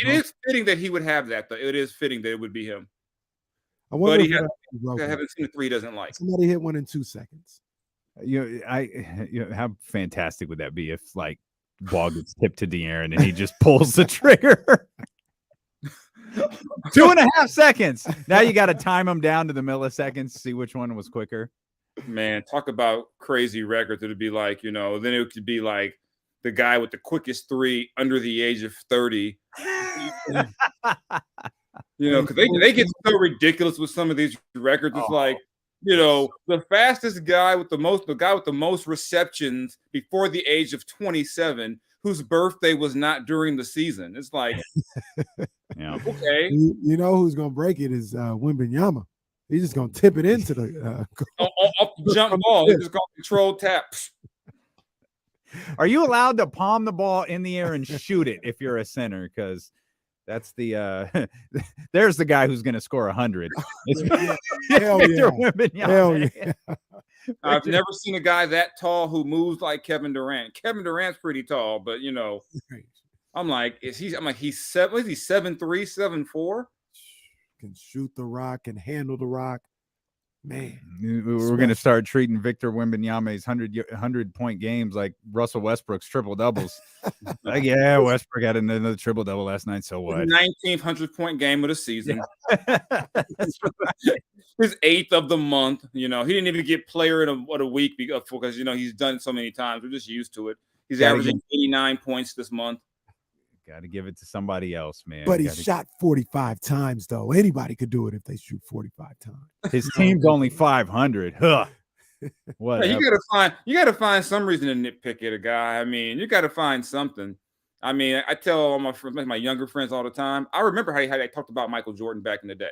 is fitting that he would have that, though. It is fitting that it would be him. I wonder but if I haven't seen a 3 he doesn't like. Somebody hit one in 2 seconds. How fantastic would that be if like ball gets tipped to De'Aaron and he just pulls the trigger? 2.5 seconds. Now you got to time them down to the milliseconds to see which one was quicker. Man, talk about crazy records. It'd be like, then it could be like the guy with the quickest 3 under the age of 30. Because they get so ridiculous with some of these records. It's like, the fastest guy the guy with the most receptions before the age of 27, whose birthday was not during the season. It's like, yeah, okay. You know who's gonna break it is Wembanyama. He's just gonna tip it into the off the jump ball. He's just gonna control taps. Are you allowed to palm the ball in the air and shoot it if you're a center? Because that's the there's the guy who's going to score 100. Hell yeah. Hell yeah. I've never seen a guy that tall who moves like Kevin Durant. Kevin Durant's pretty tall, but I'm like, he's 7'3", 7'4"? Can shoot the rock and handle the rock. Man, we're going to start treating Victor Wembanyama's 100-point games like Russell Westbrook's triple doubles. Like, yeah, Westbrook had another triple double last night. So what? 19th 100-point game of the season. His 8th of the month. He didn't even get player of a week because he's done it so many times. We're just used to it. He's averaging 89 points this month. Got to give it to somebody else, man. But he shot 45 times, though. Anybody could do it if they shoot 45 times. His team's only 500. Huh. What? You gotta find some reason to nitpick at a guy. I mean, you gotta find something. I mean, I tell all my younger friends all the time. I remember how they talked about Michael Jordan back in the day.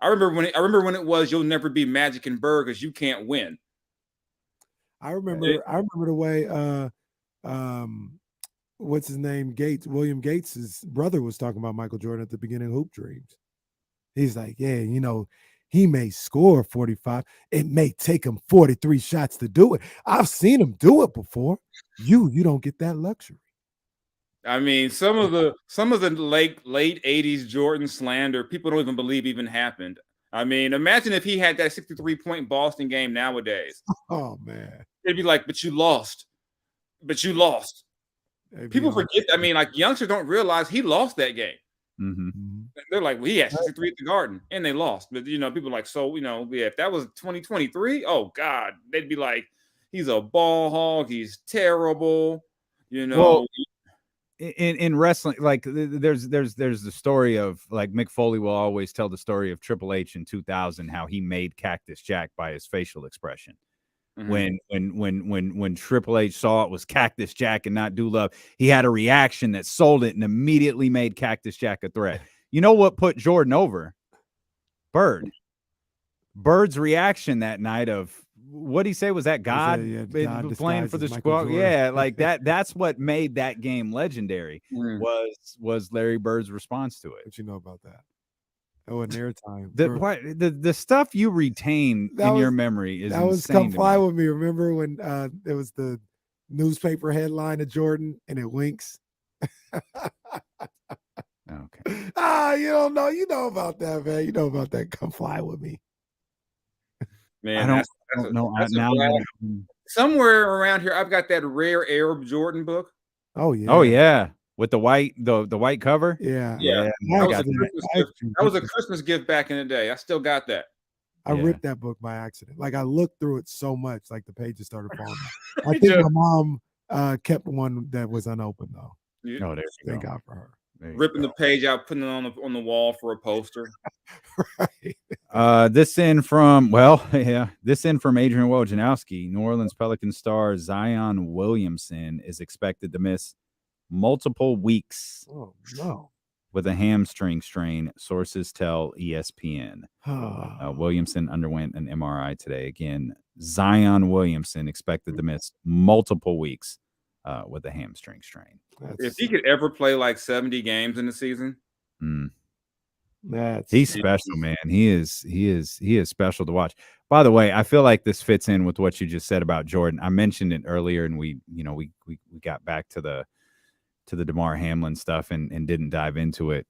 I remember when it was, you'll never be Magic and Bird because you can't win. I remember the way what's his name? William Gates' brother was talking about Michael Jordan at the beginning of Hoop Dreams. He's like, yeah, he may score 45. It may take him 43 shots to do it. I've seen him do it before. You don't get that luxury. I mean, some of the late 80s Jordan slander, people don't even believe even happened. I mean, imagine if he had that 63-point Boston game nowadays. Oh man, it'd be like, but you lost. But you lost. People forget. I mean, like youngsters don't realize he lost that game. Mm-hmm. They're like, well, he had 63 at the Garden, and they lost. But people are like, so yeah, if that was 2023, oh God, they'd be like, he's a ball hog, he's terrible. Well, in wrestling, like there's the story of like Mick Foley will always tell the story of Triple H in 2000, how he made Cactus Jack by his facial expression. When Triple H saw it was Cactus Jack and not Do Love, he had a reaction that sold it and immediately made Cactus Jack a threat. You know what put Jordan over? Bird's reaction that night of what he say was that God, God playing for the squad. Yeah, like that's what made that game legendary. Was Larry Bird's response to it. What you know about that? Oh, in their time. The stuff you retain in your memory is that was insane. Come Fly With Me. Remember when it was the newspaper headline of Jordan and it winks? Okay. You don't know. You know about that, man. You know about that. Come Fly With Me. Man, I don't know. Somewhere around here, I've got that rare Arab Jordan book. Oh yeah. Oh yeah. With the white cover. Yeah. That was a Christmas gift back in the day. I still got that. I ripped that book by accident. Like I looked through it so much, like the pages started falling out. I think my mom kept one that was unopened though. Oh, there you Thank go. God for her. Ripping the page out, putting it on the wall for a poster. Right. This in from Adrian Wojnarowski. New Orleans Pelicans star Zion Williamson is expected to miss multiple weeks. Oh no. With a hamstring strain, sources tell ESPN. Williamson underwent an MRI today. Again, Zion Williamson expected to miss multiple weeks with a hamstring strain. If he could ever play like 70 games in the season, he's special, man. He is special to watch. By the way, I feel like this fits in with what you just said about Jordan. I mentioned it earlier, and we got back to the Damar Hamlin stuff and didn't dive into it.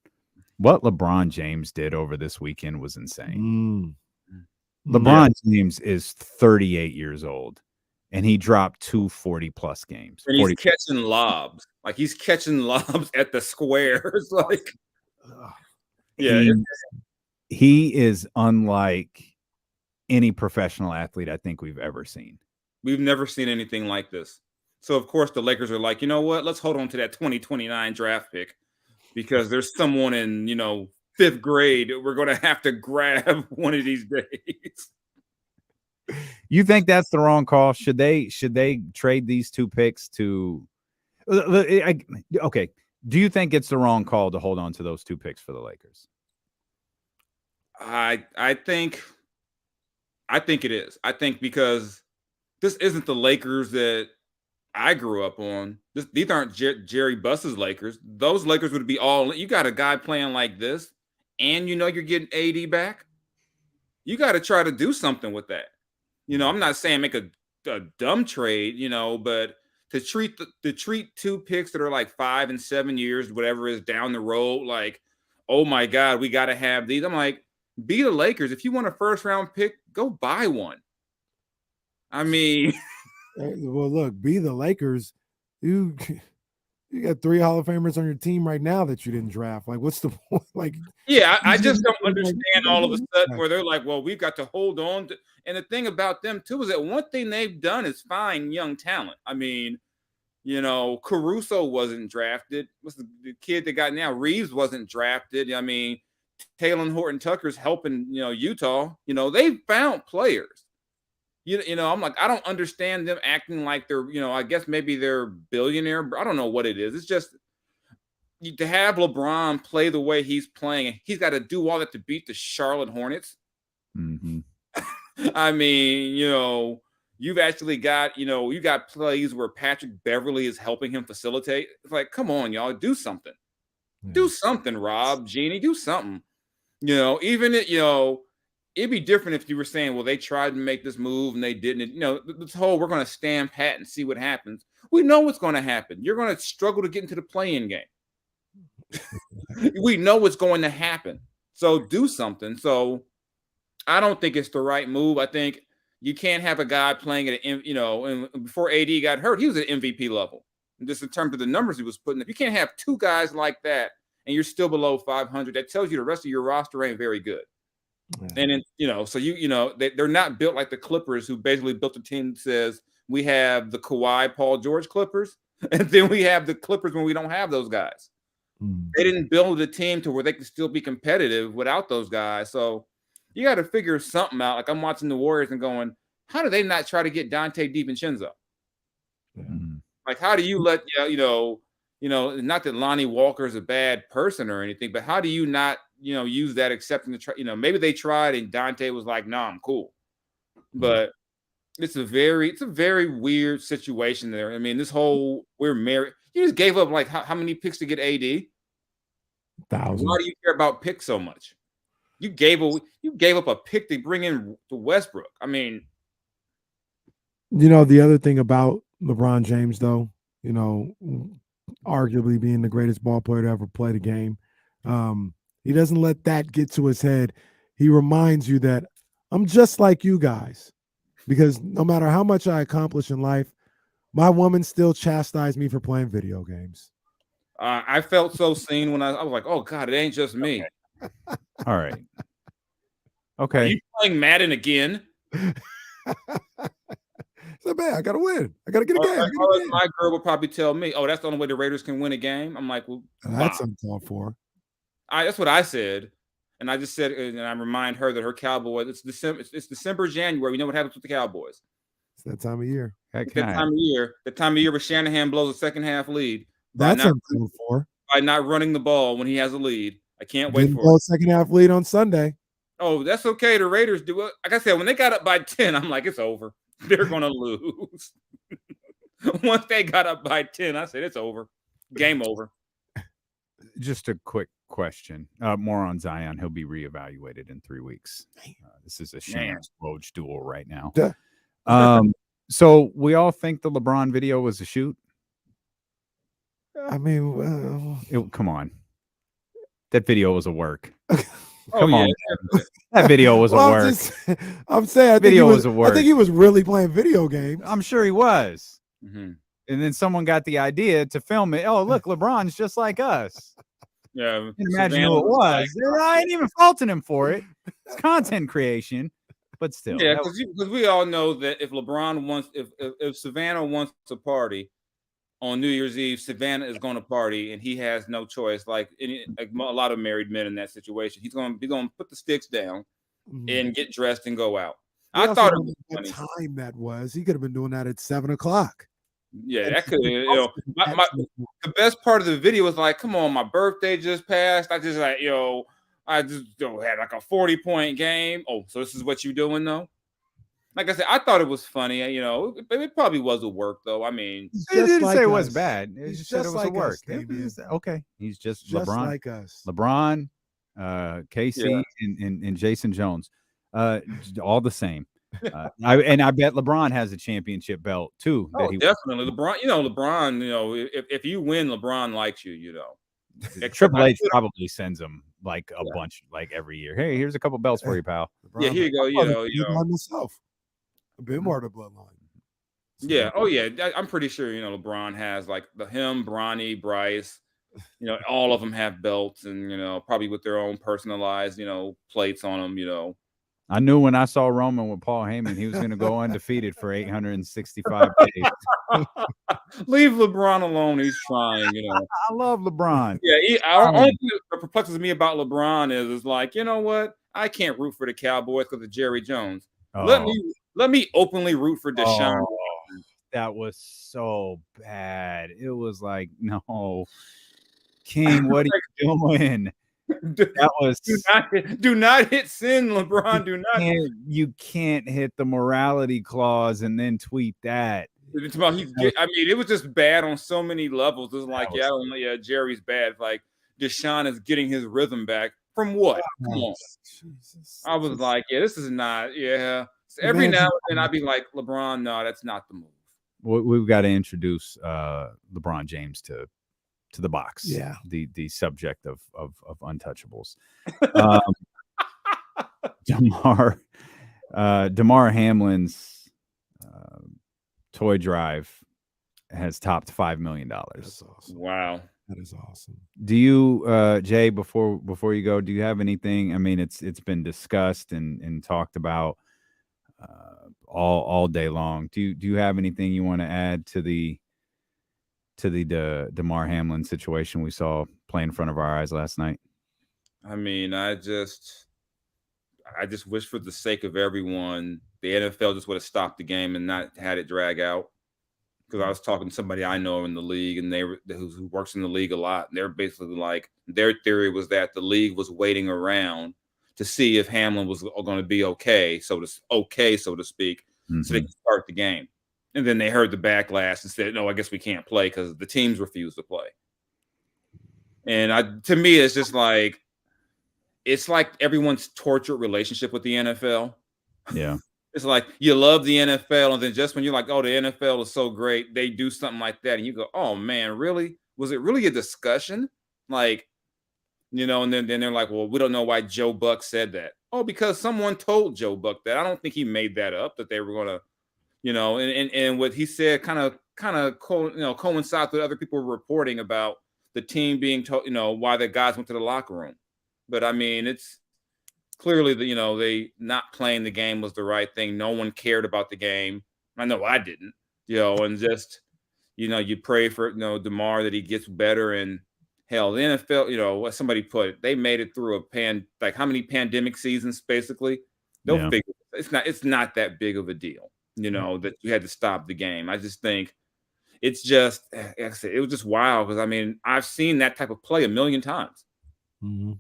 What LeBron James did over this weekend was insane. LeBron James is 38 years old, and he dropped 2 40-plus games. And he's catching lobs. Like he's catching lobs at the squares. Like, he is unlike any professional athlete I think we've ever seen. We've never seen anything like this. So, of course, the Lakers are like, you know what? Let's hold on to that 2029 draft pick because there's someone in, 5th grade we're going to have to grab one of these days. You think that's the wrong call? Should they trade these 2 picks to okay. Do you think it's the wrong call to hold on to those 2 picks for the Lakers? I think it is. I think because this isn't the Lakers that I grew up on. These aren't Jerry Buss's Lakers. Those Lakers would be all. You got a guy playing like this, and you're getting AD back. You got to try to do something with that. I'm not saying make a dumb trade, but to treat 2 picks that are like 5 and 7 years, whatever is down the road, like, oh my God, we got to have these. I'm like, be the Lakers. If you want a 1st-round pick, go buy one. I mean. Well, look, be the Lakers. You got 3 Hall of Famers on your team right now that you didn't draft. Like, what's the point? Like, I just don't understand all of a sudden where they're like, well, we've got to hold on to. And the thing about them too is that one thing they've done is find young talent. I mean, Caruso wasn't drafted. What's the kid that got now? Reeves wasn't drafted. I mean, Taylor Horton Tucker's helping, Utah. They found players. I'm like, I don't understand them acting like they're, I guess maybe they're billionaire. I don't know what it is. It's just to have LeBron play the way he's playing, and he's got to do all that to beat the Charlotte Hornets. Mm-hmm. I mean, you've actually got, you got plays where Patrick Beverly is helping him facilitate. It's like, come on, y'all, do something. Yeah. Do something, Rob, Jeannie, do something. Even it'd be different if you were saying, well, they tried to make this move and they didn't. This whole we're going to stand pat and see what happens. We know what's going to happen. You're going to struggle to get into the play-in game. We know what's going to happen. So do something. So I don't think it's the right move. I think you can't have a guy playing at and before AD got hurt, he was at MVP level. Just in terms of the numbers he was putting up. You can't have two guys like that and you're still below 500. That tells you the rest of your roster ain't very good. Yeah. And then, so they're not built like the Clippers, who basically built a team that says we have the Kawhi, Paul George Clippers, and then we have the Clippers when we don't have those guys. They didn't build a team to where they can still be competitive without those guys. So you got to figure something out. Like I'm watching the Warriors and going, how do they not try to get Dante DiVincenzo? Like, how do you let not that Lonnie Walker is a bad person or anything, but how do you not use that accepting the try? Maybe they tried and Dante was like, "Nah, I'm cool," but it's a very weird situation there. I mean, this whole we're married. You just gave up like how many picks to get AD? 1,000. Why do you care about picks so much? You gave up a pick to bring in to Westbrook. I mean, the other thing about LeBron James, though, arguably being the greatest ball player to ever play the game, he doesn't let that get to his head. He reminds you that I'm just like you guys, because no matter how much I accomplish in life, my woman still chastised me for playing video games. I felt so seen when I was like, oh God, it ain't just me. All right. Okay. Are you playing Madden again? So bad. I gotta win. I gotta get a game. My girl would probably tell me, "Oh, that's the only way the Raiders can win a game." I'm like, "Well, that's uncalled for." That's what I said, and I just said, and I remind her that her Cowboys. It's December, January. We know what happens with the Cowboys. It's that time of year. The time of year where Shanahan blows a second half lead. That's uncalled for. By not running the ball when he has a lead. I can't wait for it. Second half lead on Sunday. Oh, that's okay. The Raiders do it. Like I said, when they got up by 10, I'm like, it's over. They're going to lose. Once they got up by 10, I said, it's over. Game over. Just a quick question. More on Zion. He'll be reevaluated in 3 weeks. This is a Shams Woj duel right now. So we all think the LeBron video was a shoot? I mean, come on. That video was a work. Come on. That video was a work. I'm saying video was a work. I think he was really playing video games. I'm sure he was. And then someone got the idea to film it. Oh, look, LeBron's just like us. Yeah. Imagine who it was. I ain't even faulting him for it. It's content creation, but still. Yeah, because we all know that if LeBron wants, if Savannah wants to party on New Year's Eve, Savannah is going to party, and he has no choice. Like a lot of married men in that situation, he's going to put the sticks down and get dressed and go out. I thought it was funny. Time that was. He could have been doing that at 7:00. Yeah, that could. The best part of the video was like, come on, my birthday just passed. I just had like a 40-point game. Oh, so this is what you're doing though? Like I said, I thought it was funny. It probably was a work though. I mean, he didn't say it was bad. He just said it was a work. Okay, he's just LeBron, like us. LeBron, KC, and Jason Jones, all the same. I bet LeBron has a championship belt too. Definitely, LeBron. LeBron. If you win, LeBron likes you. Triple H probably sends him like a bunch, like every year. Hey, here's a couple belts for you, pal. LeBron, here you go. Myself. A bit more of the bloodline. Yeah. Oh, yeah. I'm pretty sure, LeBron has like him, Bronny, Bryce, all of them have belts and, probably with their own personalized, plates on them, I knew when I saw Roman with Paul Heyman, he was going to go undefeated for 865 days. Leave LeBron alone. He's trying, I love LeBron. Yeah. Only thing that perplexes me about LeBron is like, you know what? I can't root for the Cowboys because of Jerry Jones. Oh. Let me openly root for Deshaun. Oh, that was so bad. It was like, no, King, what are you doing? That was do not hit sin, LeBron. Do not. You can't hit the morality clause and then tweet that. It's about it was just bad on so many levels. It's like, Jerry's bad. Like Deshaun is getting his rhythm back from what? Come on. Jesus. I was like, this is not. So every now and then I'd be like, LeBron, no, that's not the move. We've got to introduce LeBron James to the box. Yeah. The subject of untouchables. Damar Hamlin's toy drive has topped $5 million. That's awesome. Wow. That is awesome. Do you, Jay, before you go, do you have anything? I mean, it's been discussed and talked about all day long. Do you have anything you want to add to the Damar Hamlin situation we saw play in front of our eyes last night? I mean, I just wish for the sake of everyone, the NFL just would have stopped the game and not had it drag out. Because I was talking to somebody I know in the league, and who works in the league a lot, and they're basically like, their theory was that the league was waiting around to see if Hamlin was going to be okay, so to speak, so they could start the game. And then they heard the backlash and said, no, I guess we can't play because the teams refused to play. And to me, it's just like, it's like everyone's tortured relationship with the NFL. Yeah. It's like you love the NFL, and then just when you're like, oh, the NFL is so great, they do something like that, and you go, oh, man, really? Was it really a discussion? Like, and then they're like, well, we don't know why Joe Buck said that. Oh, because someone told Joe Buck that. I don't think he made that up, that they were going to, and what he said kind of coincides with other people reporting about the team being told, why the guys went to the locker room. But, I mean, it's clearly, they not playing the game was the right thing. No one cared about the game. I know I didn't, and just, you pray for, Damar that he gets better. And hell, the NFL, what somebody put, they made it through how many pandemic seasons, basically. They'll figure it's not that big of a deal, that you had to stop the game. I just think it's just, like I said, it was just wild because, I mean, I've seen that type of play a million times. Mm-hmm.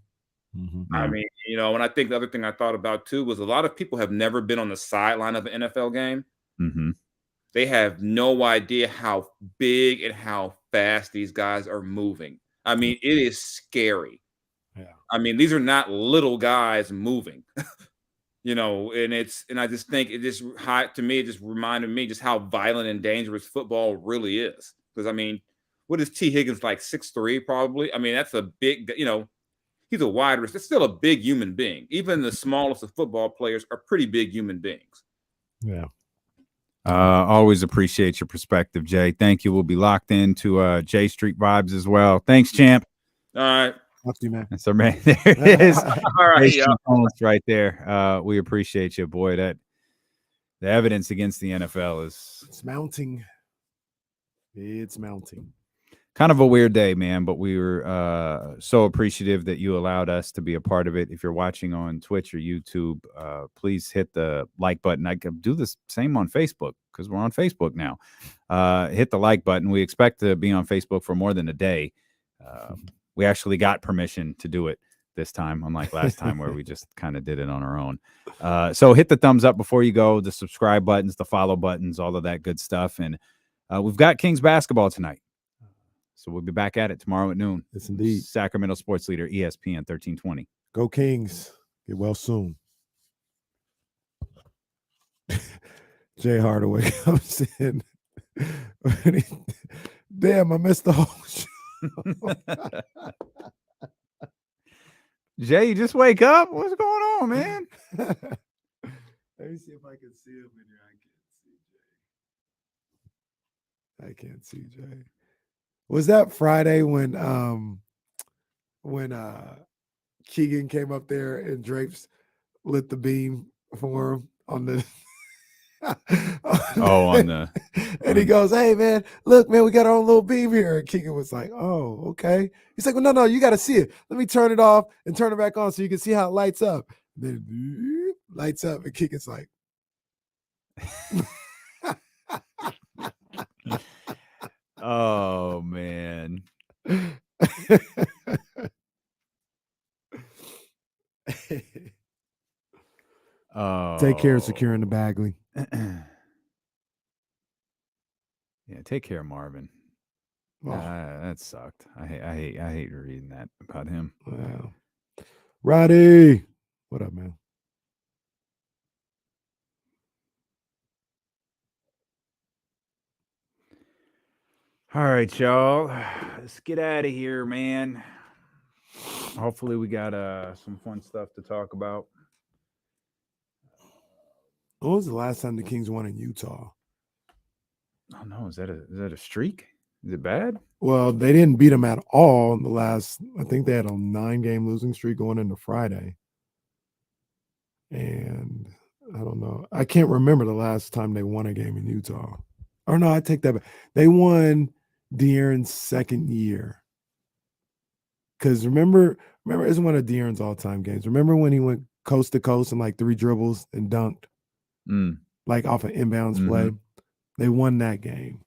Mm-hmm. I mean, and I think the other thing I thought about too was a lot of people have never been on the sideline of an NFL game. Mm-hmm. They have no idea how big and how fast these guys are moving. I mean, it is scary. Yeah. I mean, these are not little guys moving, and I just think it just reminded me just how violent and dangerous football really is. Because, I mean, what is T. Higgins, like 6'3" probably? I mean, that's a big, he's a wide receiver. It's still a big human being. Even the smallest of football players are pretty big human beings. Yeah. Always appreciate your perspective, Jay. Thank you. We'll be locked into J Street Vibes as well. Thanks, champ. All right. Talk to you, man. That's our man. There it is. All right. Yeah. Right there. We appreciate you, boy. That the evidence against the NFL it's mounting. It's mounting. Kind of a weird day, man, but we were so appreciative that you allowed us to be a part of it. If you're watching on Twitch or YouTube, please hit the like button. I could do the same on Facebook because we're on Facebook now. Hit the like button. We expect to be on Facebook for more than a day. We actually got permission to do it this time, unlike last time where we just kind of did it on our own. So hit the thumbs up before you go, the subscribe buttons, the follow buttons, all of that good stuff. And we've got Kings basketball tonight. So we'll be back at it tomorrow at noon. Yes, indeed. Sacramento sports leader, ESPN 1320. Go Kings. Get well soon. Jay Hardaway comes in. Damn, I missed the whole show. Jay, you just wake up? What's going on, man? Let me see if I can see him in here. I can't see Jay. Was that Friday when Keegan came up there and Drapes lit the beam for him on the and he goes, hey man, look man, we got our own little beam here. And Keegan was like, oh, okay. He's like, well, no, you got to see it. Let me turn it off and turn it back on so you can see how it lights up. And then lights up and Keegan's like oh man. Take care of securing the Bagley. Yeah, take care, Marvin. Oh. That sucked. I hate reading that about him. Wow. Roddy, what up, man? All right, y'all. Let's get out of here, man. Hopefully we got some fun stuff to talk about. When was the last time the Kings won in Utah? Oh no, is that a streak? Is it bad? Well, they didn't beat them at all in the last. I think they had a 9-game losing streak going into Friday. And I don't know. I can't remember the last time they won a game in Utah. Or no, I take that back. They won De'Aaron's second year. Because remember, it's one of De'Aaron's all-time games. Remember when he went coast to coast and like 3 dribbles and dunked? Like off an inbounds play? They won that game.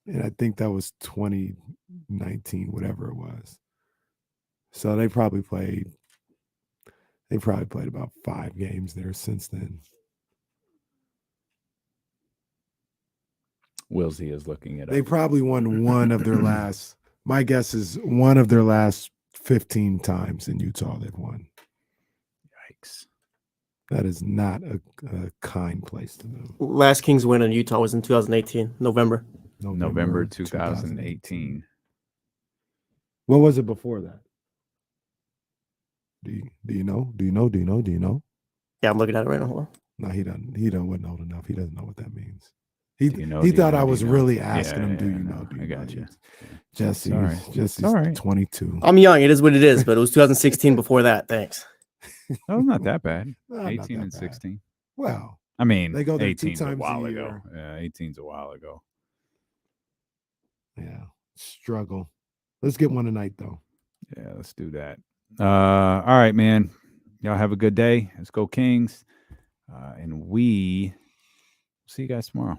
And I think that was 2019, whatever it was. So they probably played about 5 games there since then. Wilsey is looking at it. They probably won one of their last, my guess is one of their last 15 times in Utah they've won. Yikes. That is not a kind place to know. Last Kings win in Utah was in 2018, November 2018. What was it before that? Do you know? Yeah, I'm looking at it right now. Hold on. No, he doesn't. He wasn't old enough. He doesn't know what that means. He thought I was really asking him, do you know? I got you. Jesse's 22. I'm young. It is what it is, but it was 2016 before that. Thanks. Oh, not that bad. No, 18 and 16. Well, I mean, they go there 2 18's a times while a ago. year. Yeah, 18's a while ago. Yeah, struggle. Let's get one tonight, though. Yeah, let's do that. All right, man. Y'all have a good day. Let's go Kings. And we see you guys tomorrow.